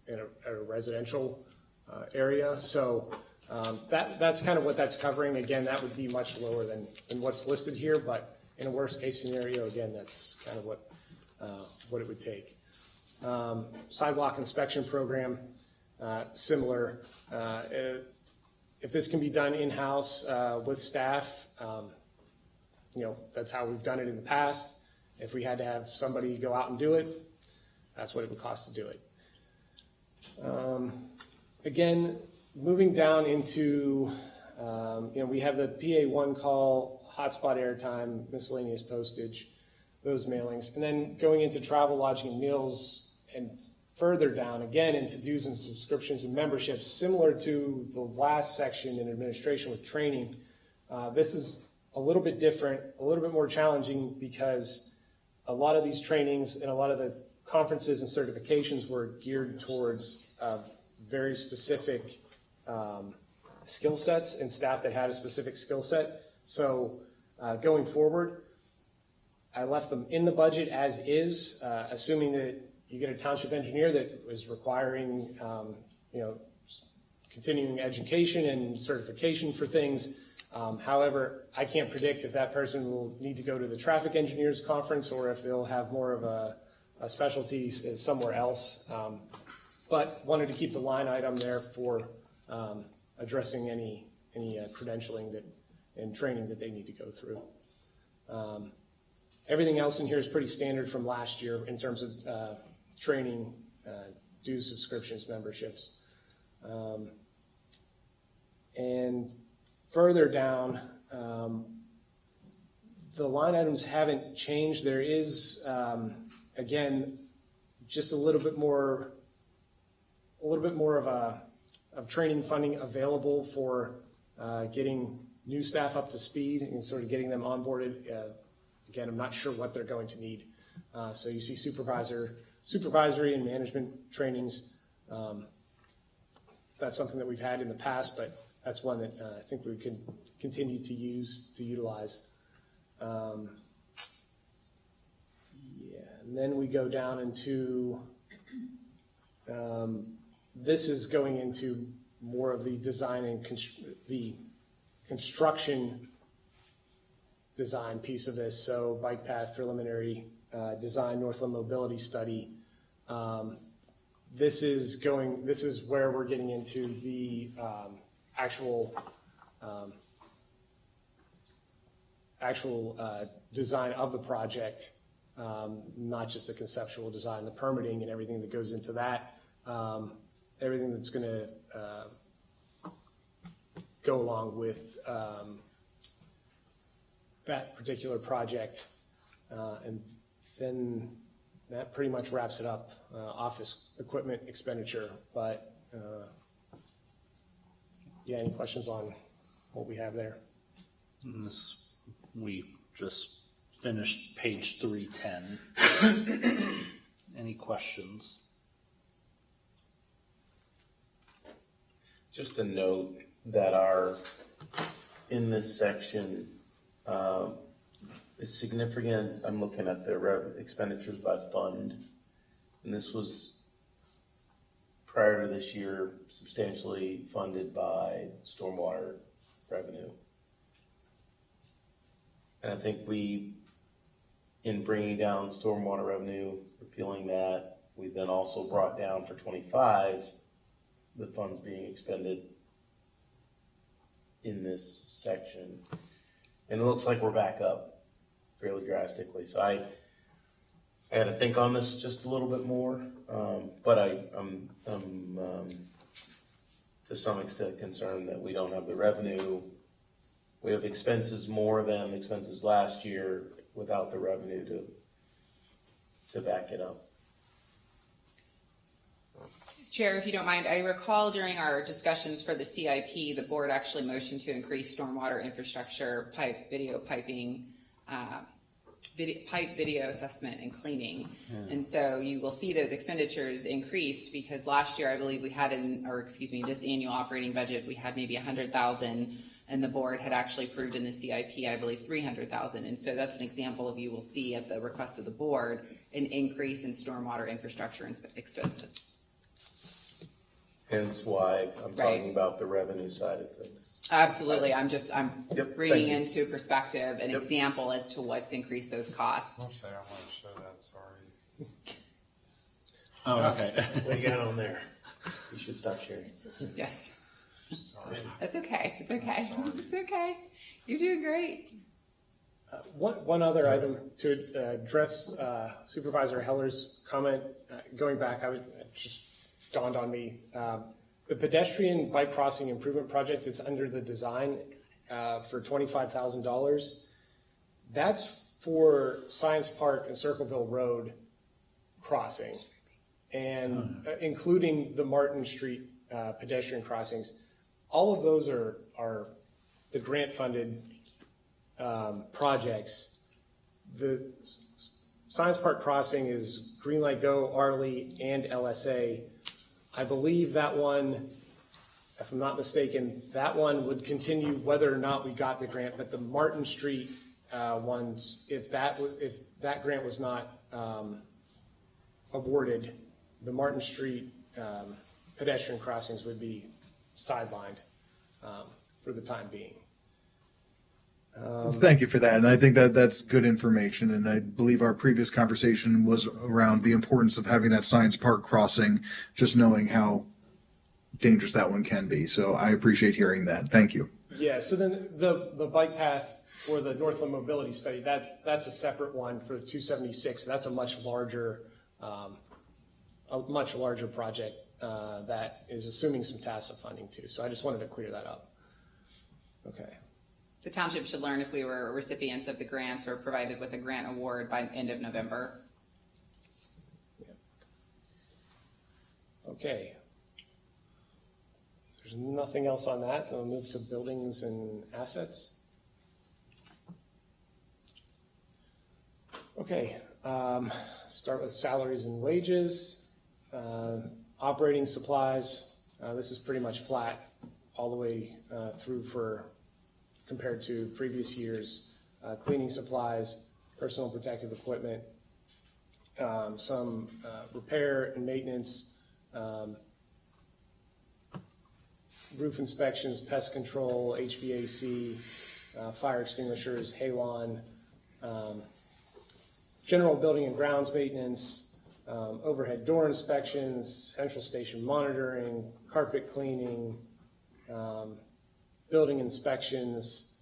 a residential area. So that's kind of what that's covering. Again, that would be much lower than what's listed here, but in a worst case scenario, again, that's kind of what it would take. Sidewalk inspection program, similar. If this can be done in-house with staff, that's how we've done it in the past. If we had to have somebody go out and do it, that's what it would cost to do it. Again, moving down into, we have the PA one call, hotspot airtime, miscellaneous postage, those mailings, and then going into travel, lodging, and meals, and further down, again, into dues and subscriptions and memberships, similar to the last section in administration with training. This is a little bit different, a little bit more challenging, because a lot of these trainings and a lot of the conferences and certifications were geared towards very specific skill sets and staff that had a specific skill set. So going forward, I left them in the budget as is, assuming that you get a township engineer that is requiring, continuing education and certification for things. However, I can't predict if that person will need to go to the traffic engineers conference or if they'll have more of a specialty somewhere else. But wanted to keep the line item there for addressing any credentialing and training that they need to go through. Everything else in here is pretty standard from last year in terms of training, dues, subscriptions, memberships. And further down, the line items haven't changed. There is, again, just a little bit more of training funding available for getting new staff up to speed and sort of getting them onboarded. Again, I'm not sure what they're going to need. So you see supervisory and management trainings. That's something that we've had in the past, but that's one that I think we can continue to utilize. And then we go down into, this is going into more of the design and the construction design piece of this. So bike path preliminary design, Northland mobility study. This is where we're getting into the actual design of the project, not just the conceptual design, the permitting and everything that goes into that, everything that's going to go along with that particular project. And then that pretty much wraps it up. Office equipment expenditure, but yeah, any questions on what we have there? We just finished page 310. Any questions? Just a note that in this section, is significant. I'm looking at the expenditures by fund, and this was prior to this year substantially funded by stormwater revenue. And I think in bringing down stormwater revenue, repealing that, we then also brought down for 25 the funds being expended in this section. And it looks like we're back up fairly drastically. So I had to think on this just a little bit more, but I'm to some extent concerned that we don't have the revenue. We have expenses more than expenses last year without the revenue to back it up. Chair, if you don't mind, I recall during our discussions for the CIP, the board actually motioned to increase stormwater infrastructure, pipe video assessment and cleaning. And so you will see those expenditures increased because last year I believe we had this annual operating budget, we had maybe 100,000 and the board had actually approved in the CIP, I believe 300,000. And so that's an example of, you will see at the request of the board, an increase in stormwater infrastructure expenses. Hence why I'm talking about the revenue side of things. Absolutely. I'm bringing Thank into perspective an example as to what's increased those costs. I'll say I want to show that, sorry. Oh, okay. What you got on there? You should stop sharing. Yes. Sorry. That's okay. It's okay. It's okay. You're doing great. One other item to address Supervisor Heller's comment. Going back, it just dawned on me. The pedestrian bike crossing improvement project that's under the design for $25,000. That's for Science Park and Circleville Road crossing, and including the Martin Street pedestrian crossings. All of those are the grant-funded projects. The Science Park crossing is Greenlight Go, Arley, and LSA. I believe that one, if I'm not mistaken, that one would continue whether or not we got the grant. But the Martin Street ones, if that grant was not awarded, the Martin Street pedestrian crossings would be sidelined for the time being. Thank you for that. And I think that's good information. And I believe our previous conversation was around the importance of having that Science Park crossing, just knowing how dangerous that one can be. So I appreciate hearing that. Thank you. Yeah, so then the bike path for the Northland mobility study, that's a separate one for 276. That's a much larger project that is assuming some TASA funding too. So I just wanted to clear that up. Okay. The township should learn if we were recipients of the grants or provided with a grant award by end of November. Okay. If there's nothing else on that, we'll move to buildings and assets. Okay, start with salaries and wages. Operating supplies, this is pretty much flat all the way through for compared to previous years. Cleaning supplies, personal protective equipment, some repair and maintenance, roof inspections, pest control, HVAC, fire extinguishers, halon, general building and grounds maintenance, overhead door inspections, central station monitoring, carpet cleaning, building inspections,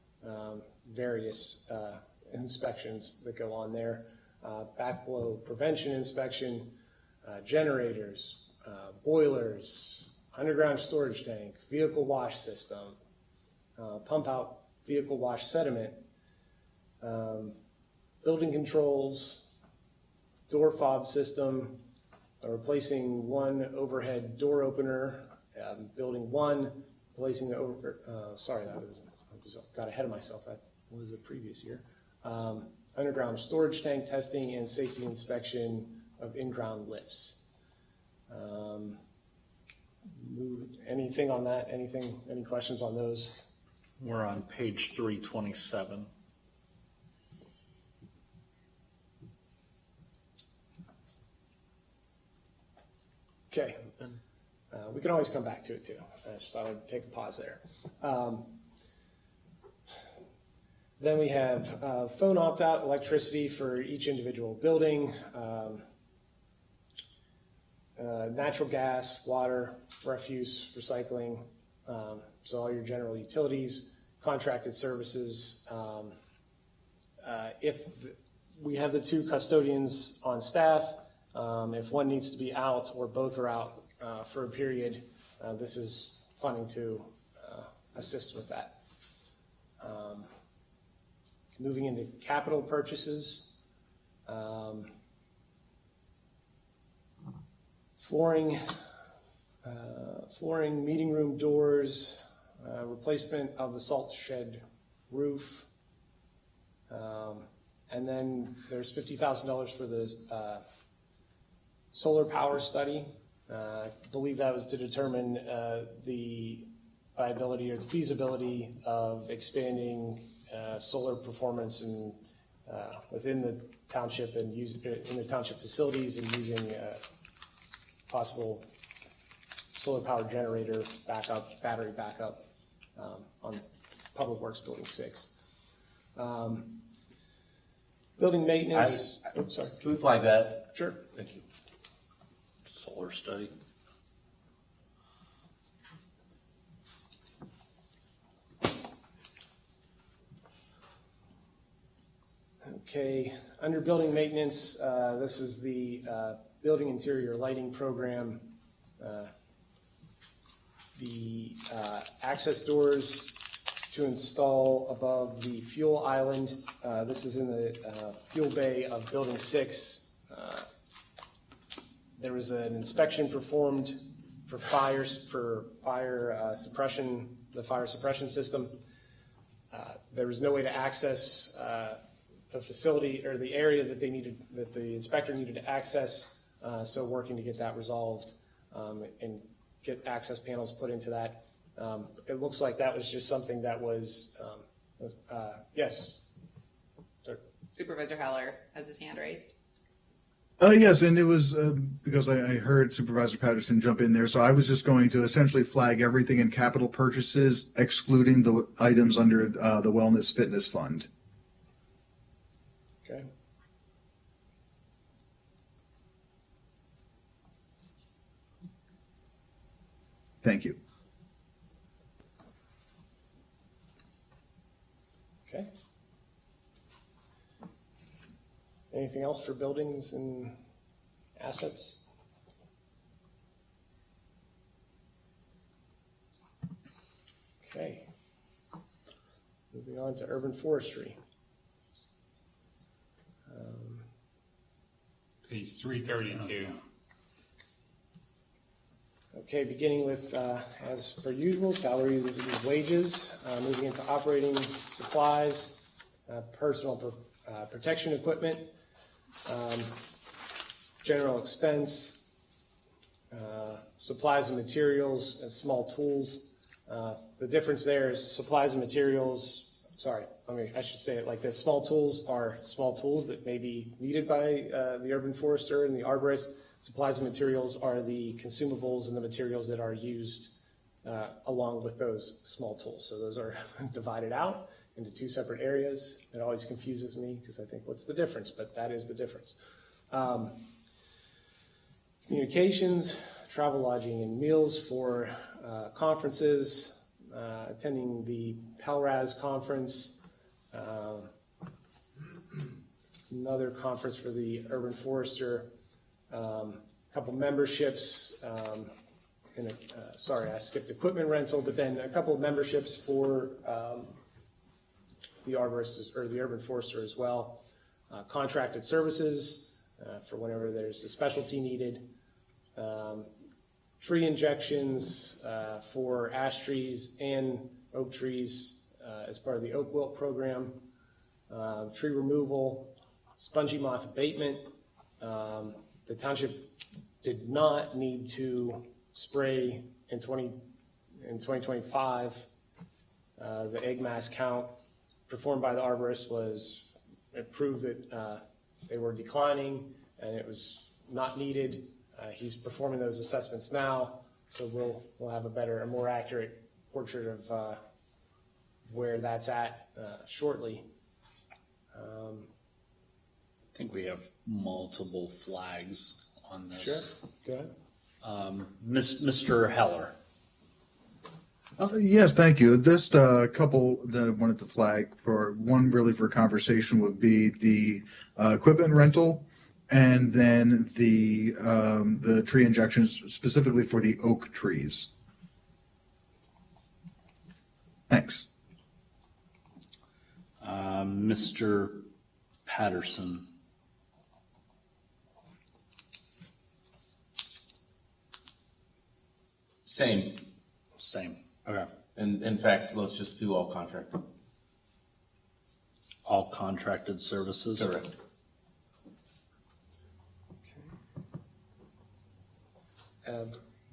various inspections that go on there, backflow prevention inspection, generators, boilers, underground storage tank, vehicle wash system, pump out vehicle wash sediment, building controls, door fob system, replacing one overhead door opener, building one, replacing the got ahead of myself, that was the previous year. Underground storage tank testing and safety inspection of in-ground lifts. Anything on that? Any questions on those? We're on page 327. Okay. We can always come back to it too. I just thought I'd take a pause there. Then we have phone opt-out, electricity for each individual building, natural gas, water, refuse, recycling, so all your general utilities, contracted services. We have the two custodians on staff, if one needs to be out or both are out for a period, this is funding to assist with that. Moving into capital purchases, flooring, meeting room doors, replacement of the salt shed roof, and then there's $50,000 for the solar power study. I believe that was to determine the viability or the feasibility of expanding solar performance and within the township and in the township facilities and using possible solar power generator backup, battery backup on Public Works Building 6. Building maintenance. Sorry. Can we flag that? Sure. Thank you. Solar study. Okay, under building maintenance, this is the building interior lighting program. The access doors to install above the fuel island. This is in the fuel bay of Building 6. There was an inspection performed for fire suppression, the fire suppression system. There was no way to access the facility or the area that the inspector needed to access. So working to get that resolved and get access panels put into that. It looks like that was just something that was, yes. Sorry. Supervisor Heller has his hand raised. Yes, and it was because I heard Supervisor Patterson jump in there, so I was just going to essentially flag everything in capital purchases, excluding the items under the Wellness Fitness Fund. Okay. Thank you. Okay. Anything else for buildings and assets? Okay. Moving on to urban forestry. Page 332. Okay, beginning with, as per usual, salaries and wages, moving into operating supplies, personal protection equipment, general expense, supplies and materials, and small tools. The difference there is supplies and materials, I should say it like this. Small tools are small tools that may be needed by the urban forester and the arborist. Supplies and materials are the consumables and the materials that are used along with those small tools. So those are divided out into two separate areas. It always confuses me because I think, what's the difference? But that is the difference. Communications, travel, lodging, and meals for conferences, attending the PELRAS conference, another conference for the urban forester, a couple memberships, I skipped equipment rental, but then a couple of memberships for the arborist or the urban forester as well, contracted services for whenever there's a specialty needed, tree injections for ash trees and oak trees as part of the oak wilt program, tree removal, spongy moth abatement. The township did not need to spray in 2025. The egg mass count performed by the arborist it proved that they were declining and it was not needed. He's performing those assessments now, so we'll have a more accurate portrait of where that's at shortly. I think we have multiple flags on this. Sure, go ahead. Mr. Heller. Yes, thank you. Just a couple that I wanted to flag. For one, really for conversation, would be the equipment rental, and then the tree injections specifically for the oak trees. Thanks. Mr. Patterson. Same. Okay. And in fact, let's just do all contract. All contracted services? Correct.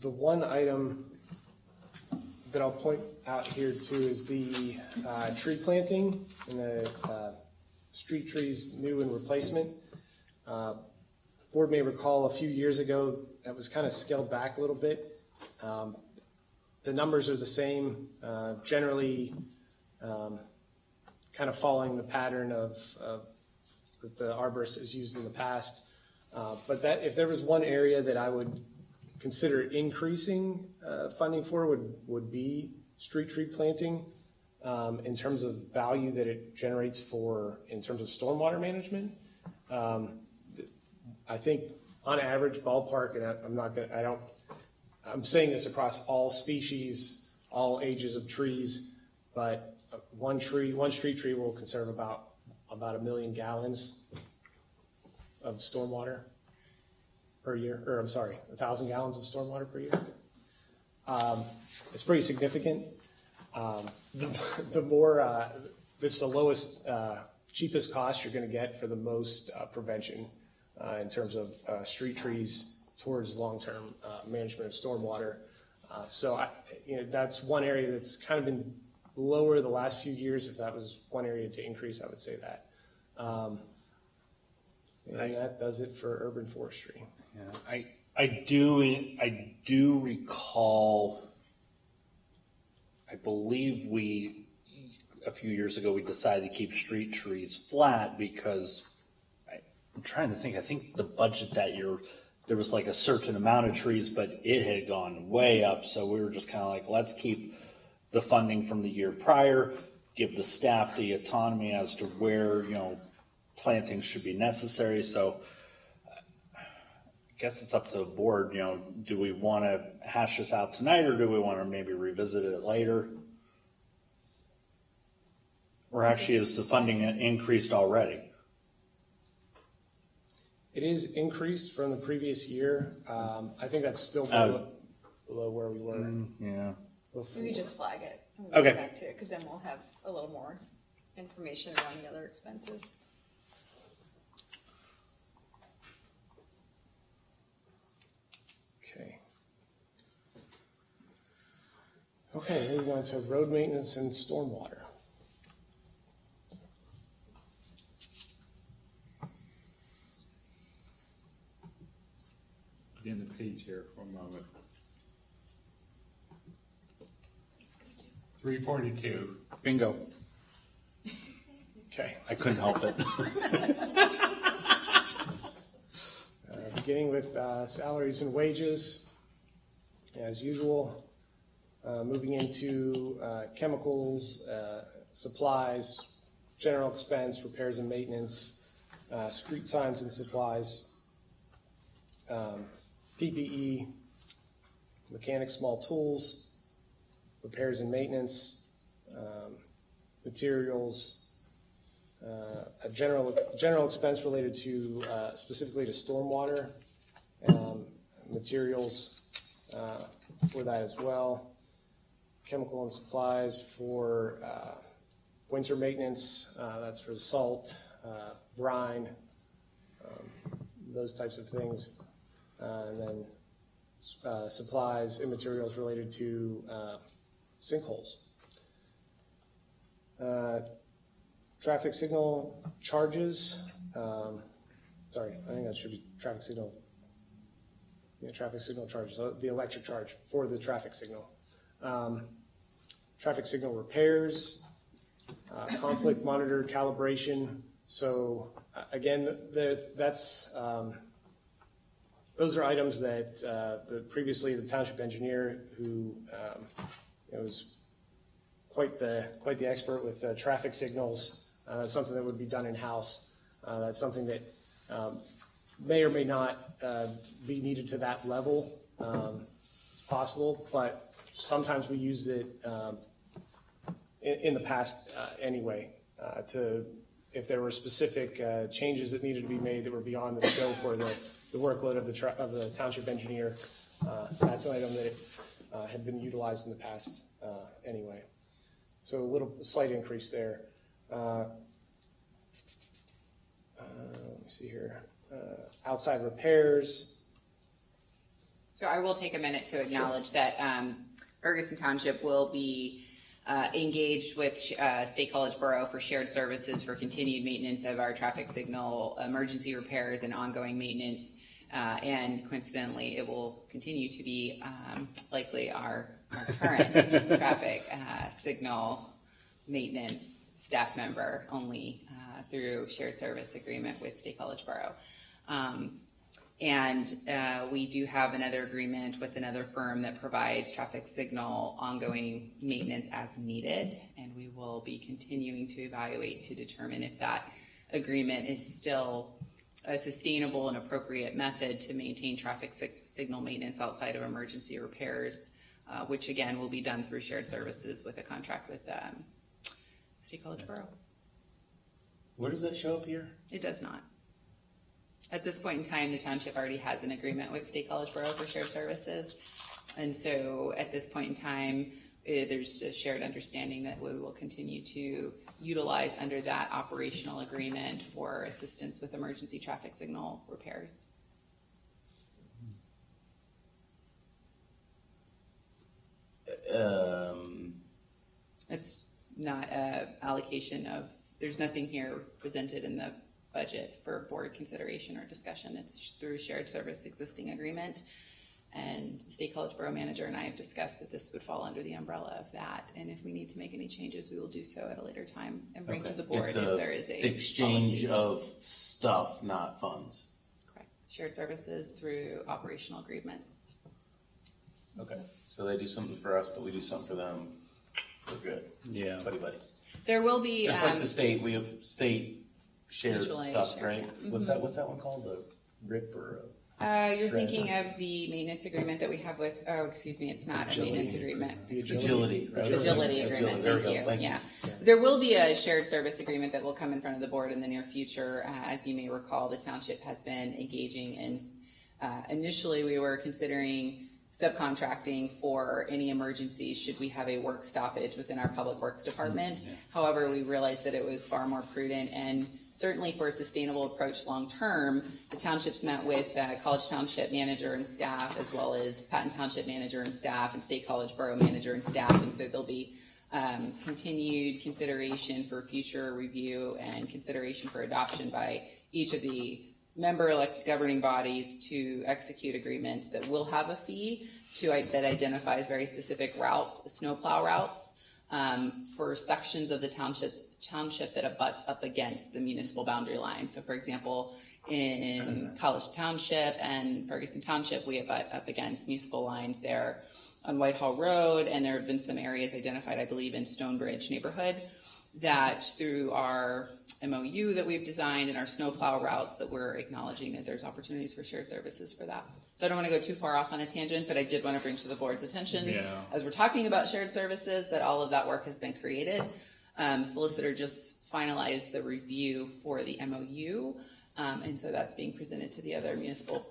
The one item that I'll point out here too is the tree planting and the street trees, new and replacement. Board may recall a few years ago that was kind of scaled back a little bit. The numbers are the same, generally kind of following the pattern of that the arborist has used in the past. But that if there was one area that I would consider increasing funding for would be street tree planting in terms of value that it generates in terms of stormwater management. I think on average ballpark, and I'm saying this across all species, all ages of trees, but one street tree will conserve about 1 million gallons of stormwater per year, 1,000 gallons of stormwater per year. It's pretty significant. The more, it's the lowest, cheapest cost you're going to get for the most prevention in terms of street trees towards long-term management of stormwater. So that's one area that's kind of been lower the last few years. If that was one area to increase, I would say that. And that does it for urban forestry. Yeah, I do recall, I believe a few years ago, we decided to keep street trees flat because I'm trying to think, I think the budget that year, there was like a certain amount of trees, but it had gone way up. So we were just kind of like, let's keep the funding from the year prior, give the staff the autonomy as to where, plantings should be necessary. So I guess it's up to the board, do we want to hash this out tonight or do we want to maybe revisit it later? Or actually, is the funding increased already? It is increased from the previous year. I think that's still below where we were Yeah. before. Maybe just flag it. And Okay. Go back to it, because then we'll have a little more information on the other expenses. Okay. Okay, moving on to road maintenance and stormwater. Get the page here for a moment. 342. Bingo. Okay. I couldn't help it. Beginning with salaries and wages, as usual. Moving into chemicals, supplies, general expense, repairs and maintenance, street signs and supplies, PPE, mechanic small tools, repairs and maintenance, materials, a general expense related to specifically to stormwater, materials for that as well, chemical and supplies for winter maintenance, that's for salt, brine, those types of things, and then supplies and materials related to sinkholes. Traffic signal charges, sorry, I think that should be traffic signal. Yeah, traffic signal charges, so the electric charge for the traffic signal. Traffic signal repairs, conflict monitor calibration. So again, that's those are items that previously the township engineer, who was quite the expert with traffic signals. That's something that would be done in-house. That's something that may or may not be needed to that level. It's possible, but sometimes we used it in the past anyway, if there were specific changes that needed to be made that were beyond the scope or the workload of the township engineer. That's an item that had been utilized in the past anyway. So a slight increase there. Let me see here. Outside repairs. So I will take a minute to acknowledge that Ferguson Township will be engaged with State College Borough for shared services for continued maintenance of our traffic signal, emergency repairs, and ongoing maintenance. And coincidentally, it will continue to be likely our current traffic signal maintenance staff member, only through shared service agreement with State College Borough. And we do have another agreement with another firm that provides traffic signal ongoing maintenance as needed, and we will be continuing to evaluate to determine if that agreement is still a sustainable and appropriate method to maintain traffic signal maintenance outside of emergency repairs, which again will be done through shared services with a contract with State College Borough. Where does that show up here? It does not. At this point in time, the township already has an agreement with State College Borough for shared services. And so at this point in time, there's a shared understanding that we will continue to utilize under that operational agreement for assistance with emergency traffic signal repairs. It's not an allocation of, there's nothing here presented in the budget for board consideration or discussion. It's through shared service existing agreement. And the State College Borough Manager and I have discussed that this would fall under the umbrella of that. And if we need to make any changes, we will do so at a later time and bring to the board if there is a exchange policy. of stuff, not funds. Correct. Shared services through operational agreement. Okay. So they do something for us, that we do something for them. We're good. Yeah. Buddy. There will be Just like the state, we have state shared mutual aid stuff, share, right? yeah. What's that one called? The RIP or You're thinking of the maintenance agreement that we have with, oh, excuse me, it's not a maintenance agreement. Agility. Agility agreement, There we thank go. you, Thank you. yeah. There will be a shared service agreement that will come in front of the board in the near future. As you may recall, the township has been engaging in, initially we were considering subcontracting for any emergencies should we have a work stoppage within our public works department. However, we realized that it was far more prudent and certainly for a sustainable approach long-term, the townships met with College Township manager and staff, as well as Patton Township manager and staff and State College Borough manager and staff. And so there'll be continued consideration for future review and consideration for adoption by each of the member elected governing bodies to execute agreements that will have a fee that identifies very specific snowplow routes for sections of the township that abuts up against the municipal boundary line. So for example, in College Township and Ferguson Township, we abut up against municipal lines there on Whitehall Road, and there have been some areas identified, I believe, in Stonebridge neighborhood that through our MOU that we've designed and our snowplow routes that we're acknowledging that there's opportunities for shared services for that. So I don't want to go too far off on a tangent, but I did want to bring to the board's attention as we're talking about shared services that all of that work has been created. Solicitor just finalized the review for the MOU, and so that's being presented to the other municipal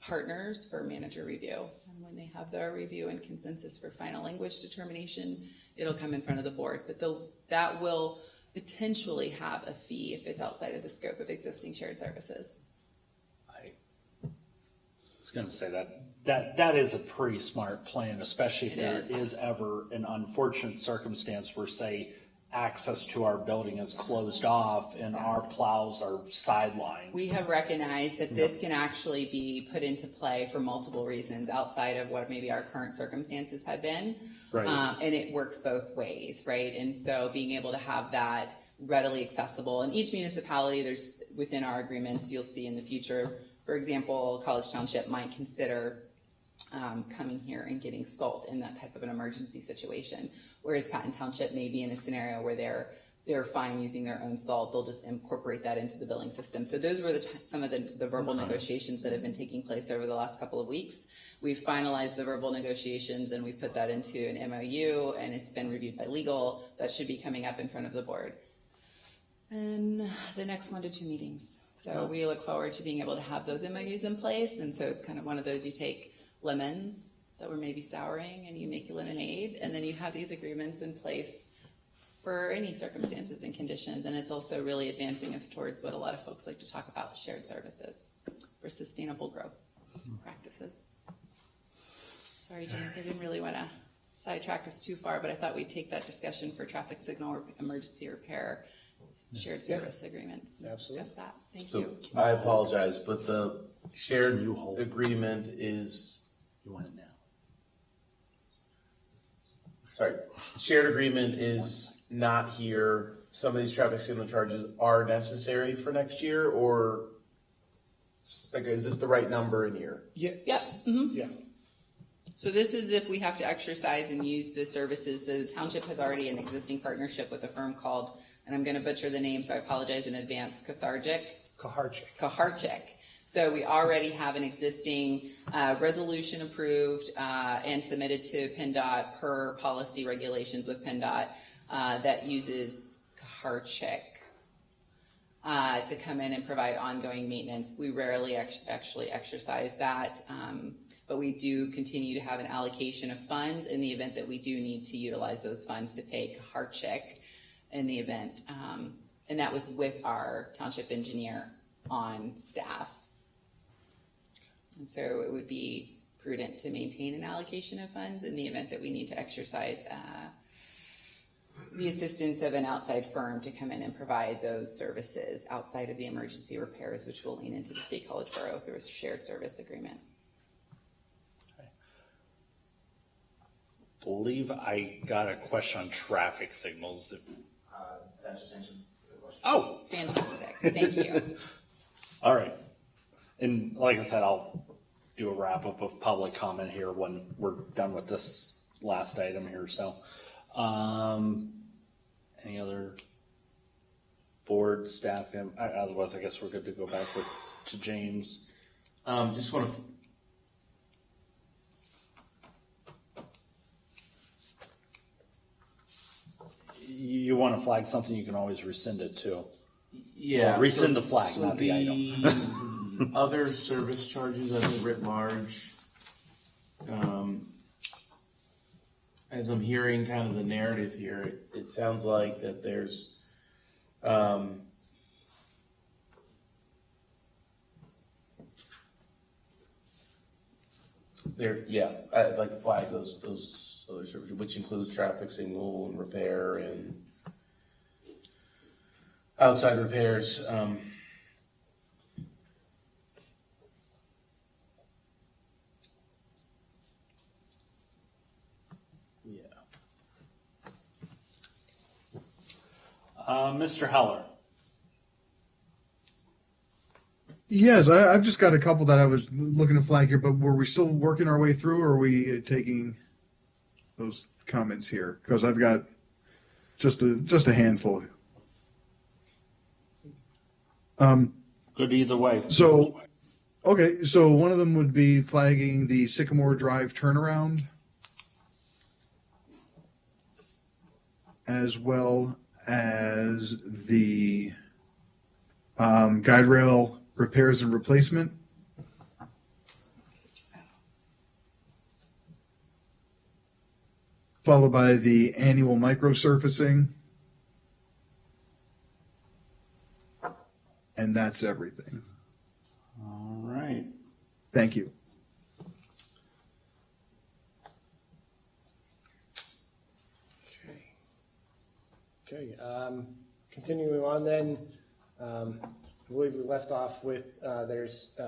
partners for manager review. And when they have their review and consensus for final language determination, it'll come in front of the board. But that will potentially have a fee if it's outside of the scope of existing shared services. I was going to say that is a pretty smart plan, especially if there is ever an unfortunate circumstance where, say, access to our building is closed off and our plows are sidelined. We have recognized that this can actually be put into play for multiple reasons outside of what maybe our current circumstances had been. Right. And it works both ways, right? And so being able to have that readily accessible in each municipality, there's within our agreements, you'll see in the future, for example, College Township might consider coming here and getting salt in that type of an emergency situation. Whereas Patton Township may be in a scenario where they're fine using their own salt, they'll just incorporate that into the billing system. So those were some of the verbal negotiations that have been taking place over the last couple of weeks. We've finalized the verbal negotiations and we've put that into an MOU and it's been reviewed by legal. That should be coming up in front of the board in the next 1 to 2 meetings. So we look forward to being able to have those MOUs in place. And so it's kind of one of those, you take lemons that were maybe souring and you make lemonade, and then you have these agreements in place for any circumstances and conditions. And it's also really advancing us towards what a lot of folks like to talk about, shared services for sustainable growth practices. Sorry, James, I didn't really want to sidetrack us too far, but I thought we'd take that discussion for traffic signal or emergency repair, shared service agreements. Absolutely. Discuss that. Thank So you. I apologize, but the shared agreement is, You want it now? sorry, shared agreement is not here. Some of these traffic signal charges are necessary for next year, or like, is this the right number in here? Yes. Yep. Mhm. Yeah. So this is if we have to exercise and use the services. The township has already an existing partnership with a firm called, and I'm going to butcher the name, so I apologize in advance, Kaharchik. So we already have an existing resolution approved and submitted to PennDOT per policy regulations with PennDOT that uses Kaharchik to come in and provide ongoing maintenance. We rarely actually exercise that, but we do continue to have an allocation of funds in the event that we do need to utilize those funds to pay Kaharchik in the event. And that was with our township engineer on staff. And so it would be prudent to maintain an allocation of funds in the event that we need to exercise the assistance of an outside firm to come in and provide those services outside of the emergency repairs, which will lean into the State College Borough through a shared service agreement. Believe I got a question on traffic signals. That just answered the question. Oh, fantastic! Thank you. All right, and like I said, I'll do a wrap up of public comment here when we're done with this last item here. So, any other board staff? I guess we're good to go back to James. Just want to. You want to flag something, you can always rescind it too. Yeah. Or rescind the flag, so not the item. Other service charges, I think, writ large. As I'm hearing kind of the narrative here, it sounds like that there's, I'd like to flag those other services, which includes traffic signal and repair and outside repairs. Mr. Heller. Yes, I've just got a couple that I was looking to flag here, but were we still working our way through, or are we taking those comments here? Because I've got just a handful. Good either way. So, okay, so one of them would be flagging the Sycamore Drive turnaround, as well as the guide rail repairs and replacement. Followed by the annual microsurfacing. And that's everything. All right. Thank you. Okay, continuing on then, I believe we left off with, there's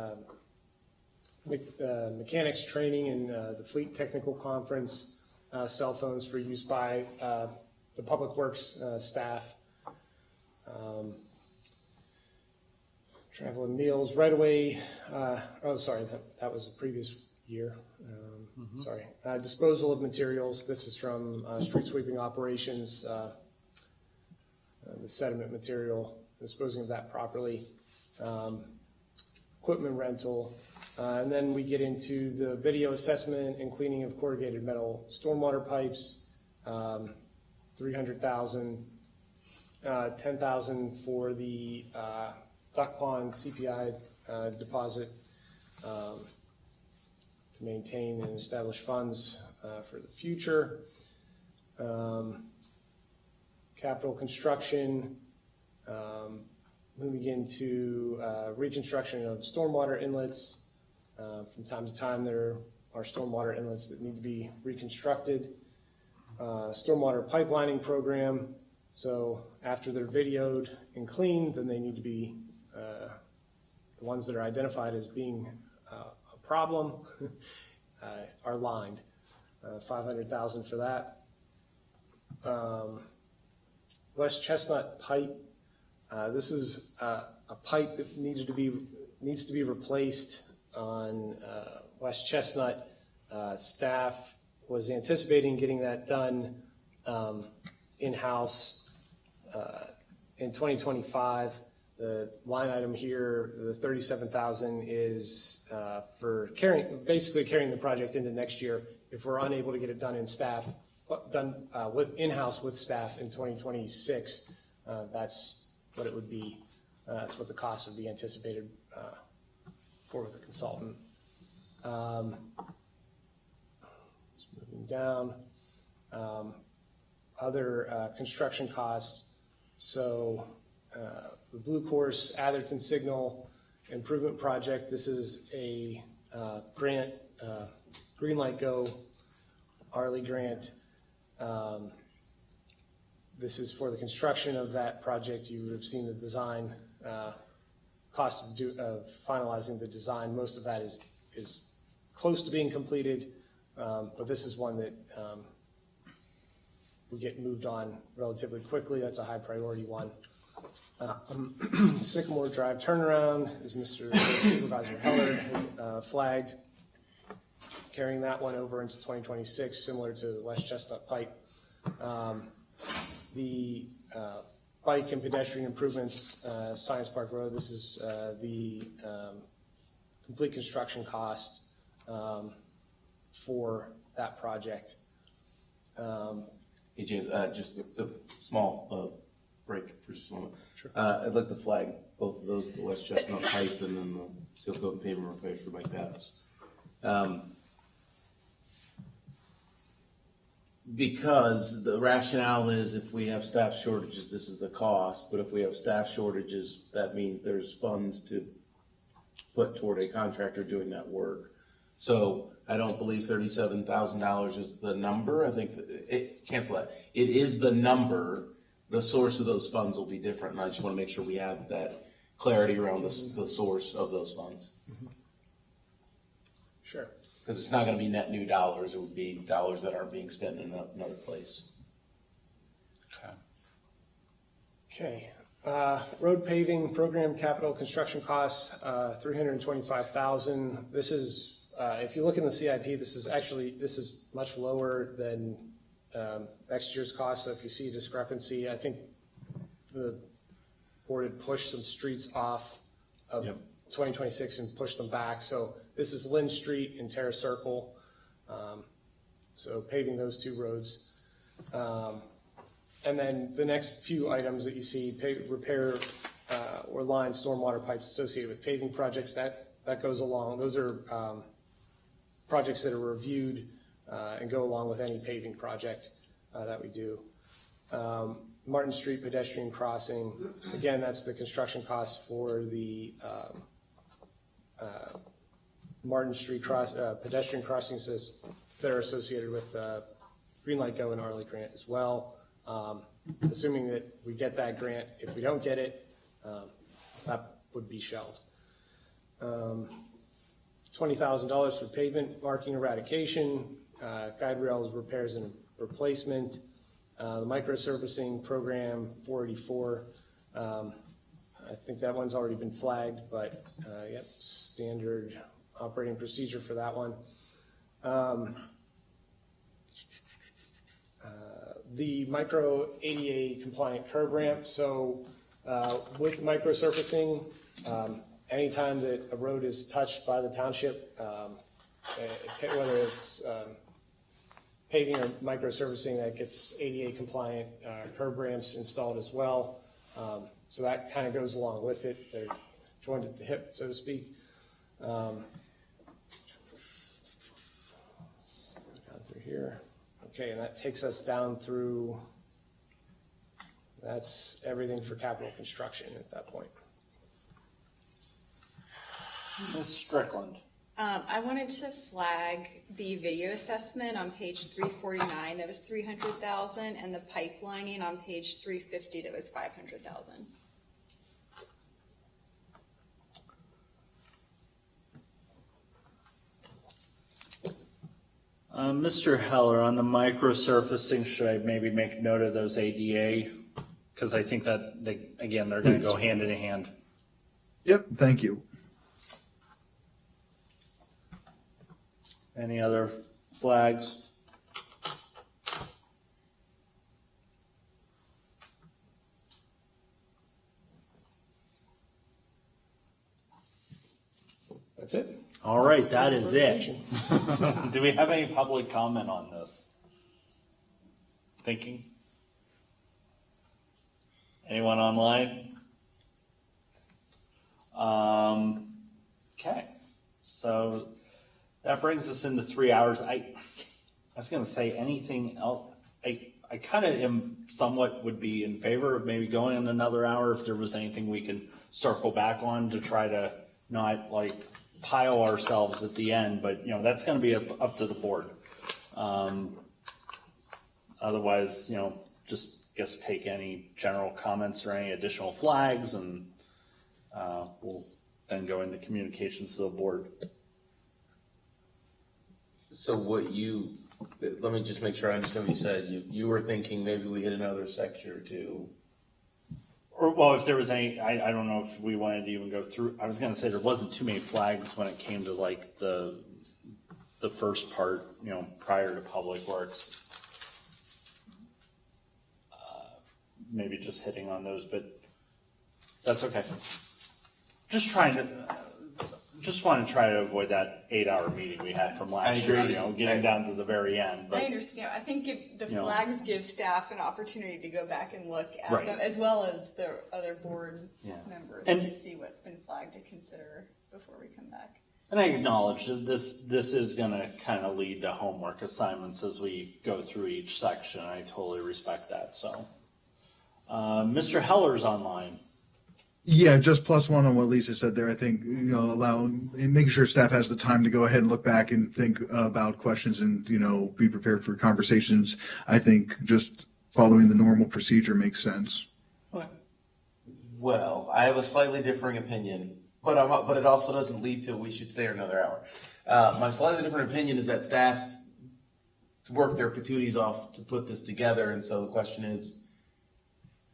mechanics training and the Fleet Technical Conference, cell phones for use by the Public Works staff. Travel and meals right away. Sorry, that was the previous year. Sorry. Disposal of materials. This is from street sweeping operations. The sediment material, disposing of that properly. Equipment rental. And then we get into the video assessment and cleaning of corrugated metal stormwater pipes. $300,000, $10,000 for the duck pond CPI deposit to maintain and establish funds for the future. Capital construction, moving into reconstruction of stormwater inlets. From time to time, there are stormwater inlets that need to be reconstructed. Stormwater pipelining program. So after they're videoed and cleaned, then they need to be the ones that are identified as being a problem are lined. $500,000 for that. West Chestnut pipe. This is a pipe that needs to be replaced on West Chestnut. Staff was anticipating getting that done in-house in 2025. The line item here, the $37,000, is for basically carrying the project into next year. If we're unable to get it done in-house with staff in 2026, that's what it would be. That's what the cost would be anticipated for with the consultant. Moving down, other construction costs. So the Blue Course Atherton Signal Improvement Project. This is a grant, Green Light Go Arley grant. This is for the construction of that project. You would have seen the design, cost of finalizing the design. Most of that is close to being completed, but this is one that we get moved on relatively quickly. That's a high priority one. Sycamore Drive turnaround is Mr. Supervisor Heller flagged, carrying that one over into 2026, similar to the West Chestnut Pike. The bike and pedestrian improvements, Science Park Road, this is the complete construction cost for that project. Hey, James, just a small break for just a moment. Sure. I'd like to flag both of those, the West Chestnut pipe and then the seal coat and pavement repair for bike paths. Because the rationale is if we have staff shortages, this is the cost, but if we have staff shortages, that means there's funds to put toward a contractor doing that work. So I don't believe $37,000 is the number. I think cancel that. It is the number. The source of those funds will be different, and I just want to make sure we have that clarity around the source of those funds. Sure. Because it's not going to be net new dollars. It would be dollars that aren't being spent in another place. Okay. Road paving program capital construction costs, $325,000. This is, if you look in the CIP, this is much lower than next year's cost. So if you see a discrepancy, I think the board had pushed some streets off of 2026 and pushed them back. So this is Lynn Street and Terrace Circle. So paving those two roads. And then the next few items that you see, repair or line stormwater pipes associated with paving projects, that goes along. Those are projects that are reviewed and go along with any paving project that we do. Martin Street pedestrian crossing, again, that's the construction cost for the Martin Street pedestrian crossings that are associated with Green Light Go and Arley grant as well. Assuming that we get that grant, if we don't get it, that would be shelved. $20,000 for pavement marking eradication, guide rails repairs and replacement, the micro surfacing program 484. I think that one's already been flagged, but yep, standard operating procedure for that one. The micro ADA compliant curb ramp. So with micro surfacing, anytime that a road is touched by the township, whether it's paving or micro surfacing, that gets ADA compliant curb ramps installed as well. So that kind of goes along with it. They're joined at the hip, so to speak. Down through here. Okay, and that takes us down through, that's everything for capital construction at that point. Ms. Strickland. I wanted to flag the video assessment on page 349, that was 300,000, and the pipelining on page 350, that was 500,000. Mr. Heller, on the microsurfacing, should I maybe make note of those ADA? Because I think that, again, they're going to go hand in hand. Yep, thank you. Any other flags? That's it. All right, that is it. Do we have any public comment on this? Thinking? Anyone online? Okay, so that brings us into 3 hours. I was going to say anything else. I kind of am somewhat would be in favor of maybe going in another hour if there was anything we can circle back on to try to not like pile ourselves at the end, but you know, that's going to be up to the board. Otherwise, you know, just guess take any general comments or any additional flags, and we'll then go into communications to the board. So let me just make sure I understand what you said. You were thinking maybe we hit another section or two. Or, well, if there was any, I don't know if we wanted to even go through, I was going to say there wasn't too many flags when it came to like the first part, you know, prior to Public Works. Maybe just hitting on those, but that's okay. Just trying to, just want to try to avoid that 8-hour meeting we had from last year, agree. getting down to the very end. I But understand. I think the You know. flags give staff an opportunity to go back and look at Right. them, as well as the other board Yeah. members, And- to see what's been flagged to consider before we come back. And I acknowledge that this is going to kind of lead to homework assignments as we go through each section. I totally respect that. So, Mr. Heller's online. Yeah, just +1 on what Lisa said there. I think, making sure staff has the time to go ahead and look back and think about questions and, be prepared for conversations. I think just following the normal procedure makes sense. Well, I have a slightly differing opinion, but it also doesn't lead to we should stay here another hour. My slightly different opinion is that staff work their patooties off to put this together, and so the question is,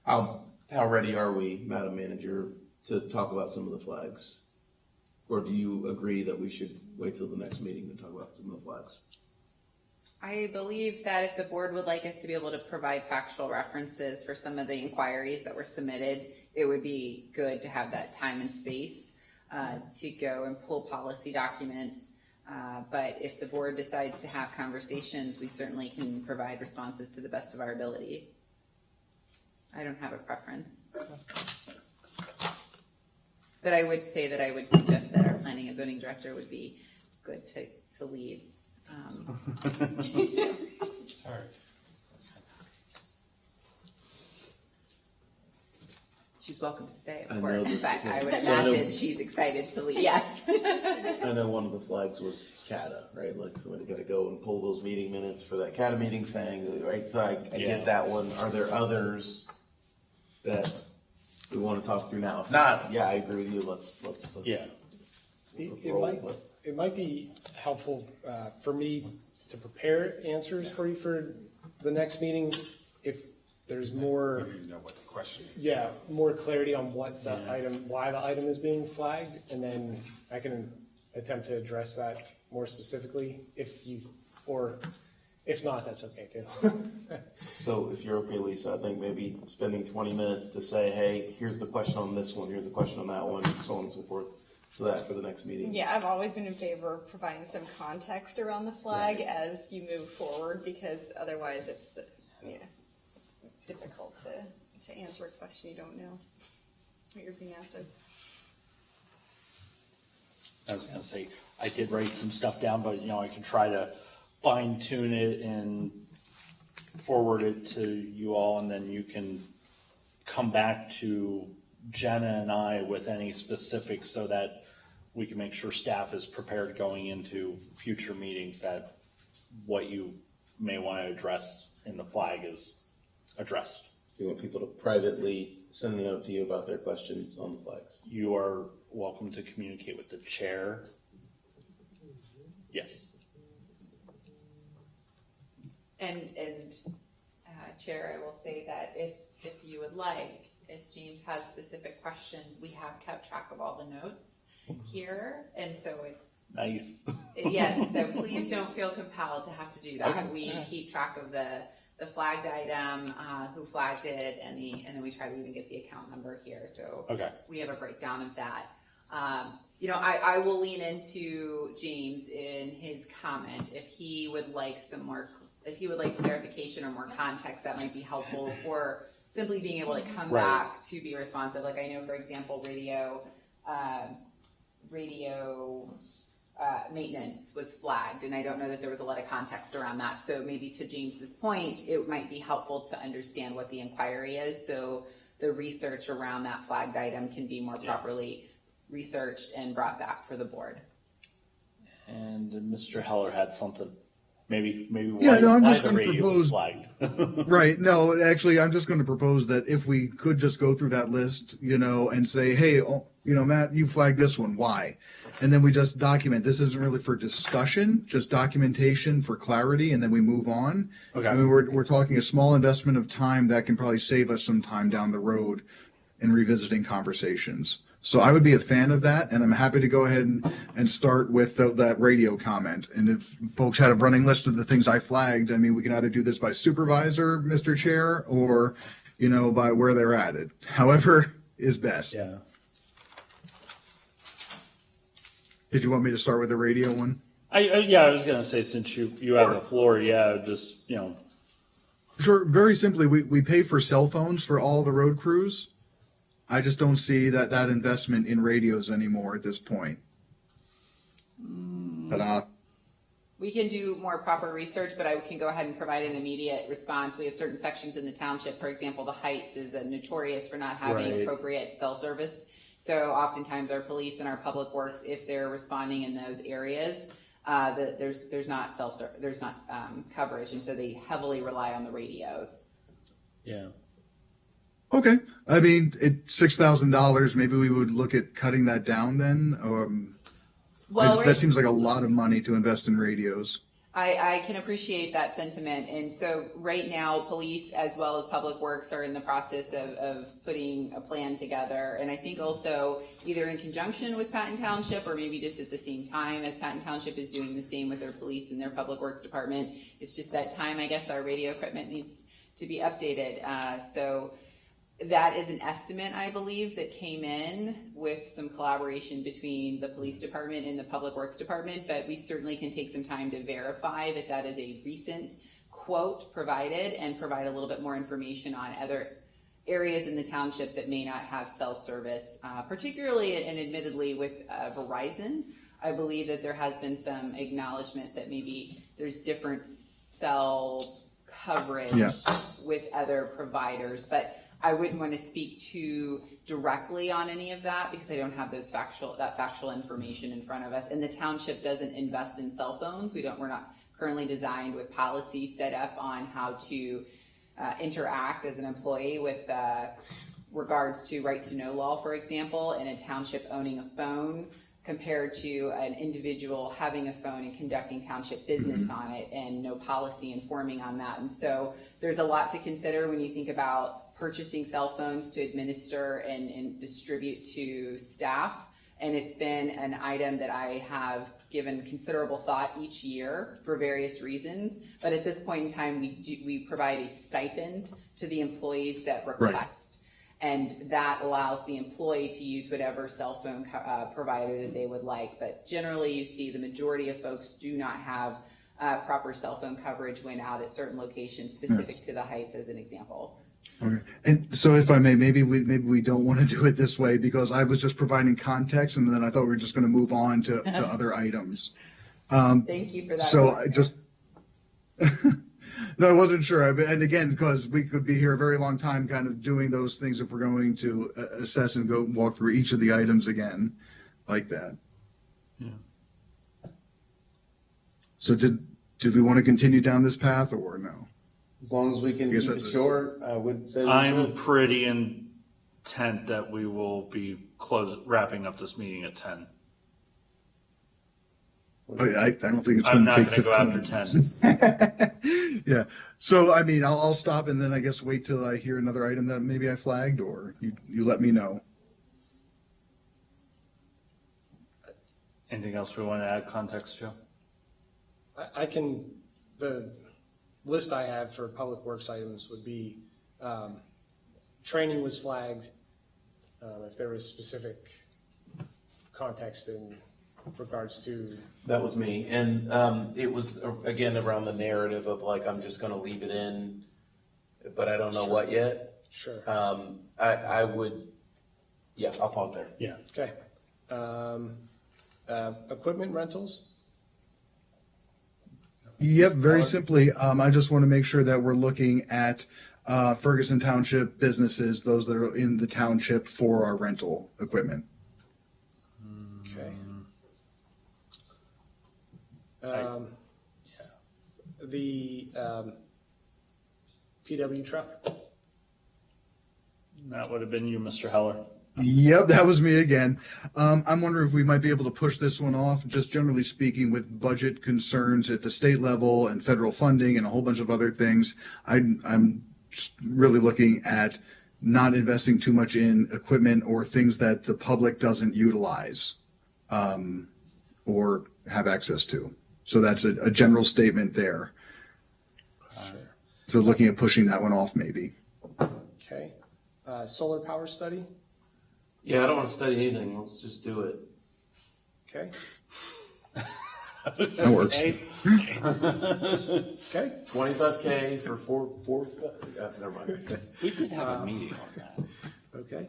how ready are we, Madam Manager, to talk about some of the flags? Or do you agree that we should wait till the next meeting to talk about some of the flags? I believe that if the board would like us to be able to provide factual references for some of the inquiries that were submitted, it would be good to have that time and space to go and pull policy documents. But if the board decides to have conversations, we certainly can provide responses to the best of our ability. I don't have a preference. But I would say that I would suggest that our planning and zoning director would be good to lead. Sorry. She's welcome to stay, I of know course, that- but I would So I know- imagine she's excited to lead, yes. I know one of the flags was CATA, right? Like somebody's got to go and pull those meeting minutes for that CATA meeting saying, right? So I Yeah. get that one. Are there others that we want to talk through now? If not, yeah, I agree with you. Let's Yeah. It might be helpful for me to prepare answers for you for the next meeting if there's more. We need to know what the question is. Yeah, more clarity on what the item, why the item is being flagged, and then I can attempt to address that more specifically or if not, that's okay too. So if you're okay, Lisa, I think maybe spending 20 minutes to say, hey, here's the question on this one, here's the question on that one, and so on and so forth, so that for the next meeting. Yeah, I've always been in favor of providing some context around the flag as you move forward, because otherwise it's difficult to answer a question you don't know what you're being asked of. I was going to say, I did write some stuff down, but I can try to fine tune it and forward it to you all, and then you can come back to Jenna and I with any specifics so that we can make sure staff is prepared going into future meetings that what you may want to address in the flag is addressed. So you want people to privately send a note to you about their questions on the flags? You are welcome to communicate with the chair. Yes. And Chair, I will say that if you would like, if James has specific questions, we have kept track of all the notes here, and so it's Nice. yes. So please don't feel compelled to have to do that. Okay. We keep track of the flagged item, who flagged it, and then we try to even get the account number here. So Okay. we have a breakdown of that. I will lean into James in his comment if he would like clarification or more context that might be helpful for simply being able to come Right. back to be responsive. Like I know, for example, radio maintenance was flagged, and I don't know that there was a lot of context around that. So maybe to James's point, it might be helpful to understand what the inquiry is, so the research around that flagged item can be more properly researched and brought back for the board. And Mr. Heller had something. Maybe Yeah, no, I'm why just the gonna radio propose- was flagged. Right. No, actually, I'm just going to propose that if we could just go through that list, and say, hey, Matt, you flagged this one. Why? And then we just document. This isn't really for discussion, just documentation for clarity, and then we move on. Okay. I mean, we're talking a small investment of time that can probably save us some time down the road in revisiting conversations. So I would be a fan of that, and I'm happy to go ahead and start with that radio comment. And if folks had a running list of the things I flagged, I mean, we can either do this by supervisor, Mr. Chair, or, by where they're added. However is best. Yeah. Did you want me to start with the radio one? Yeah, I was gonna say, since you have the floor, yeah, just, Sure. Very simply, we pay for cell phones for all the road crews. I just don't see that investment in radios anymore at this point. Ta-da. We can do more proper research, but I can go ahead and provide an immediate response. We have certain sections in the township, for example, the Heights is notorious for not having Right. appropriate cell service. So oftentimes our police and our public works, if they're responding in those areas, there's not coverage, and so they heavily rely on the radios. yeah. Okay. I mean, $6,000. Maybe we would look at cutting that down then. That seems like a lot of money to invest in radios. I can appreciate that sentiment. And so right now, police as well as public works are in the process of putting a plan together. And I think also either in conjunction with Patton Township or maybe just at the same time as Patton Township is doing the same with their police and their public works department. It's just that time, I guess, our radio equipment needs to be updated. So that is an estimate, I believe, that came in with some collaboration between the police department and the public works department, but we certainly can take some time to verify that that is a recent quote provided and provide a little bit more information on other areas in the township that may not have cell service, particularly and admittedly with Verizon. I believe that there has been some acknowledgement that maybe there's different cell coverage with other providers, but I wouldn't want to speak too directly on any of that because I don't have that factual information in front of us. And the township doesn't invest in cell phones. We're not currently designed with policy set up on how to interact as an employee with regards to right to know law, for example, in a township owning a phone compared to an individual having a phone and conducting township business on it, and no policy informing on that. And so there's a lot to consider when you think about purchasing cell phones to administer and distribute to staff. And it's been an item that I have given considerable thought each year for various reasons. But at this point in time, we provide a stipend to the employees that request. Right. And that allows the employee to use whatever cell phone provider that they would like. But generally, you see the majority of folks do not have proper cell phone coverage when out at certain locations specific to the Heights, as an example. Okay. And so if I may, maybe we don't want to do it this way because I was just providing context and then I thought we were just going to move on to other items. Thank you for that. So I just, no, I wasn't sure. And again, because we could be here a very long time kind of doing those things if we're going to assess and go walk through each of the items again like that. Yeah. So did we want to continue down this path or no? As long as we can keep it short, I would say. I'm pretty intent that we will be wrapping up this meeting at 10. I don't think it's I'm going to not take going to go 15 after 10. Yeah. So, I mean, I'll stop and then I guess wait till I hear another item that maybe I flagged or you let me know. Anything else we want to add context, Joe? The list I have for public works items would be, training was flagged, if there was specific context in regards to. That was me. And it was, again, around the narrative of like, I'm just going to leave it in, but I don't know what yet. Sure. I would, yeah, I'll pause there. Yeah. Okay. Equipment rentals? Yep, very simply, I just want to make sure that we're looking at Ferguson Township businesses, those that are in the township for our rental equipment. Okay. The PW truck? That would have been you, Mr. Heller. Yep, that was me again. I'm wondering if we might be able to push this one off, just generally speaking, with budget concerns at the state level and federal funding and a whole bunch of other things. I'm just really looking at not investing too much in equipment or things that the public doesn't utilize or have access to. So that's a general statement there. Sure. So looking at pushing that one off maybe. Okay. Solar power study? Yeah, I don't want to study anything. Let's just do it. Okay, That works. okay. 25K for four, never mind. We did have a meeting on that. Okay.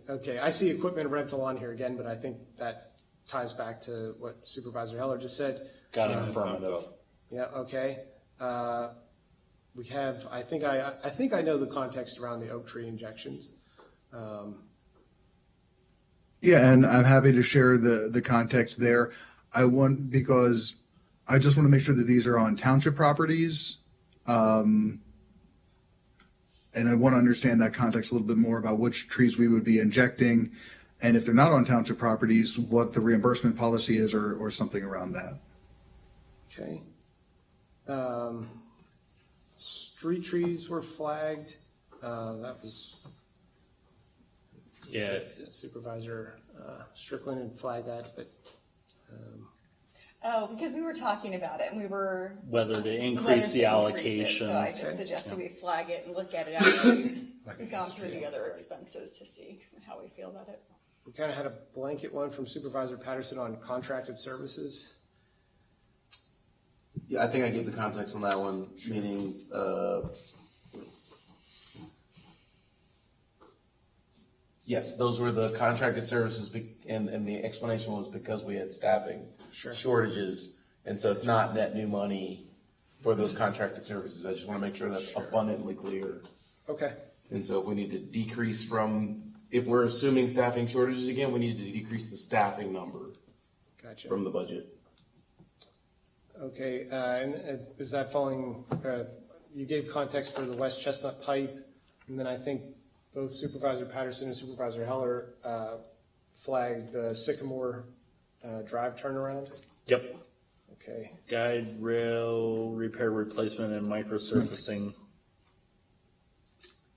Okay, I see equipment rental on here again, but I think that ties back to what Supervisor Heller just said. Got an affirmative. Yeah, okay. We have, I think I know the context around the oak tree injections. Yeah, and I'm happy to share the context there. Because I just want to make sure that these are on township properties. And I want to understand that context a little bit more about which trees we would be injecting. And if they're not on township properties, what the reimbursement policy is or something around that. Okay. Street trees were flagged. That was Yeah. Supervisor Strickland had flagged that, but Oh, because we were talking about it and we were. Whether to whether increase the to increase it. allocation. So I just suggested we flag it and look at it after we've gone through the other expenses to see how we feel about it. we kind of had a blanket one from Supervisor Patterson on contracted services. Yeah, I think I gave the context on that one, meaning, yes, those were the contracted services, and the explanation was because we had staffing shortages, and so it's not net new money for those contracted services. I just want to make sure that's abundantly clear. Okay. And so if we need to decrease if we're assuming staffing shortages again, we need to decrease the staffing number Gotcha. from the budget. Okay, and is that falling, you gave context for the West Chestnut Pipe, and then I think both Supervisor Patterson and Supervisor Heller flagged the Sycamore Drive turnaround? Yep. Okay, Guide rail repair, replacement, and microsurfacing.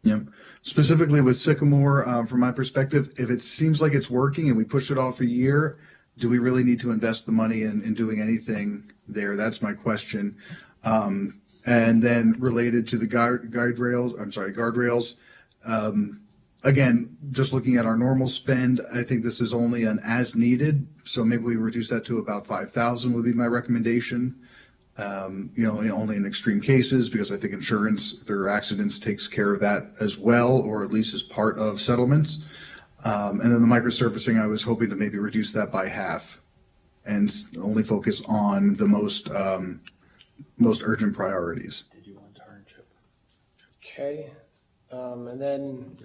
Yep. Specifically with Sycamore, from my perspective, if it seems like it's working and we push it off a year, do we really need to invest the money in doing anything there? That's my question. And then related to the guardrails, again, just looking at our normal spend, I think this is only an as needed. So maybe we reduce that to about 5,000 would be my recommendation. Only in extreme cases, because I think insurance, if there are accidents, takes care of that as well, or at least as part of settlements. And then the microsurfacing, I was hoping to maybe reduce that by half and only focus on the most urgent priorities. Did you want internship? okay. And then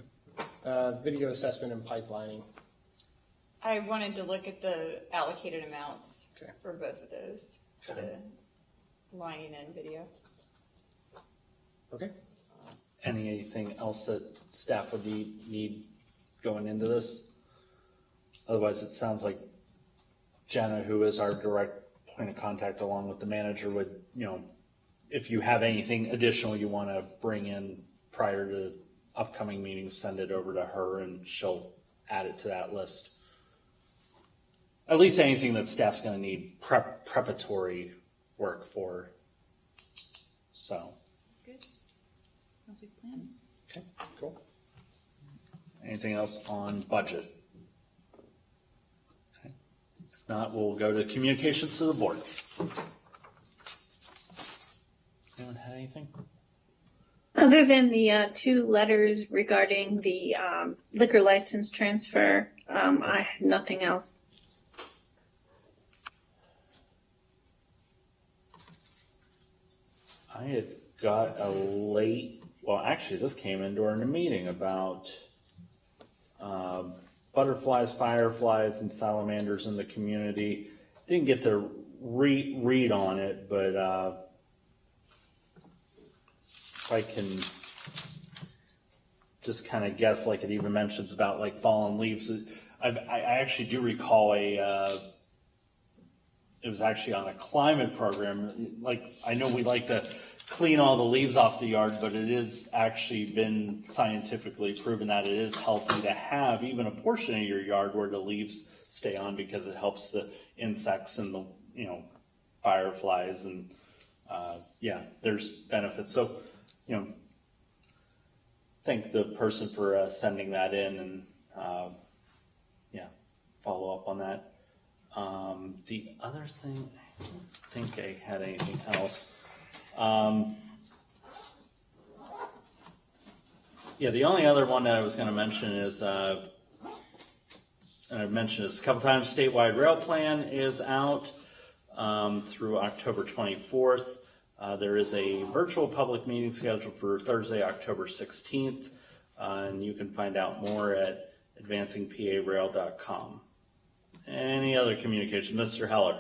video assessment and pipelining. I wanted to look at the allocated amounts Okay. for both of those, for the lining and video. Okay. Anything else that staff would need going into this? Otherwise, it sounds like Jenna, who is our direct point of contact along with the manager, would, if you have anything additional you want to bring in prior to upcoming meetings, send it over to her and she'll add it to that list. At least anything that staff's going to need preparatory work for. So. That's good. Sounds like a plan. Okay, cool. Anything else on budget? Okay. If not, we'll go to communications to the board. Anyone have anything? Other than the two letters regarding the liquor license transfer, I have nothing else. I had got actually this came in during the meeting about butterflies, fireflies, and salamanders in the community. Didn't get to read on it, but if I can just kind of guess, like it even mentions about like fallen leaves. I actually do recall it was actually on a climate program. Like, I know we like to clean all the leaves off the yard, but it is actually been scientifically proven that it is healthy to have even a portion of your yard where the leaves stay on, because it helps the insects and the, fireflies and, there's benefits. So, thank the person for sending that in and, follow up on that. The other thing, I don't think I had anything else. Yeah, the only other one that I was going to mention is, and I've mentioned this a couple times, statewide rail plan is out through October 24th. There is a virtual public meeting scheduled for Thursday, October 16th, and you can find out more at advancingparail.com. Any other communication? Mr. Heller?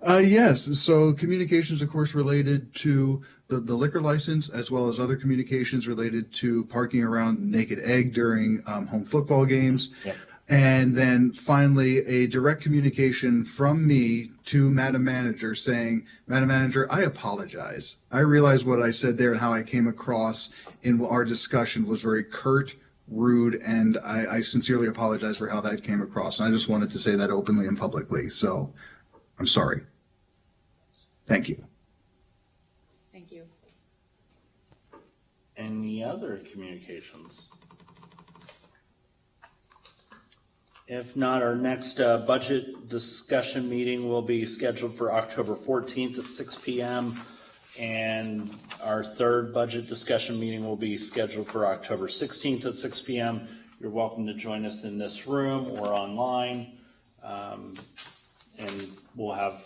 Yes, so communications, of course, related to the liquor license, as well as other communications related to parking around Naked Egg during home football games. Yep. And then finally, a direct communication from me to Madam Manager saying, Madam Manager, I apologize. I realize what I said there and how I came across in our discussion was very curt, rude, and I sincerely apologize for how that came across. And I just wanted to say that openly and publicly. So I'm sorry. Thank you. Thank you. Any other communications? If not, our next budget discussion meeting will be scheduled for October 14th at 6 p.m. And our third budget discussion meeting will be scheduled for October 16th at 6 p.m. You're welcome to join us in this room or online. And we'll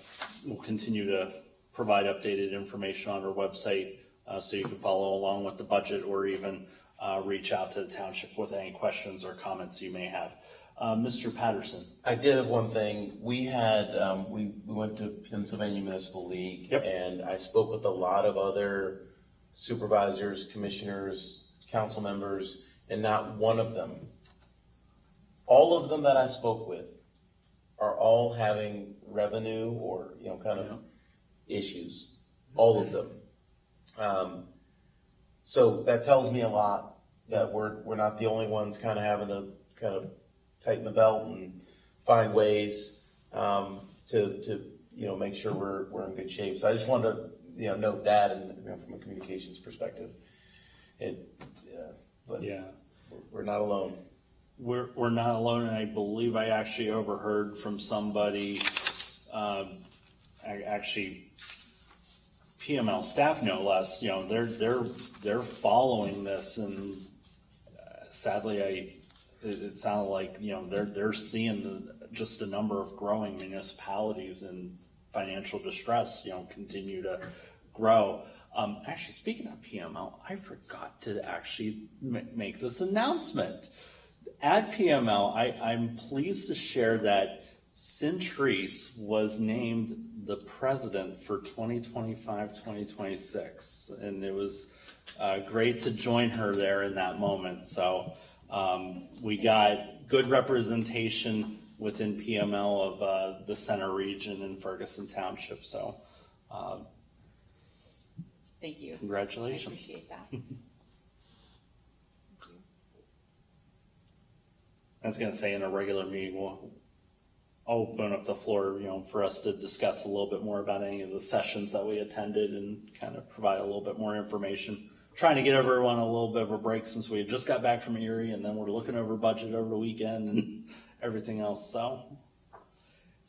continue to provide updated information on our website so you can follow along with the budget or even reach out to the township with any questions or comments you may have. Mr. Patterson. I did have one thing. We had, we went to Pennsylvania Municipal League. Yep. And I spoke with a lot of other supervisors, commissioners, council members, and not one of them, all of them that I spoke with are all having revenue or, kind of issues, all of them. So that tells me a lot that we're not the only ones kind of having to kind of tighten the belt and find ways to make sure we're in good shape. So I just wanted to note that and from a communications perspective. But we're not alone. We're not alone, and I believe I actually overheard from somebody, actually PML staff no less. They're following this, and sadly, it sounded like they're seeing just a number of growing municipalities in financial distress continue to grow. Actually, speaking of PML, I forgot to actually make this announcement. At PML, I'm pleased to share that Centrise was named the president for 2025-2026, and it was great to join her there in that moment. So we got good representation within PML of the center region in Ferguson Township. So Thank you. Congratulations. I appreciate that. I was going to say in a regular meeting, we'll open up the floor, for us to discuss a little bit more about any of the sessions that we attended and kind of provide a little bit more information. Trying to get everyone a little bit of a break since we had just got back from Erie, and then we're looking over budget over the weekend and everything else. So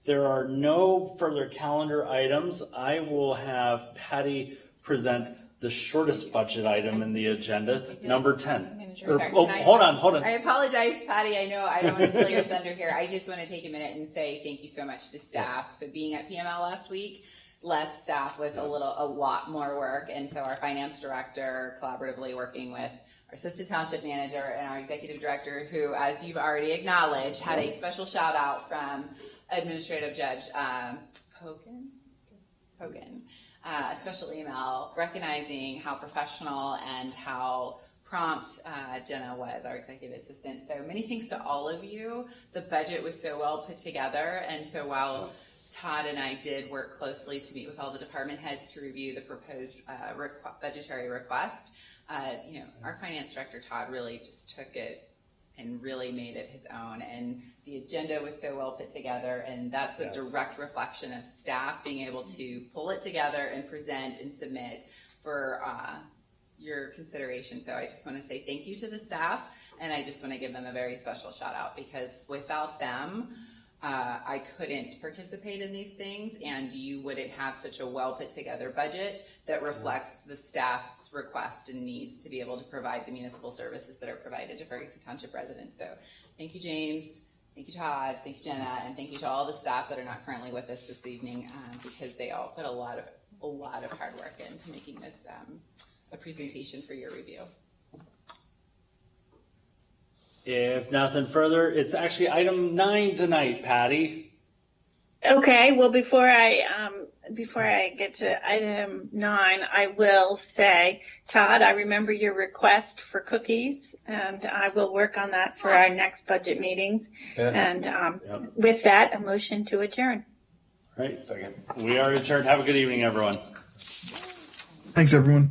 there are no further calendar items. I will have Patty present the shortest budget item in the agenda, number 10. Sorry, hold on. I apologize, Patty. I know I don't want to steal your thunder here. I just want to take a minute and say thank you so much to staff. So being at PML last week left staff with a lot more work, and so our finance director collaboratively working with our assistant township manager and our executive director, who, as you've already acknowledged, had a special shout out from Administrative Judge Hogan. A special email recognizing how professional and how prompt Jenna was, our executive assistant. So many thanks to all of you. The budget was so well put together, and so while Todd and I did work closely to meet with all the department heads to review the proposed budgetary request, our finance director, Todd, really just took it and really made it his own. And the agenda was so well put together, and that's a direct reflection of staff being able to pull it together and present and submit for your consideration. So I just want to say thank you to the staff, and I just want to give them a very special shout out, because without them, I couldn't participate in these things, and you wouldn't have such a well put together budget that reflects the staff's request and needs to be able to provide the municipal services that are provided to Ferguson Township residents. So thank you, James. Thank you, Todd. Thank you, Jenna, and thank you to all the staff that are not currently with us this evening, because they all put a lot of hard work into making this a presentation for your review. If nothing further, it's actually item 9 tonight, Patty. Okay, well, before I get to item 9, I will say, Todd, I remember your request for cookies, and I will work on that for our next budget meetings. Yeah. And with that, a motion to adjourn. Right. Second. We are adjourned. Have a good evening, everyone. Thanks, everyone.